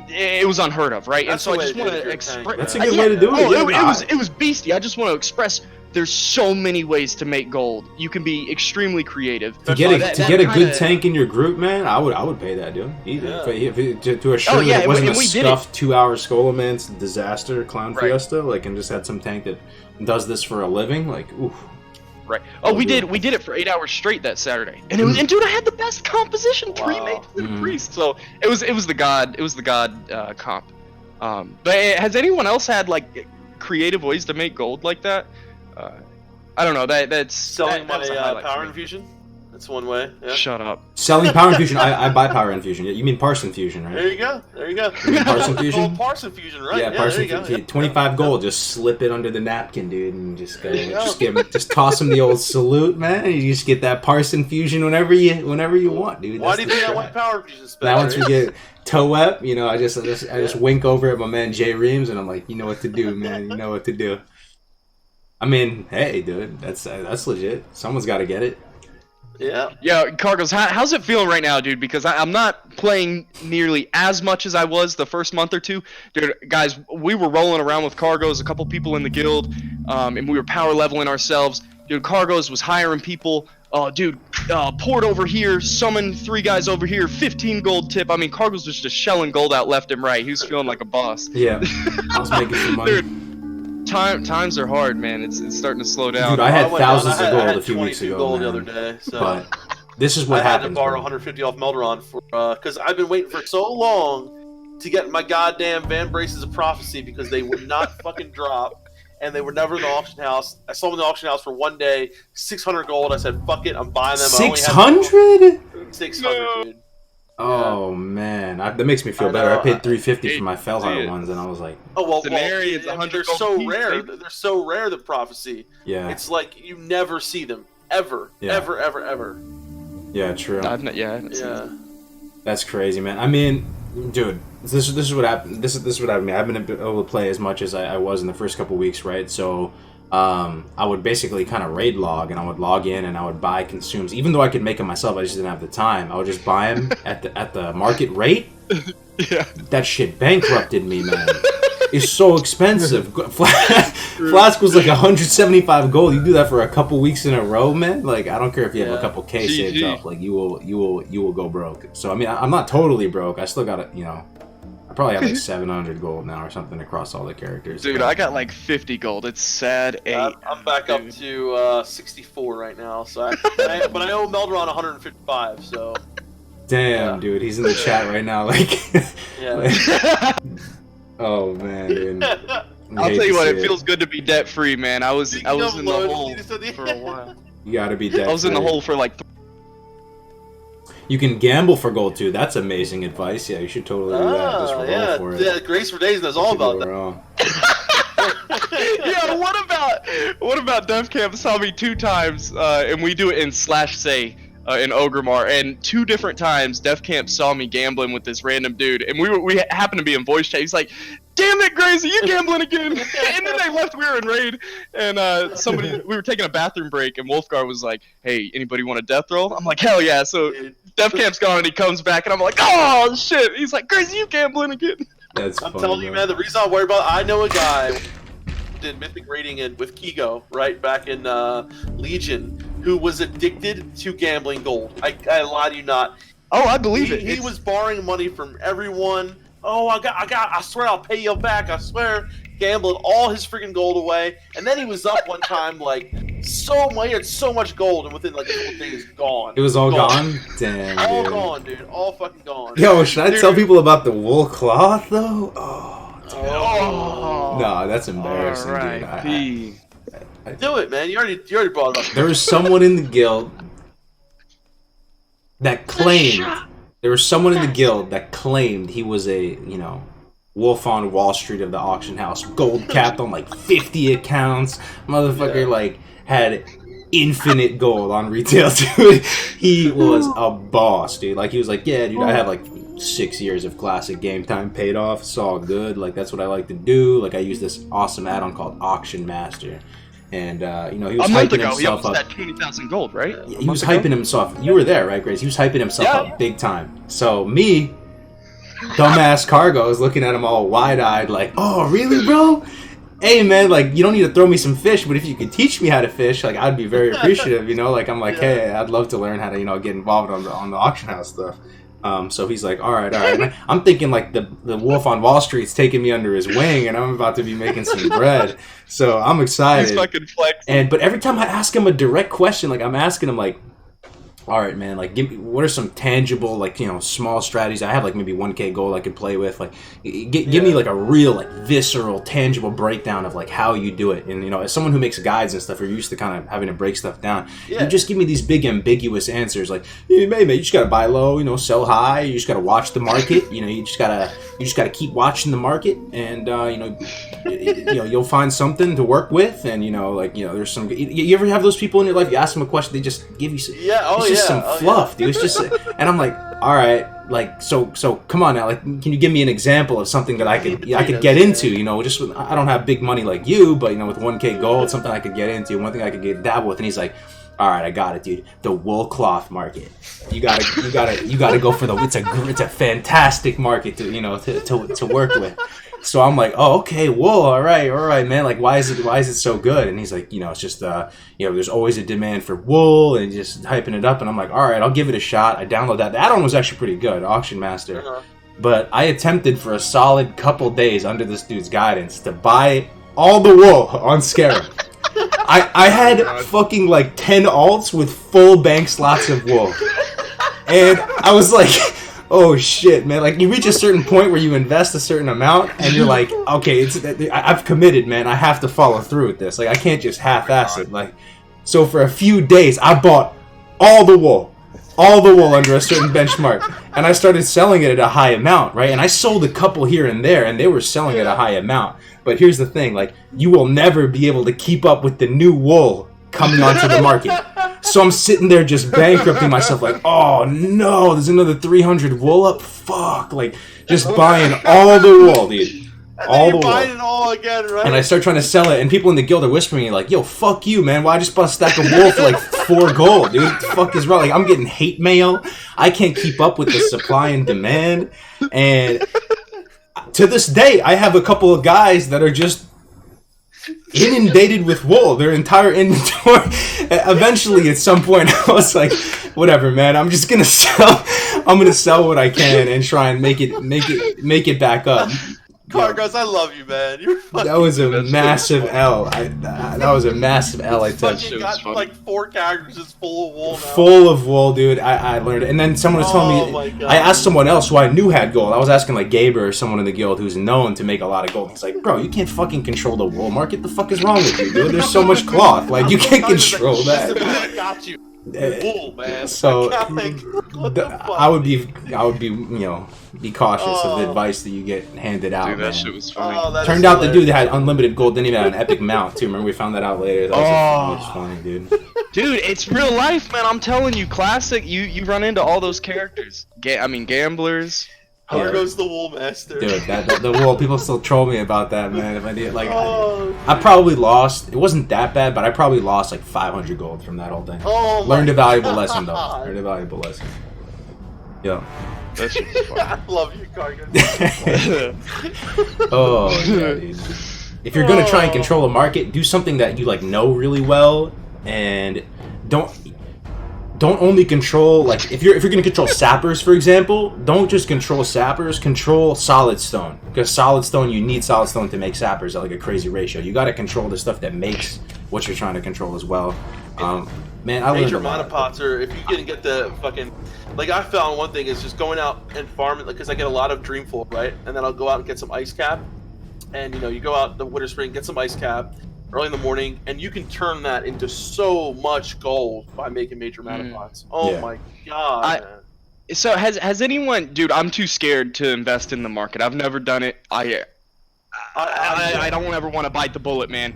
It was unheard of, right? That's and so the I just way want to to do it, express. That's a good way to do it. It was beastie. I just want to express. There's so many ways to make gold. You can be extremely creative. To get a good tank in your group, man, I would pay that, dude. Either to assure that it wasn't a stuffed 2-hour Skolomance disaster clown fiesta, like, and just had some tank that does this for a living, like, oof. Right. Oh, we did it for 8 hours straight that Saturday, and it was, and dude, I had the best composition, 3 mages and a priest. So it was the god comp. But has anyone else had like creative ways to make gold like that? I don't know. That's selling that's a my highlight power for me. infusion. That's one way. Yeah. Shut up. Selling power infusion. I buy power infusion. You mean Parson Fusion, right? There you go. You mean Parson Fusion? Parson Fusion, right? Yeah, Parson Fusion. 25 gold. Just slip it under the napkin, dude, and just toss him the old salute, man. And you just get that Parson Fusion whenever you want, dude. Why do you think I want power infusion spell? Now once we get Toep, you know, I just wink over at my man Jay Reams, and I'm like, you know what to do, man. You know what to do. I mean, hey, dude, that's legit. Someone's got to get it. Yeah. Yeah, Cargos, how's it feeling right now, dude? Because I'm not playing nearly as much as I was the first month or two. Dude, guys, we were rolling around with Cargos, a couple people in the guild, and we were power leveling ourselves. Dude, Cargos was hiring people. Port over here, summon 3 guys over here, 15 gold tip. I mean, Cargos was just shelling gold out left and right. He was feeling like a boss. Yeah, I was making some money. Dude, times are hard, man. It's starting to slow down. Dude, I had thousands of gold a few weeks ago, gold man. the other day, so. But this is what happens. I had to borrow 150 off Melderon for because I've been waiting for so long to get my goddamn Van Braces of Prophecy because they would not fucking drop, and they were never in the auction house. I saw them in the auction house for one day, 600 gold. I said, "Fuck it, I'm buying them." 600? 600, dude. Oh man, that makes me feel better. I paid $350 for my Fellheart ones, and I was like, oh well, they're so rare. They're so rare. The prophecy. Yeah. It's like you never see them ever, ever. Yeah, true. Yeah. That's crazy, man. I mean, dude, this is what happened. This is what happened to me. I haven't been able to play as much as I was in the first couple weeks, right? So, I would basically kind of raid log, and I would log in, and I would buy consumes. Even though I could make them myself, I just didn't have the time. I would just buy them at the market rate. Yeah. That shit bankrupted me, man. It's so expensive. Flask was like 175 gold. You do that for a couple weeks in a row, man. Like, I don't care if you have a couple K saved up. Like, you will go broke. So I mean, I'm not totally broke. I still got it. You know, I probably have like 700 gold now or something across all the characters. Dude, I got like 50 gold. It's sad. I'm back up to 64 right now. So, but I owe Meldron 155. So. Damn, dude, he's in the chat right now. Like, yeah. Oh man, dude. I'll tell you what, it feels good to be debt free, man. I was in the hole for a while. You gotta be debt free. I was in the hole for like. You can gamble for gold too. That's amazing advice. Yeah, you should totally do that. Just roll for it. Yeah, Grace for Days knows all about that. Yeah, what about Def Camp saw me 2 times, and we do it in /say. In Ogremar, and 2 different times Def Camp saw me gambling with this random dude, and we happened to be in voice chat. He's like, "Damn it, Gracie, you gambling again?" And then they left. We were in raid, and we were taking a bathroom break, and Wolfgar was like, "Hey, anybody want a death roll?" I'm like, "Hell yeah!" So Def Camp's gone, and he comes back, and I'm like, "Oh shit!" He's like, "Gracie, you gambling again?" I'm telling you, man. The reason I worry about, I know a guy did mythic raiding with Kigo right back in Legion, who was addicted to gambling gold. I lie to you not. Oh, I believe it. He was borrowing money from everyone. Oh, I swear I'll pay you back. I swear. Gambling all his freaking gold away, and then he was up one time like he had so much gold, and within like a couple days, gone. It was all gone. Damn. All dude. Gone, dude. All fucking gone. Yo, should I tell people about the wool cloth though? Oh. No, that's embarrassing, dude. Do it, man. You already brought it up. There was someone in the guild that claimed. There was someone in the guild that claimed he was a, Wolf on Wall Street of the auction house, gold capped on like 50 accounts. Motherfucker like had infinite gold on retail, dude. He was a boss, dude. Like he was like, yeah, dude, I have like 6 years of classic game time paid off. It's all good. Like that's what I like to do. Like I use this awesome add-on called Auction Master. And he was hyping himself up. He almost had 20,000 gold, right? He was hyping himself. You were there, right, Grace? He was hyping himself up big time. So me, dumbass Cargo, is looking at him all wide-eyed, like, "Oh, really, bro? Hey, man, like, you don't need to throw me some fish, but if you could teach me how to fish, like, I'd be very appreciative, Like, I'm like, hey, I'd love to learn how to, get involved on the auction house stuff." So he's like, all right. And I'm thinking like the Wolf on Wall Street's taking me under his wing, and I'm about to be making some bread. So I'm excited. He's fucking flexing. But every time I ask him a direct question, like I'm asking him like, all right, man, like give me, what are some tangible, like, small strategies? I have like maybe 1K gold I could play with. Like give me like a real, like visceral, tangible breakdown of like how you do it. And as someone who makes guides and stuff, you're used to kind of having to break stuff down. You just give me these big ambiguous answers like, hey, man, you just gotta buy low, sell high. You just gotta watch the market. You just gotta keep watching the market, and you'll find something to work with. And there's some. You ever have those people in your life? You ask them a question, they just give you some fluff, dude. It's just, and I'm like, all right, like, so come on now, like, can you give me an example of something that I could get into, just with, I don't have big money like you, but with 1K gold, something I could get into, one thing I could get dabble with. And he's like, all right, I got it, dude. The wool cloth market. You gotta go for it's a fantastic market to work with. So I'm like, oh, okay, wool, all right, man. Like, why is it so good? And he's like, it's just, there's always a demand for wool, and just hyping it up. And I'm like, all right, I'll give it a shot. I download that. The add-on was actually pretty good, Auction Master. Uh-huh. But I attempted for a solid couple days under this dude's guidance to buy all the wool on Scarab. I had fucking like 10 alts with full bank slots of wool. And I was like, oh shit, man. Like, you reach a certain point where you invest a certain amount, and you're like, okay, I've committed, man. I have to follow through with this. Like, I can't just half-ass it. Like, so for a few days, I bought all the wool under a certain benchmark. And I started selling it at a high amount, right? And I sold a couple here and there, and they were selling at a high amount. But here's the thing, like, you will never be able to keep up with the new wool coming onto the market. So I'm sitting there just bankrupting myself, like, oh no, there's another 300 wool up? Fuck. Like, just buying all the wool, dude. All the wool. Buying it all again, right? And I start trying to sell it, and people in the guild are whispering, like, yo, fuck you, man. Why I just bought a stack of wool for like 4 gold, dude? What the fuck is wrong? Like, I'm getting hate mail. I can't keep up with the supply and demand. And to this day, I have a couple of guys that are just inundated with wool, their entire inventory. Eventually, at some point, I was like, whatever, man, I'm just gonna sell what I can and try and make it back up. Cargos, I love you, man. That was a massive L. That was a massive L I took. You got like 4 characters just full of wool now. Full of wool, dude. I learned it. And then someone was telling me, I asked someone else who I knew had gold. I was asking like Gaber or someone in the guild who's known to make a lot of gold. He's like, bro, you can't fucking control the wool market. The fuck is wrong with you, dude? There's so much cloth. Like, you can't control that. I got you. Wool, man. So I would be, be cautious of the advice that you get handed out. Dude, that man. shit was funny. Turned out the dude that had unlimited gold didn't even have an epic mount too. Remember we found that out later. That was funny, dude. Dude, it's real life, man. I'm telling you, classic. You run into all those characters. Gamblers. Cargos the wool master. Dude, the wool. People still troll me about that, man. If I did, like, I probably lost. It wasn't that bad, but I probably lost like 500 gold from that whole thing. Learned a valuable lesson, though. Learned a valuable lesson. Yeah. That shit was funny. I love you, Cargos. Oh, yeah, dude. If you're gonna try and control a market, do something that you like know really well, and don't only control, like, if you're gonna control sappers, for example, don't just control sappers, control solid stone, because solid stone, you need solid stone to make sappers at like a crazy ratio. You got to control the stuff that makes what you're trying to control as well. Man, I major learned a lot. monopots, or if you can get the fucking, like, I found one thing is just going out and farming, because I get a lot of dreamful, right? And then I'll go out and get some ice cap, and you go out the winter spring, get some ice cap early in the morning, and you can turn that into so much gold by making major monopots. My god, man. So has anyone, dude? I'm too scared to invest in the market. I've never done it. I don't ever want to bite the bullet, man.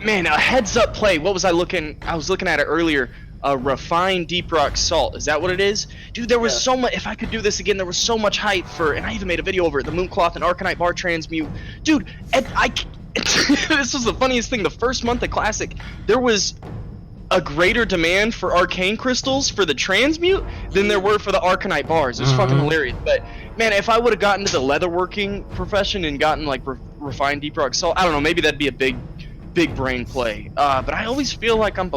Man, a heads up play. What was I looking? I was looking at it earlier. Refined deep rock salt. Is that what it is? Dude, there was so much. If I could do this again, there was so much hype for, and I even made a video over it. The Mooncloth and Arcanite bar transmute. Dude, this was the funniest thing. The first month of Classic, there was a greater demand for arcane crystals for the transmute than there were for the Arcanite bars. It was fucking hilarious. But man, if I would have gotten into the leatherworking profession and gotten like refined deep rock salt, I don't know, maybe that'd be a big brain play. But I always feel like I'm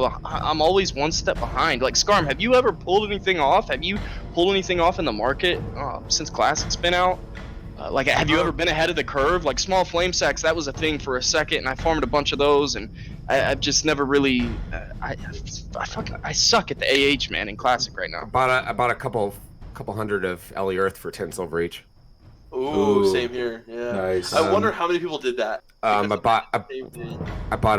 always one step behind. Like, Scarm, have you ever pulled anything off? Have you pulled anything off in the market since Classic's been out? Like, have you ever been ahead of the curve? Like, small flame sacks, that was a thing for a second, and I farmed a bunch of those, and I've just never really. I suck at the AH, man, in Classic right now. I bought a couple hundred of Ellie Earth for 10 silver each. Ooh, same here. Yeah. Nice. I wonder how many people did that. I bought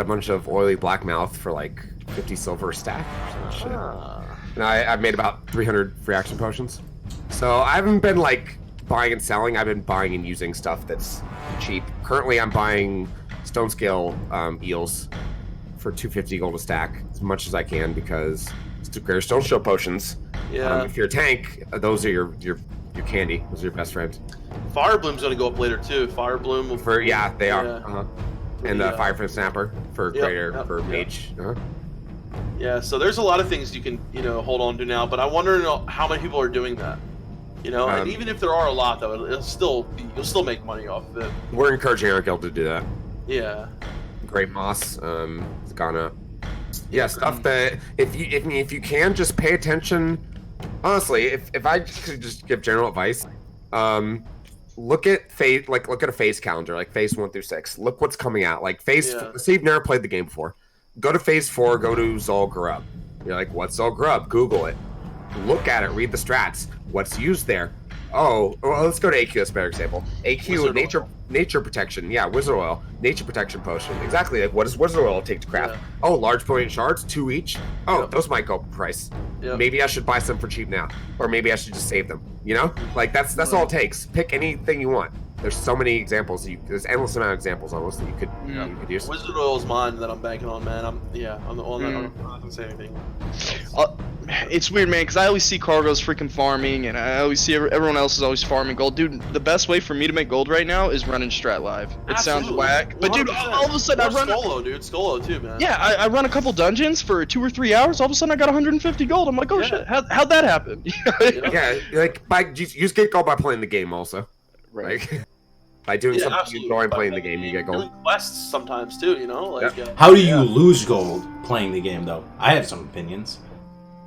a bunch of oily blackmouth for like 50 silver a stack. Shit. And I've made about 300 reaction potions. So I haven't been like buying and selling. I've been buying and using stuff that's cheap. Currently, I'm buying stone scale eels for 250 gold a stack, as much as I can, because greater stone shield potions. Yeah. If you're a tank, those are your candy. Those are your best friend. Fire Bloom's gonna go up later too. Fire Bloom will they are. Yeah. And the Fire from Snapper for for mage. Yeah, so there's a lot of things you can hold on to now, but I wonder how many people are doing that. And even if there are a lot, though, you'll still make money off of it. We're encouraging our guild to do that. Yeah. Great moss has gone up. Yeah, stuff that if you can just pay attention. Honestly, if I could just give general advice, look at a phase calendar, like phase 1 through 6. Look what's coming out. Like phase. See, you've never played the game before. Go to phase 4. Go to Zol Grub. You're like, what's Zol Grub? Google it. Look at it. Read the strats. What's used there? Oh, well, let's go to AQ as a better example. AQ nature protection. Yeah, wizard oil, nature protection potion. Exactly. Like, what does wizard oil take to craft? Yeah. Oh, large potent shards, 2 each. Oh, Yep. those might go up in price. Yep. Maybe I should buy some for cheap now, or maybe I should just save them. You know, like that's all it takes. Pick anything you want. There's so many examples. There's endless amount of examples almost that you could use. Wizard oil is mine that I'm banking on, man. I'm the one that I'm not gonna say anything. It's weird, man, because I always see Cargo's freaking farming, and I always see everyone else is always farming gold. Dude, the best way for me to make gold right now is running Strat Live. It sounds whack, but dude, all of a sudden I run Skolo too, man. Yeah, I run a couple dungeons for 2 or 3 hours. All of a sudden I got 150 gold. I'm like, oh shit, how'd that happen? Yeah, like you just get gold by playing the game also. Right. Like, by doing something you enjoy playing the game, you get gold. Quests sometimes too, you know. Like, how do you lose gold playing the game though? I have some opinions.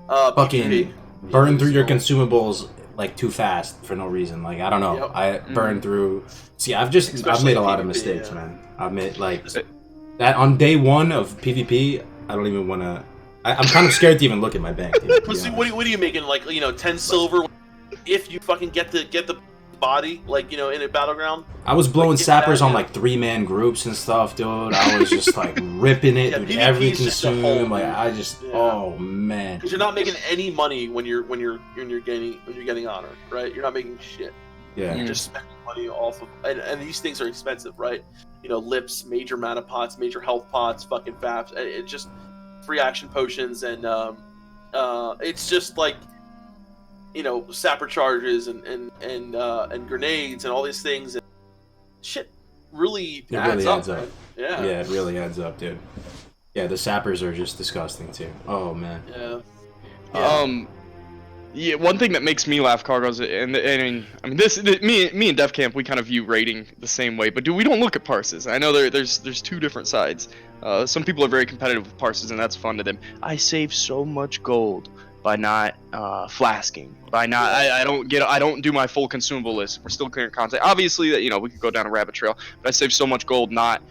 Fucking PvP. burn through your consumables like too fast for no reason. Like I don't know. Yep. I burn through. See, I've made a lot of mistakes, man. I've made like that on day 1 of PvP. I don't even want to. I'm kind of scared to even look at my bank. See, what are you making? Like 10 silver if you fucking get the body, like, you know, in a battleground. I was blowing sappers on like 3-man groups and stuff, dude. I was just like ripping it with every consume. Like I just, oh man. Because you're not making any money when you're getting honor, right? You're not making shit. Yeah. You're just spending money off of, and these things are expensive, right? You know, lips, major mana pots, major health pots, fucking faps. It's just free action potions, and it's just like, you know, sapper charges and grenades and all these things, and shit really adds up. Yeah, it really adds up, dude. Yeah, the sappers are just disgusting too. Oh man. Yeah, one thing that makes me laugh, Cargos, and I mean, me and Def Camp, we kind of view rating the same way, but dude, we don't look at parses. I know there's 2 different sides. Some people are very competitive with parses, and that's fun to them. I save so much gold by not flasking, by not I don't do my full consumable list. We're still clearing content. Obviously, that, you know, we could go down a rabbit trail, but I save so much gold not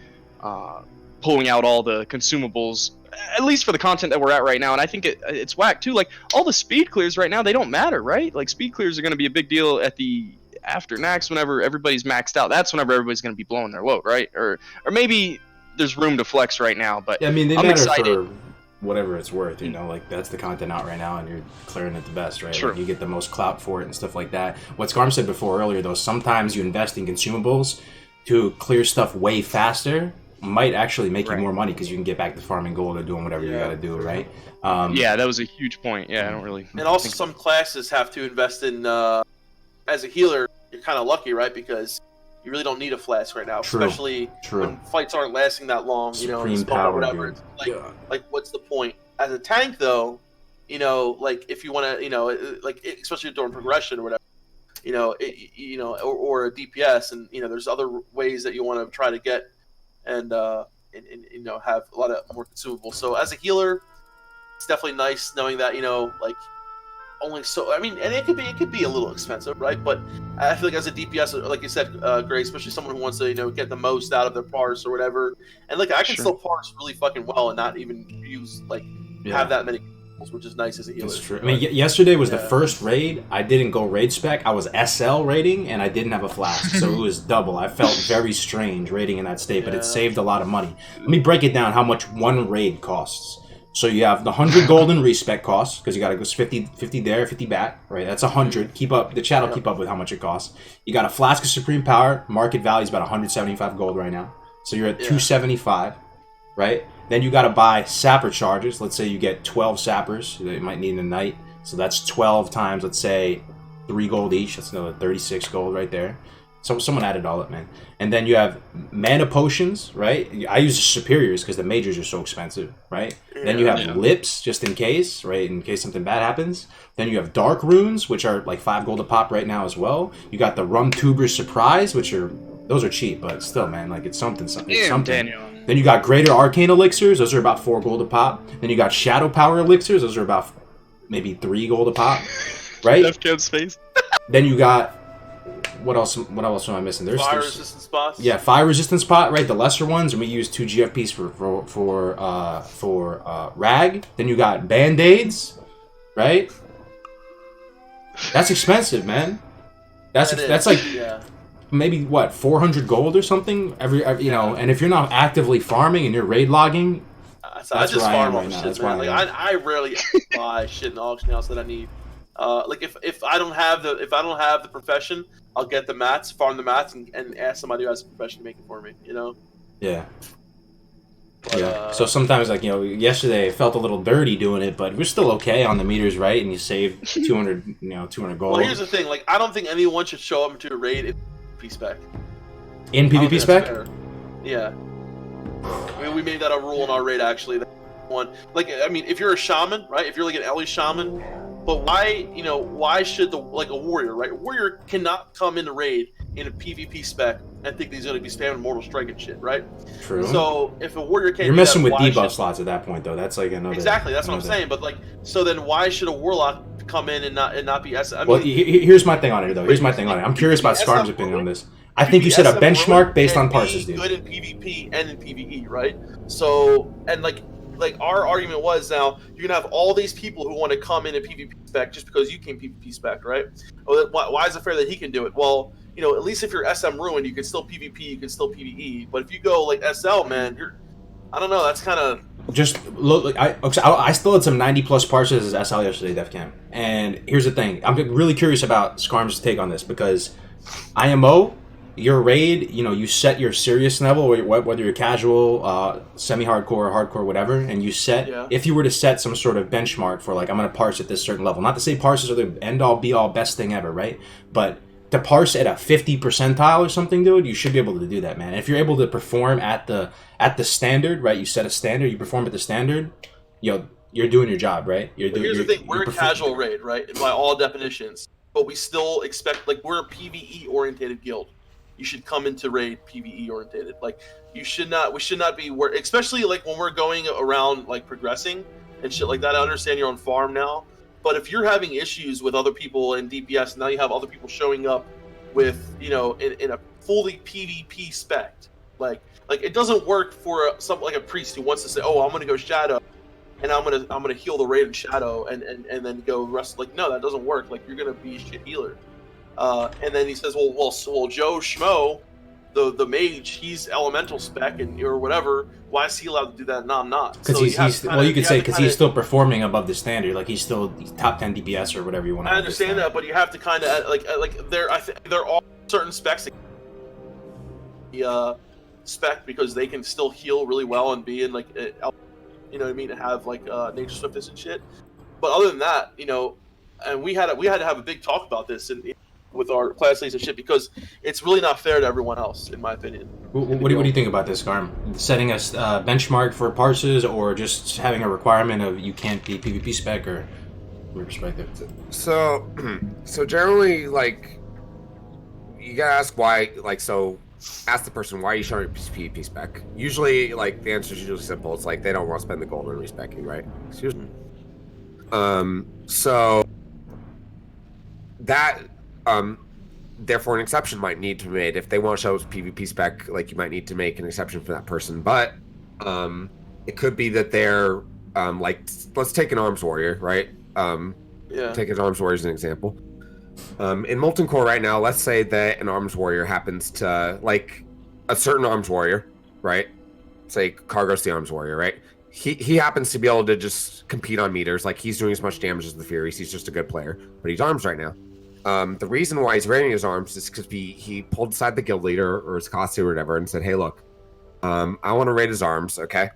pulling out all the consumables, at least for the content that we're at right now. And I think it's whack too. Like, all the speed clears right now, they don't matter, right? Like, speed clears are going to be a big deal at the after Nax, whenever everybody's maxed out. That's whenever everybody's going to be blowing their load, right? Or maybe there's room to flex right now, but yeah, I mean, they I'm matter excited. For whatever it's worth, you know, like that's the content out right now, and you're clearing it the best, right? True. Like, you get the most clout for it and stuff like that. What Scarm said before earlier, though, sometimes you invest in consumables to clear stuff way faster, might actually make you more money because you can get back to farming gold or doing whatever you got to do, right? Yeah, that was a huge point. Yeah, I don't really. And also, some classes have to invest in. As a healer, you're kind of lucky, right? Because you really don't need a flask right now, especially when fights aren't lasting that long. You know, Supreme power, or whatever. Like, what's the point? As a tank, though, you know, like if you want to, you know, like especially during progression or whatever, you know, or a DPS, and you know, there's other ways that you want to try to get and you know, have a lot of more consumables. So as a healer, it's definitely nice knowing that, you know, like only so. I mean, and it could be a little expensive, right? But I feel like as a DPS, like you said, Gray, especially someone who wants to, you know, get the most out of their parse or whatever, and like I can still parse really fucking well and not even use have that many, which is nice as a healer. That's true. I mean, yesterday was the first raid. I didn't go raid spec. I was SL raiding, and I didn't have a flask, so it was double. I felt very strange raiding in that state, but it saved a lot of money. Let me break it down how much one raid costs. So you have the 100 golden respec costs, because you got to go 50 there, 50 back, right? That's 100. Keep up. The chat will keep up with how much it costs. You got a flask of supreme power. Market value is about 175 gold right now. So you're at 275, right? Then you got to buy sapper charges. Let's say you get 12 sappers that you might need in a night. So that's 12 times, let's say, 3 gold each. That's another 36 gold right there. So someone added all up, man. And then you have mana potions, right? I use superiors because the majors are so expensive, right? Then you have lips, just in case, right? In case something bad happens. Then you have dark runes, which are like 5 gold a pop right now as well. You got the rum tuber surprise, those are cheap, but still, man, like it's something. Daniel. Then you got greater arcane elixirs. Those are about 4 gold a pop. Then you got shadow power elixirs. Those are about maybe 3 gold a pop, right? Space. Then you got what else am I missing? There's fire resistance spots. Yeah, fire resistance spot, right? The lesser ones, and we use 2 GFPs for rag. Then you got band-aids, right? That's expensive, man. That's like maybe what 400 gold or something every you know. And if you're not actively farming and you're raid logging, I just farm right off now. shit, That's man. why Like I rarely buy shit in the auction house that I need. Like if I don't have the profession, I'll get the mats, farm the mats, and ask somebody who has a profession to make it for me. You know. Yeah. But, Yeah. So sometimes, like, you know, yesterday it felt a little dirty doing it, but we're still okay on the meters, right? And you saved 200, 200 gold. Well, here's the thing. Like, I don't think anyone should show up into a raid in PvP spec. In PvP spec? Yeah. I mean, we made that a rule in our raid, actually. That one, like, I mean, if you're a shaman, right? If you're like an Ellie shaman, but why should a warrior, right? A warrior cannot come in the raid in a PvP spec and think he's going to be spamming Mortal Strike and shit, right? True. So if a warrior can't, you're messing with debuff slots at that point, though. That's like another. Exactly, that's what I'm saying. But like, so then why should a warlock come in and not be S? I mean, well, here's my thing on it, though. Here's my thing on it. I'm curious about Scarm's opinion on this. I think you set a benchmark based on parses, dude. Good in PvP and in PvE, right? So, and like our argument was, now you're gonna have all these people who want to come in a PvP spec just because you came PvP spec, right? Well, why is it fair that he can do it? Well, you know, at least if you're SM Ruined, you can still PvP, you can still PvE. But if you go like SL, man, I don't know. That's kind of just look. Like I still had some 90+ parses as SL yesterday, DefCam. And here's the thing: I'm really curious about Scarm's take on this, because IMO, your raid, you know, you set your serious level, whether you're casual, semi-hardcore, hardcore, whatever, and you set, if you were to set some sort of benchmark for, like, I'm going to parse at this certain level. Not to say parses are the end-all, be-all, best thing ever, right? But to parse at a 50 percentile or something, dude, you should be able to do that, man. And if you're able to perform at the standard, right? You set a standard, you perform at the standard, you're doing your job, right? Here's the thing: we're a casual raid, right? By all definitions, but we still expect, like, we're a PvE oriented guild. You should come into raid PvE oriented. Like, we should not be especially like when we're going around like progressing and shit like that. I understand you're on farm now, but if you're having issues with other people in DPS, now you have other people showing up with, in a fully PvP spec. Like it doesn't work for like a priest who wants to say, "Oh, I'm gonna go shadow, and I'm gonna heal the raid in shadow and then go rest." Like, no, that doesn't work. Like, you're gonna be a shit healer. And then he says, well, Joe Schmo, the mage, he's elemental spec or whatever. Why is he allowed to do that? No, I'm not. Because you could say he's still performing above the standard. Like, he's top 10 DPS or whatever you want to. I understand that, but you have to kind of like there are certain specs. Spec because they can still heal really well and be in like, you know what I mean, and have like nature swiftness and shit. But other than that, and we had to have a big talk about this with our class leads and shit, because it's really not fair to everyone else, in my opinion. What do you think about this, Scarm? Setting a benchmark for parses, or just having a requirement of you can't be PvP spec, or your perspective? So generally, like, you gotta ask why. Like, so ask the person, why are you showing PvP spec? Usually, like, the answer is usually simple. It's like they don't want to spend the gold on respecking, right? Excuse me. So that therefore an exception might need to be made. If they want to show PvP spec, like, you might need to make an exception for that person. But it could be that they're like, let's take an arms warrior, right? Take an arms warrior as an example. In Molten Core right now, let's say that an arms warrior happens to, like, a certain arms warrior, right? Say Cargos the arms warrior, right? He happens to be able to just compete on meters. Like, he's doing as much damage as the Furies. He's just a good player, but he's arms right now. The reason why he's raiding his arms is because he pulled aside the guild leader or his costume or whatever and said, "Hey, look, I want to raid his arms." Okay.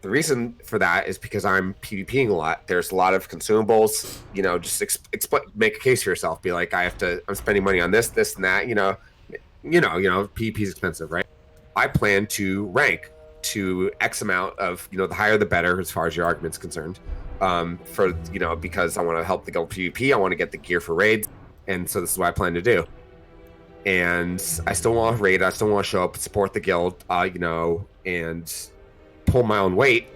The reason for that is because I'm PvPing a lot. There's a lot of consumables. Just make a case for yourself. Be like, I'm spending money on this, and that. PvP is expensive, right? I plan to rank to X amount of, the higher the better as far as your argument's concerned. Because I want to help the guild PvP. I want to get the gear for raids. And so this is what I plan to do. And I still want to raid. I still want to show up, support the guild, and pull my own weight.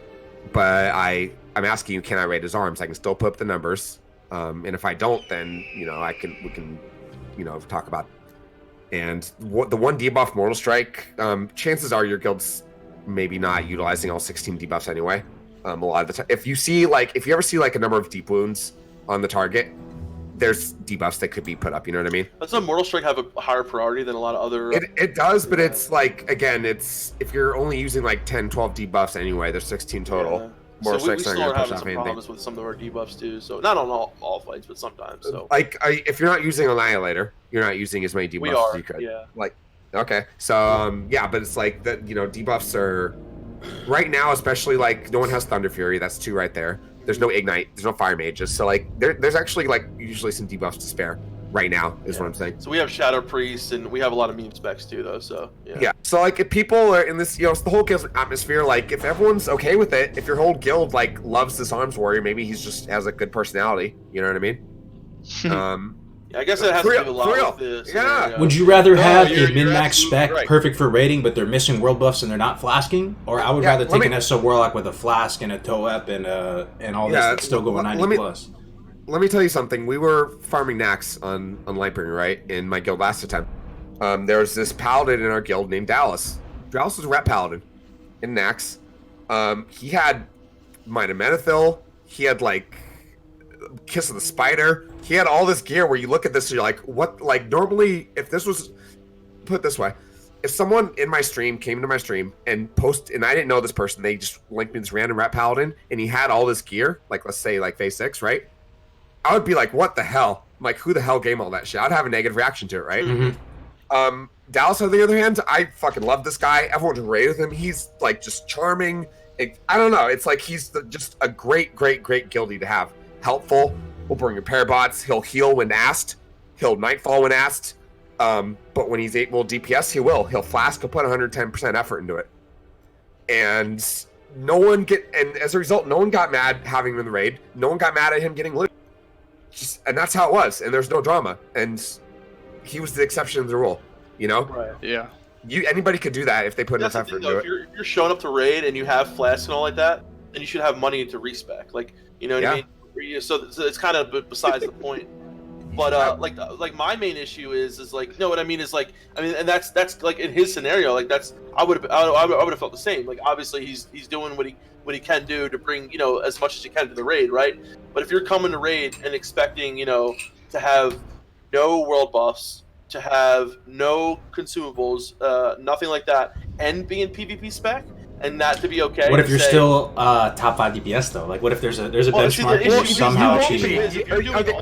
But I'm asking you, can I raid his arms? I can still put up the numbers. And if I don't, then, we can talk about it. And the one debuff Mortal Strike, chances are your guild's maybe not utilizing all 16 debuffs anyway. A lot of the time, if you ever see like a number of deep wounds on the target, there's debuffs that could be put up. You know what I mean? Doesn't Mortal Strike have a higher priority than a lot of other? It does, but it's like, again, it's if you're only using like 10, 12 debuffs anyway, there's 16 total. Yeah. Mortal So we Strike's not still gonna are push having off some anything. problems with some of our debuffs too. So not on all fights, but sometimes. So Like, if you're not using Annihilator, you're not using as many debuffs we as are. you could. Yeah. Like, okay, so yeah, but it's like that. You know, debuffs are right now, especially like no one has Thunder Fury. That's 2 right there. There's no Ignite. There's no Fire Mages. So like, there's actually like usually some debuffs to spare right now. Is what I'm saying. So we have Shadow Priest, and we have a lot of meme specs too, though. So Yeah. So like, if people are in this, you know, it's the whole guild atmosphere. Like, if everyone's okay with it, if your whole guild like loves this arms warrior, maybe he's just has a good personality. You know what I mean? Yeah, I guess it has to do a lot for real. with this. Yeah. Would you rather have you're- a min-max absolutely spec right. perfect for raiding, but they're missing world buffs and they're not flasking? Or I would Yeah, rather let take me- an SO Warlock with a flask and a toe-up and all this Yeah, that's still going 90 let me- plus. Let me tell you something. We were farming Nax on Lightbringer, right? In my guild last attempt. There was this paladin in our guild named Dallas. Dallas was a rep paladin in Nax. He had Might Menethil. He had like Kiss of the Spider. He had all this gear where you look at this and you're like, what? Like, normally, if this was put it this way, if someone in my stream came to my stream and and I didn't know this person, they just linked me this random rep paladin and he had all this gear, like let's say like phase 6, right? I would be like, what the hell? I'm like, who the hell gave all that shit? I'd have a negative reaction to it, right? Mm-hmm. Dallas, on the other hand, I fucking love this guy. Everyone's raid with him. He's like just charming. I don't know. It's like he's just a great guildie to have. Helpful. Will bring repair bots. He'll heal when asked. He'll nightfall when asked. But when he's able DPS, he will. He'll flask. He'll put 110% effort into it. And as a result, no one got mad having him in the raid. No one got mad at him getting loot. And that's how it was. And there's no drama. And he was the exception to the rule. You know? Right. Yeah. Anybody could do that if they put That's enough the effort thing, though. into it. If you're showing up to raid and you have flasks and all like that, then you should have money to respec. Like, you know what I mean? So it's kind of besides the point. But like my main issue is like, no, what I mean is like, and that's like in his scenario, like I would have felt the same. Like, obviously he's doing what he can do to bring, you know, as much as he can to the raid, right? But if you're coming to raid and expecting, you know, to have no world buffs, to have no consumables, nothing like that, and be in PvP spec, and that to be okay. What if you're still top 5 DPS though? Like, what if there's a benchmark where you're somehow achieving it?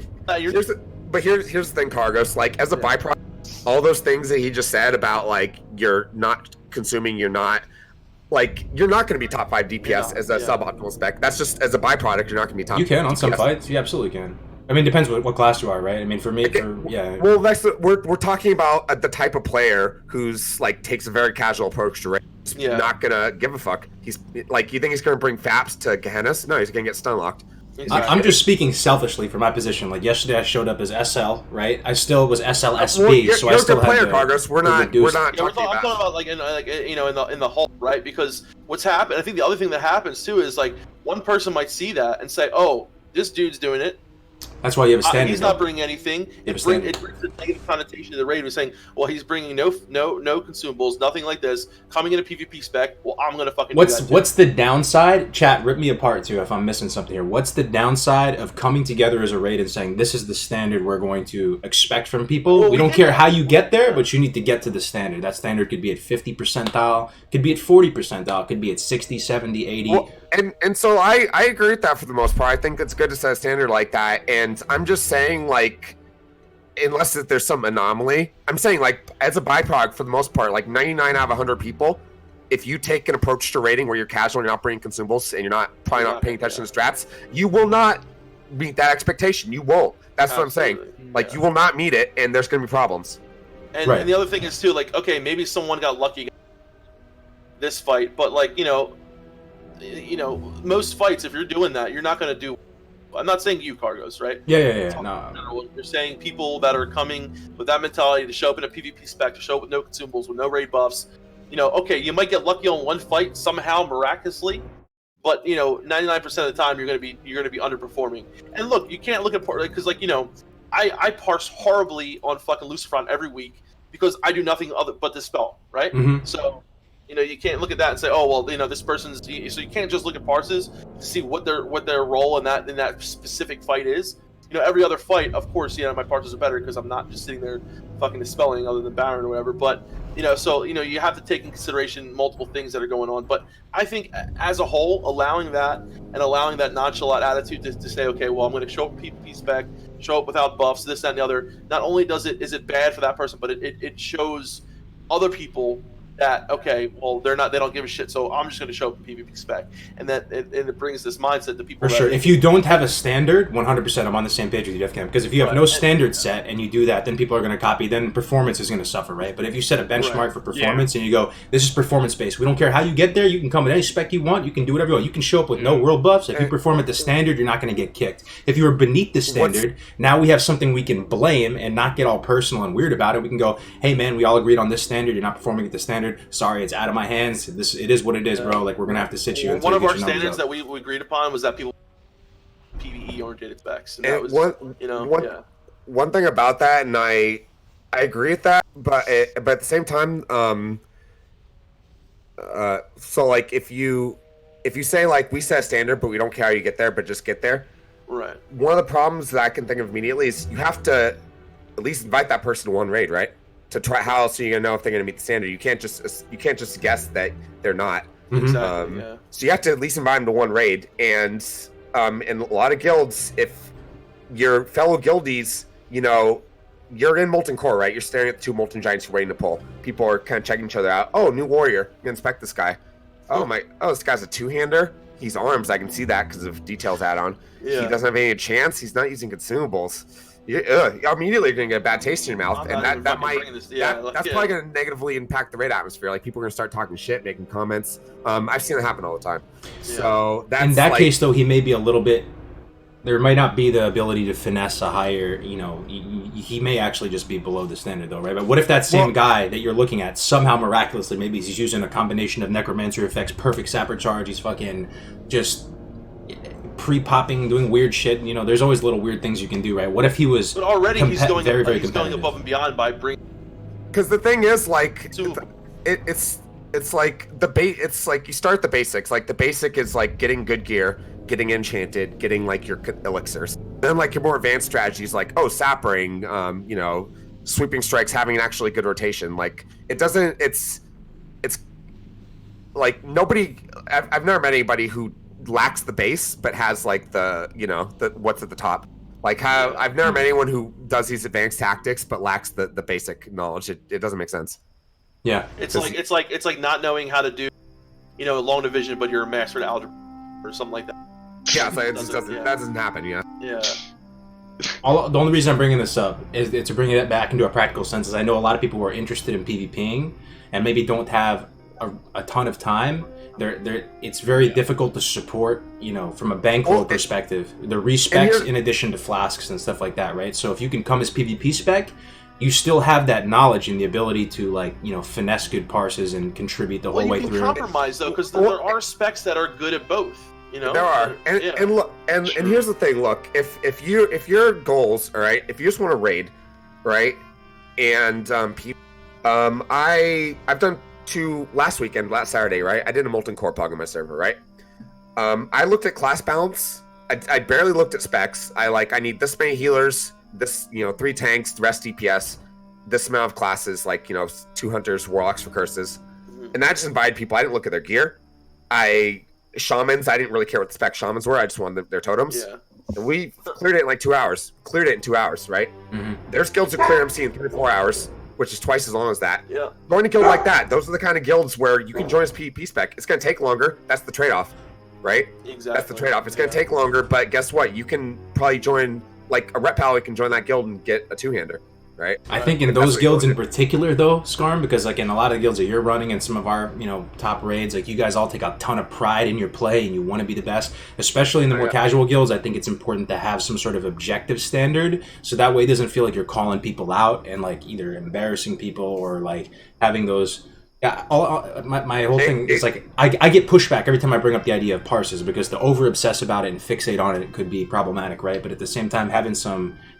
But here's the thing, Cargos. Like, as a byproduct, all those things that he just said about like you're not consuming, you're not going to be top 5 DPS as a suboptimal spec. That's just as a byproduct, you're not going to be top. You can on DPS. some fights. You absolutely can. I mean, it depends what class you are, right? I mean, for me, Well, we're talking about the type of player who's like takes a very casual approach to raid. He's not gonna give a fuck. He's like, you think he's gonna bring Faps to Gehennas? No, he's gonna get stun locked. Exactly. I'm just speaking selfishly for my position. Like yesterday, I showed up as SL, right? I still was SLSB, Well, so I still a good player, had Cargos. We're not I'm talking talking about like in the whole, right? Because what's happened, I think the other thing that happens too is like one person might see that and say, "Oh, this dude's doing it." That's why you have a standard. He's not bringing anything. It brings a negative connotation to the raid. We're saying, well, he's bringing no consumables, nothing like this. Coming in a PvP spec. Well, I'm gonna fucking. What's the downside? Chat, rip me apart too if I'm missing something here. What's the downside of coming together as a raid and saying this is the standard we're going to expect from people? Well, we don't care how you get there, but you need to get to the standard. That standard could be at 50 percentile, could be at 40 percentile, could be at 60, 70, 80. Well, and so I agree with that for the most part. I think it's good to set a standard like that. And I'm just saying, like, unless there's some anomaly, I'm saying, like, as a byproduct, for the most part, like 99 out of 100 people, if you take an approach to raiding where you're casual and you're not bringing consumables and you're probably not paying attention to strats, you will not meet that expectation. You won't. That's what I'm saying. Like, you will not meet it, and there's going to be problems. And the other thing is too, like, okay, maybe someone got lucky this fight, but like, you know, most fights, if you're doing that, you're not going to do. I'm not saying you, Cargos, right? Yeah. No. You're saying people that are coming with that mentality to show up in a PvP spec, to show up with no consumables, with no raid buffs. You know, okay, you might get lucky on one fight somehow, miraculously, but you know, 99% of the time you're gonna be underperforming. And look, you can't look at because, like, you know, I parse horribly on fucking Lucifron every week because I do nothing other but dispel, right? Mm-hmm. So. You know, you can't look at that and say, "Oh, well, you know, this person's." So you can't just look at parses to see what their role in that specific fight is. every other fight, of course, my parses are better because I'm not just sitting there fucking dispelling other than Baron or whatever. But so you have to take in consideration multiple things that are going on. But I think as a whole, allowing that nonchalant attitude to say, okay, well, I'm going to show up PvP spec, show up without buffs, this, that, and the other. Not only is it bad for that person, but it shows other people that, okay, well, they don't give a shit, so I'm just going to show up in PvP spec, and it brings this mindset to people. For sure. If you don't have a standard, 100%, I'm on the same page with you, DefCam. Because if you have no standard set and you do that, then people are going to copy. Then performance is going to suffer, right? But if you set a benchmark for performance and you go, this is performance based. We don't care how you get there. You can come with any spec you want. You can do whatever you want. You can show up with no world buffs. If you perform at the standard, you're not going to get kicked. If you are beneath the standard, now we have something we can blame and not get all personal and weird about it. We can go, hey man, we all agreed on this standard. You're not performing at the standard. Sorry, it's out of my hands. It is what it is, bro. Like, we're gonna have to sit you. One of our standards that we agreed upon was that people PvE oriented specs, and that was one thing about that, and I agree with that, but at the same time, so like if you say like we set a standard, but we don't care how you get there, but just get there. Right. One of the problems that I can think of immediately is you have to at least invite that person to one raid, right? To try, how else are you gonna know if they're gonna meet the standard? You can't just guess that they're not. Exactly. So you have to at least invite them to one raid. And in a lot of guilds, if your fellow guildies, you're in Molten Core, right? You're staring at the two Molten Giants you're waiting to pull. People are kind of checking each other out. Oh, new warrior. You can inspect this guy. Oh, this guy's a two-hander. He's arms. I can see that because of details add-on. Yeah. He doesn't have any chance. He's not using consumables. Immediately you're gonna get a bad taste in your mouth, and that's probably gonna negatively impact the raid atmosphere. Like, people are gonna start talking shit, making comments. I've seen it happen all the time. So that's in that case, though, he may be a little bit. There might not be the ability to finesse a higher. He may actually just be below the standard, though, right? But what if that same guy that you're looking at somehow miraculously, maybe he's using a combination of necromancer effects, perfect sapper charge, he's fucking just pre-popping, doing weird shit. There's always little weird things you can do, right? What if he was? But already he's going going above and beyond by bringing. Because the thing is, like, it's like it's like you start the basics. Like, the basic is like getting good gear, getting enchanted, getting like your elixirs. Then like your more advanced strategies, like sappering, sweeping strikes, having an actually good rotation. Like, it's like nobody. I've never met anybody who lacks the base but has like the what's at the top. Like, how I've never met anyone who does these advanced tactics but lacks the basic knowledge. It doesn't make sense. Yeah, it's like not knowing how to do long division, but you're a master at algebra or something like that. Yeah, so that doesn't happen. Yeah. The only reason I'm bringing this up is to bring it back into a practical sense. Is I know a lot of people who are interested in PvPing and maybe don't have a ton of time. It's very difficult to support, from a bankroll perspective, the respecs in addition to flasks and stuff like that, right? So if you can come as PvP spec, you still have that knowledge and the ability to finesse good parses and contribute the whole way through. You can compromise though, because there are specs that are good at both. There are, and look, and here's the thing. Look, if your goals, all right, if you just want to raid, right, and I've done last Saturday, right? I did a Molten Core pug on my server, right? I looked at class balance. I barely looked at specs. I need this many healers, this 3 tanks, the rest DPS, this amount of classes, 2 hunters, warlocks for curses, and I just invited people. I didn't look at their gear. Shamans, I didn't really care what the spec shamans were. I just wanted their totems. Yeah. And we cleared it in 2 hours. Cleared it in 2 hours, right? Mm-hmm. There's guilds who clear MC in 3 to 4 hours, which is twice as long as that. Yeah. Join a guild like that. Those are the kind of guilds where you can join as PvP spec. It's going to take longer. That's the trade-off, right? Exactly. That's the trade-off. It's going to take longer, but guess what? You can probably join, like a rep pal can join that guild and get a 2-hander. Right. I think in those guilds in particular, though, Scarm, because in a lot of the guilds that you're running and some of our top raids, you guys all take a ton of pride in your play and you want to be the best. Especially in the more casual guilds, I think it's important to have some sort of objective standard, so that way it doesn't feel like you're calling people out and either embarrassing people or having those. Yeah, my whole thing is I get pushback every time I bring up the idea of parses because to over obsess about it and fixate on it could be problematic, right? But at the same time, having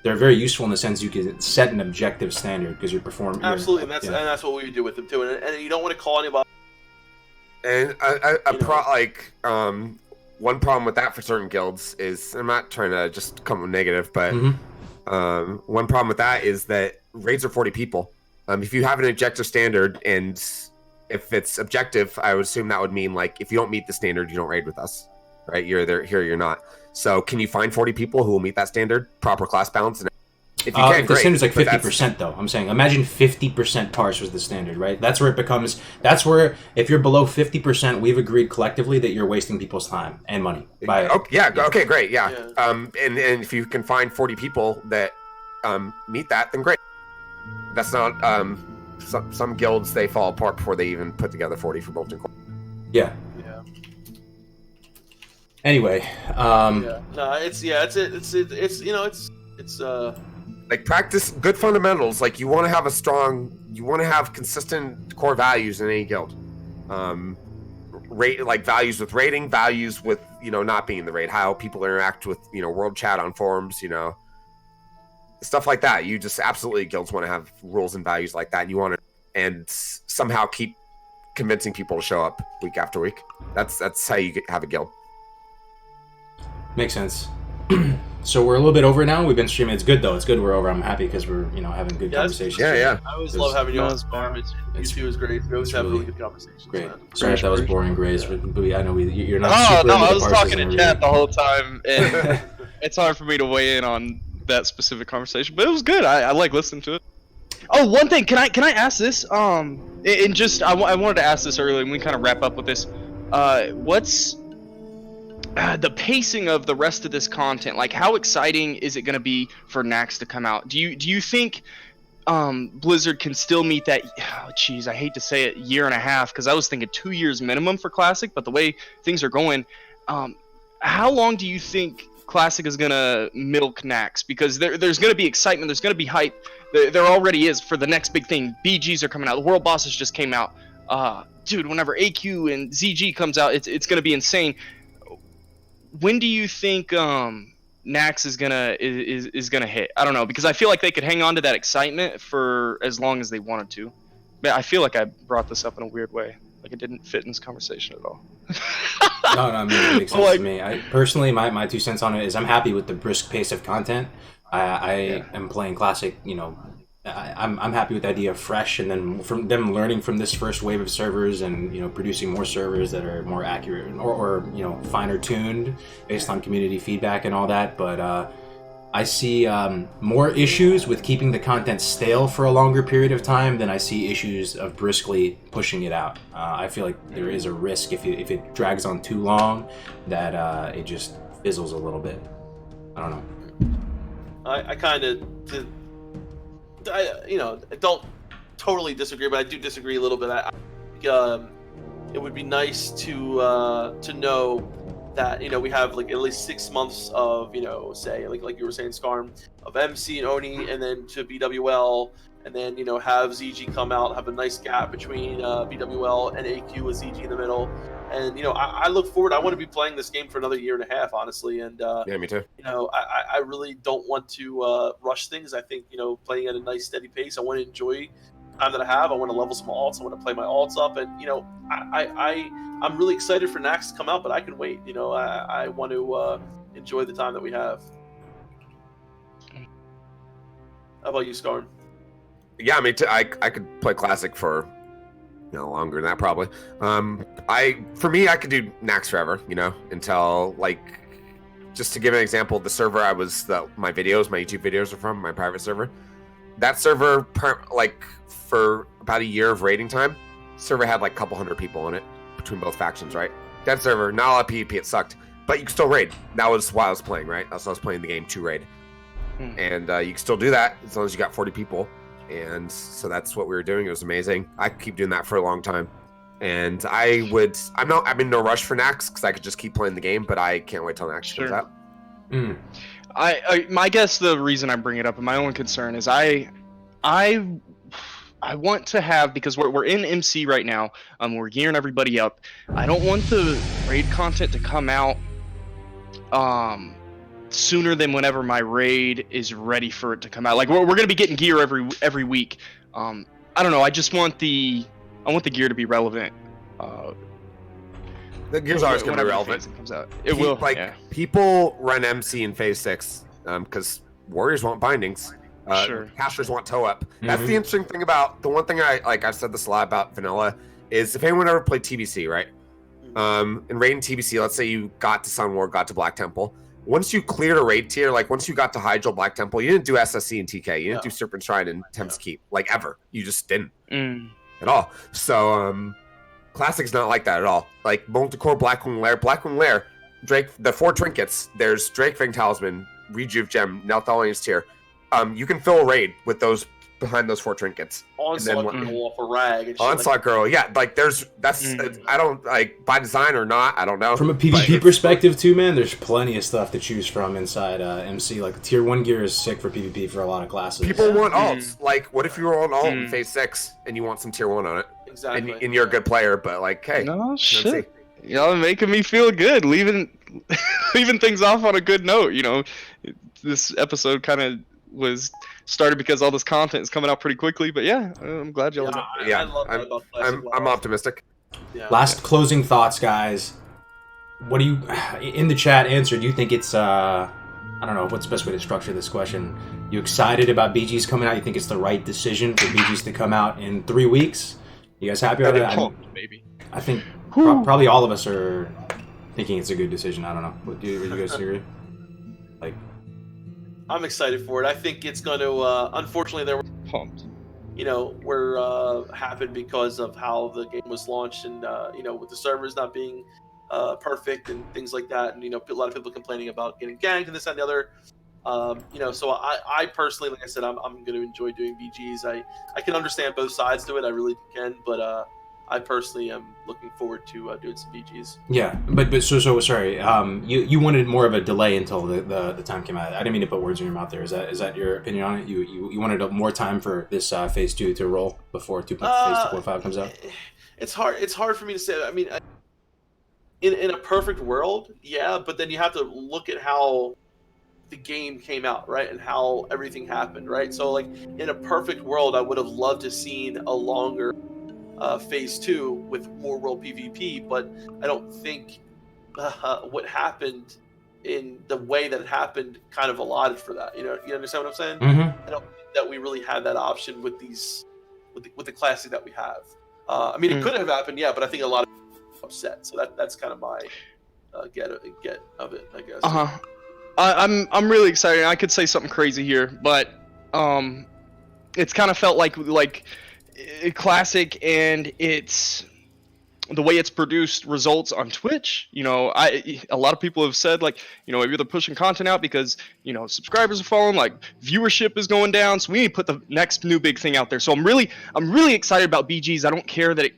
they're very useful in the sense you can set an objective standard because you're performing. Absolutely, and that's what we do with them too. And you don't want to call anybody. And one problem with that for certain guilds is, I'm not trying to just come with negative, but one problem with that is that raids are 40 people. If you have an objective standard, and if it's objective, I would assume that would mean like if you don't meet the standard, you don't raid with us, right? You're there, here you're not. So can you find 40 people who will meet that standard, proper class balance? And if you can, the great, standard's like 50% though. I'm saying, imagine 50% parse was the standard, right? That's where it becomes. That's where if you're below 50%, we've agreed collectively that you're wasting people's time and money. Okay, great, yeah. And if you can find 40 people that meet that, then great. That's not some guilds, they fall apart before they even put together 40 for Bolton Core. Yeah. Anyway, no, it's like practice good fundamentals. Like you want to have consistent core values in any guild. Like values with raiding, values with not being in the raid, how people interact with world chat on forums, stuff like that. You just absolutely guilds want to have rules and values like that, and you want to and somehow keep convincing people to show up week after week. That's how you have a guild. Makes sense. So we're a little bit over now. We've been streaming. It's good though. It's good we're over. I'm happy because we're having good conversations. Yeah. I always love having you on this farm. You two is great. We always have really good conversations. Great. Man. Sorry if that was boring, Grace. But I know you're not. Oh super no, into I the was parses talking and to chat everything. the whole time, and it's hard for me to weigh in on that specific conversation. But it was good. I like listening to it. Oh, one thing. Can I ask this? And just I wanted to ask this earlier, and we kind of wrap up with this. What's the pacing of the rest of this content? Like, how exciting is it going to be for Nax to come out? Do you think Blizzard can still meet that? Oh, geez, I hate to say it, year and a half, because I was thinking 2 years minimum for Classic. But the way things are going, how long do you think Classic is going to milk Nax? Because there's going to be excitement, there's going to be hype. There already is for the next big thing. BGs are coming out. The World Bosses just came out. Dude, whenever AQ and ZG comes out, it's going to be insane. When do you think Nax is gonna hit? I don't know, because I feel like they could hang on to that excitement for as long as they wanted to. But I feel like I brought this up in a weird way, like it didn't fit in this conversation at all. No, I mean, it makes sense to me. I personally, my 2 cents on it is I'm happy with the brisk pace of content. I am playing Classic, I'm happy with the idea of fresh, and then from them learning from this first wave of servers and producing more servers that are more accurate or finer tuned based on community feedback and all that. But I see more issues with keeping the content stale for a longer period of time than I see issues of briskly pushing it out. I feel like there is a risk if it drags on too long that it just fizzles a little bit. I don't know. I kind of I don't totally disagree, but I do disagree a little bit. I think it would be nice to know that we have like at least 6 months of say like you were saying, Skarm, of MC and Oni, and then to BWL, and then have ZG come out, have a nice gap between BWL and AQ with ZG in the middle. And I look forward. I want to be playing this game for another year and a half, honestly. And yeah, me too. I really don't want to rush things. I think playing at a nice steady pace. I want to enjoy the time that I have. I want to level some alts. I want to play my alts up. And I'm really excited for Nax to come out, but I can wait. I want to enjoy the time that we have. How about you, Skarn? Yeah, I mean, I could play Classic for longer than that probably. For me, I could do Nax forever, until like, just to give an example, the server my YouTube videos are from, my private server. That server, for about a year of raiding time, server had like a couple hundred people in it between both factions, right? That server, not a lot of PvP, it sucked, but you could still raid. That was why I was playing, right? That's why I was playing the game to raid. And you can still do that as long as you got 40 people. And so that's what we were doing. It was amazing. I could keep doing that for a long time. And I'm in no rush for Nax because I could just keep playing the game, but I can't wait till Nax comes out. My guess, the reason I bring it up, and my own concern is I want to have, because we're in MC right now, we're gearing everybody up. I don't want the raid content to come out sooner than whenever my raid is ready for it to come out. Like we're gonna be getting gear every week. I don't know. I just want the gear to be relevant The Gears R is going to be whenever relevant. phase it comes out. It will. Like, Yeah. people run MC in Phase 6 because Warriors want bindings. Sure. Casters want toe up. That's the interesting thing about the one thing I've said this a lot about vanilla is if anyone ever played TBC, right? In raid and TBC, let's say you got to Sun War, got to Black Temple. Once you cleared a raid tier, like once you got to Hydro Black Temple, you didn't do SSC and TK. You didn't do Serpent Shrine and Thames Keep, like ever. You just didn't at all. So Classic's not like that at all. Like Multicore, Blackwing Lair, Drake, the 4 trinkets. There's Drake Fang Talisman, Rejuve Gem, Nelthalian's Tier. You can fill a raid with those behind those 4 trinkets. Onslaught Girl off a rag. And Onslaught Girl, yeah. Like I don't like by design or not. I don't know. From a PvP perspective too, man, there's plenty of stuff to choose from inside MC. Like Tier 1 gear is sick for PvP for a lot of classes. People want alts. Like, what if you were on alt in Phase 6 and you want some Tier 1 on it? Exactly. And you're a good player, but like, hey, no shit. Y'all making me feel good, leaving things off on a good note. You know, this episode kind of was started because all this content is coming out pretty quickly. But yeah, I'm glad y'all. I love that about Classic I'm WoW. optimistic. Yeah. Last closing thoughts, guys. What do you in the chat answer? Do you think it's I don't know what's the best way to structure this question. You excited about BGs coming out? You think it's the right decision for BGs to come out in 3 weeks? You guys happy about that? Maybe. I think probably all of us are thinking it's a good decision. I don't know. Would you guys agree? Like, I'm excited for it. I think it's going to. Unfortunately, there were Pumped. happened because of how the game was launched, and with the servers not being perfect and things like that, and a lot of people complaining about getting ganked and this and the other. So I personally, like I said, I'm going to enjoy doing BGs. I can understand both sides to it. I really can, but I personally am looking forward to doing some BGs. Yeah, but so sorry. You wanted more of a delay until the time came out. I didn't mean to put words in your mouth there. Is that your opinion on it? You wanted more time for this Phase 2 to roll before Phase 2.5 comes out? It's hard for me to say. I mean, in a perfect world, yeah, but then you have to look at how the game came out, right, and how everything happened, right? So, like, in a perfect world, I would have loved to seen a longer Phase 2 with more world PvP, but I don't think what happened in the way that it happened kind of allotted for that. You understand what I'm saying? Mm-hmm. I don't think that we really had that option with with the classic that we have. I mean, it could have happened, yeah, but I think a lot of people are upset. So that's kind of my get of it, I guess. I'm really excited. I could say something crazy here, but it's kind of felt like classic, and it's the way it's produced results on Twitch. A lot of people have said maybe they're pushing content out because subscribers are falling, like viewership is going down, so we need to put the next new big thing out there. So I'm really excited about BGs. I don't care that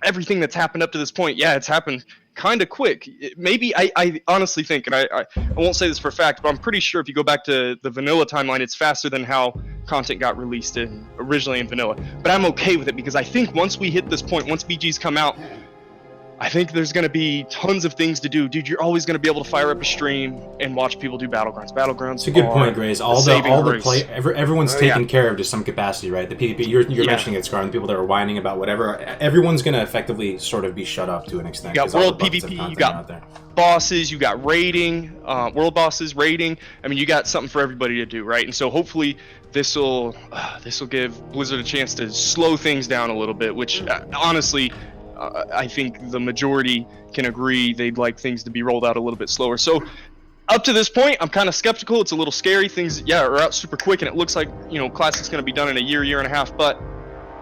everything that's happened up to this point, yeah, it's happened kind of quick. Maybe I honestly think, and I won't say this for a fact, but I'm pretty sure if you go back to the vanilla timeline, it's faster than how content got released originally in vanilla. But I'm okay with it because I think once we hit this point, once BGs come out, I think there's going to be tons of things to do. Dude, you're always going to be able to fire up a stream and watch people do Battlegrounds. Battlegrounds It's a good point, Grace. Everyone's taken care of to some capacity, right? The PvP, you're mentioning it, Scar, and the people that are whining about whatever, everyone's going to effectively sort of be shut up to an extent. You got world PvP, you got bosses, you got raiding, world bosses, raiding. I mean, you got something for everybody to do, right? And so hopefully this will give Blizzard a chance to slow things down a little bit, which honestly, I think the majority can agree they'd like things to be rolled out a little bit slower. So up to this point, I'm kind of skeptical. It's a little scary. Things, are out super quick, and it looks like, Classic's going to be done in a year and a half, but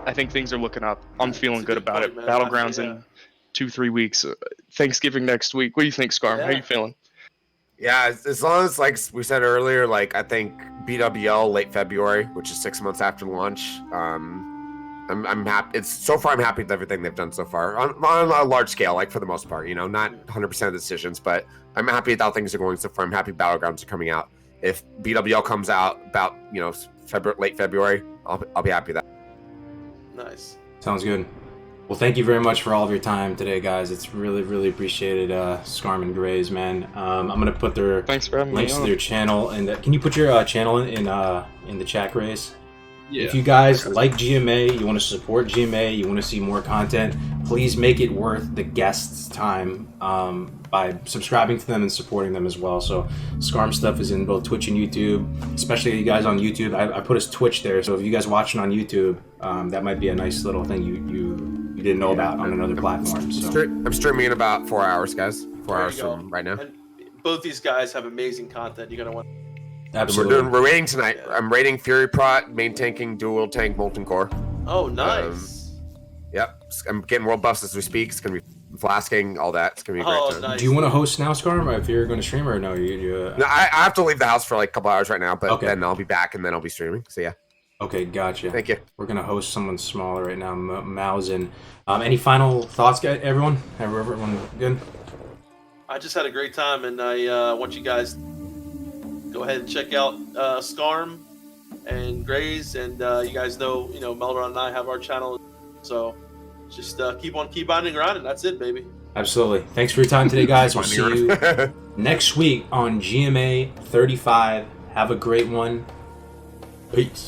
I think things are looking up. I'm feeling good about it. Battlegrounds in 2-3 weeks. Thanksgiving next week. What do you think, Scarm? How are you feeling? Yeah, as long as, like we said earlier, I think BWL late February, which is 6 months after launch, I'm happy. So far I'm happy with everything they've done so far on a large scale, for the most part. Not 100% of the decisions, but I'm happy with how things are going so far. I'm happy Battlegrounds are coming out. If BWL comes out about late February, I'll be happy with that. Nice. Sounds good. Well, thank you very much for all of your time today, guys. It's really appreciated. Scarm and Grays, man. I'm gonna put their links to their channel, and can you put your channel in the chat, Grays? if you guys like GMA, you want to support GMA, you want to see more content, please make it worth the guests' time by subscribing to them and supporting them as well. So Scarm stuff is in both Twitch and YouTube, especially you guys on YouTube. I put his Twitch there, so if you guys watching on YouTube, that might be a nice little thing you didn't know about on another platform. So. I'm streaming in about 4 hours, guys. 4 hours from right now. And both these guys have amazing content. You're gonna want. Absolutely. We're raiding tonight. Yeah. I'm raiding Fury Prot, main tanking, dual tank, Molten Core. Oh, nice. Yep. I'm getting world buffs as we speak. It's gonna be flasking, all that. It's gonna be a great time. Nice. Do you want to host now, Scarm, if you're going to stream, or no? No, I have to leave the house for like a couple hours right now, but then I'll be back and then I'll be streaming. So yeah. Okay, gotcha. Thank you. We're gonna host someone smaller right now, Mausen. Any final thoughts, guys? Everyone good? I just had a great time, and I want you guys to go ahead and check out Scarm and Grays, and you guys know, Meldron and I have our channel, so just keep on grinding. That's it, baby. Absolutely. Thanks for your time today, guys. We'll see you next week on GMA 35. Have a great one. Peace.